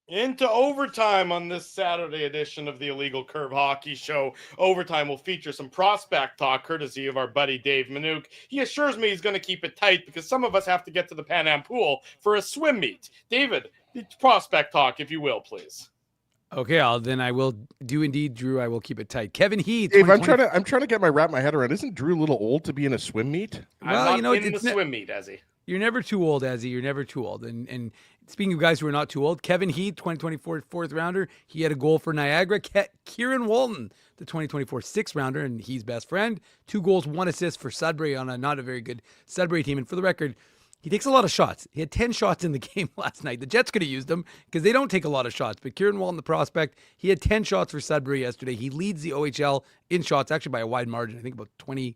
Into overtime on this Saturday edition of the Illegal Curve Hockey Show. Overtime will feature some prospect talk courtesy of our buddy Dave Manouk. He assures me he's going to keep it tight because some of us have to get to the Pan Am pool for a swim meet. David, prospect talk, if you will, please. Okay, I will do indeed, Drew. I will keep it tight. Kevin Heath. Dave, I'm trying to wrap my head around. Isn't Drew a little old to be in a swim meet? I'm not in the swim meat, is he? You're never too old, Ezzy. You're never too old. And speaking of guys who are not too old, Kevin Heath, 2024 fourth rounder, he had a goal for Niagara. Kieran Walton, the 2024 sixth rounder, and he's best friend. 2 goals, 1 assist for Sudbury on a not a very good Sudbury team. And for the record, he takes a lot of shots. He had 10 shots in the game last night. The Jets could have used them because they don't take a lot of shots. But Kieran Walton, the prospect, he had 10 shots for Sudbury yesterday. He leads the OHL in shots, actually by a wide margin. I think about 20.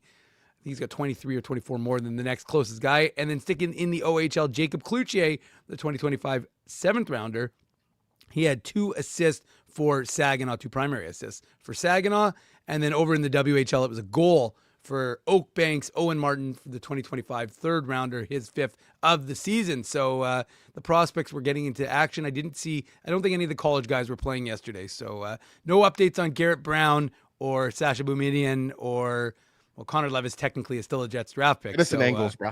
I think he's got 23 or 24 more than the next closest guy. And then sticking in the OHL, Jacob Cloutier, the 2025 seventh rounder. He had 2 assists for Saginaw, 2 primary assists for Saginaw. And then over in the WHL, it was a goal for Oakbank's Owen Martin for the 2025 third rounder, his 5th of the season. So the prospects were getting into action. I don't think any of the college guys were playing yesterday. So no updates on Garrett Brown or Sasha Boumedian or, well, Connor Levis technically is still a Jets draft pick. Edison Angles, bro.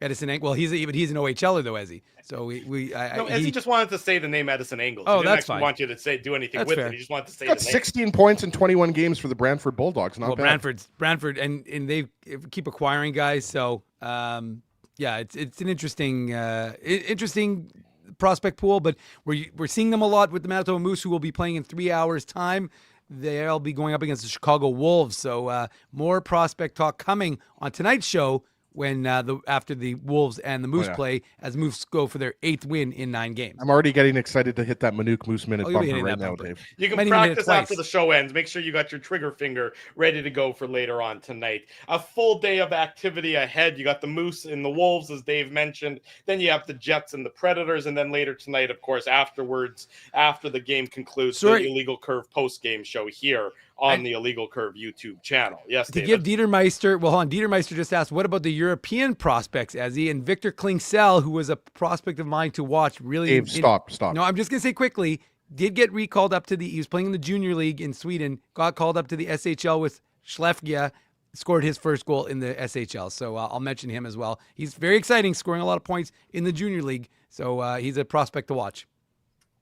Edison Angles. Well, he's an OHLer though, Ezzy. So Ezzy just wanted to say the name Edison Angles. Oh, he didn't that's fine. Want you to do anything with it. He just wanted to say Got the name. 16 points in 21 games for the Brantford Bulldogs. Not bad. Brantford, and they keep acquiring guys. So it's an interesting prospect pool. But we're seeing them a lot with the Manitoba Moose, who will be playing in 3 hours' time. They'll be going up against the Chicago Wolves. So more prospect talk coming on tonight's show when after the Wolves and the Moose play, as Moose go for their 8th win in 9 games. I'm already getting excited to hit that Manuk Moose minute bumper right now, Dave. You can practice after the show ends. Make sure you got your trigger finger ready to go for later on tonight. A full day of activity ahead. You got the Moose and the Wolves, as Dave mentioned. Then you have the Jets and the Predators. And then later tonight, of course, afterwards, after the game concludes, the Illegal Curve post-game show here on the Illegal Curve YouTube channel. Yes, to David. give Dieter Meister, Dieter Meister just asked, what about the European prospects, Ezzy? And Victor Klingsell, who was a prospect of mine to watch, really... Dave, stop. No, I'm just going to say quickly, did get recalled up to he was playing in the junior league in Sweden, got called up to the SHL with Skellefteå, scored his first goal in the SHL. So I'll mention him as well. He's very exciting, scoring a lot of points in the junior league. So he's a prospect to watch.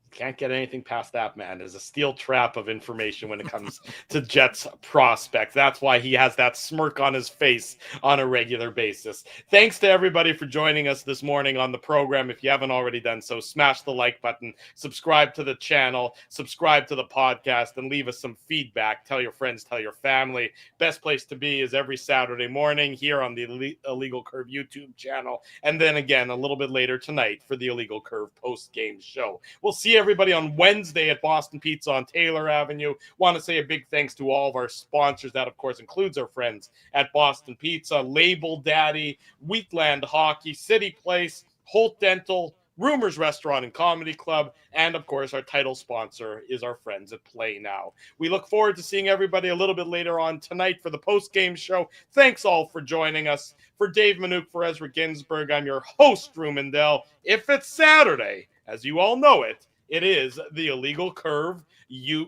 Can't get anything past that man. There's a steel trap of information when it comes to Jets prospects. That's why he has that smirk on his face on a regular basis. Thanks to everybody for joining us this morning on the program. If you haven't already done so, smash the like button, subscribe to the channel, subscribe to the podcast, and leave us some feedback. Tell your friends, tell your family. Best place to be is every Saturday morning here on the Illegal Curve YouTube channel. And then again, a little bit later tonight for the Illegal Curve post-game show. We'll see everybody on Wednesday at Boston Pizza on Taylor Avenue. Want to say a big thanks to all of our sponsors. That, of course, includes our friends at Boston Pizza, Label Daddy, Wheatland Hockey, City Place, Holt Dental, Rumors Restaurant and Comedy Club, and, of course, our title sponsor is our friends at Play Now. We look forward to seeing everybody a little bit later on tonight for the post-game show. Thanks all for joining us. For Dave Manuk, for Ezra Ginsburg, I'm your host, Drew Mandel. If it's Saturday, as you all know it, it is the Illegal Curve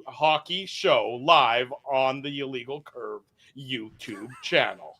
Hockey Show live on the Illegal Curve YouTube channel.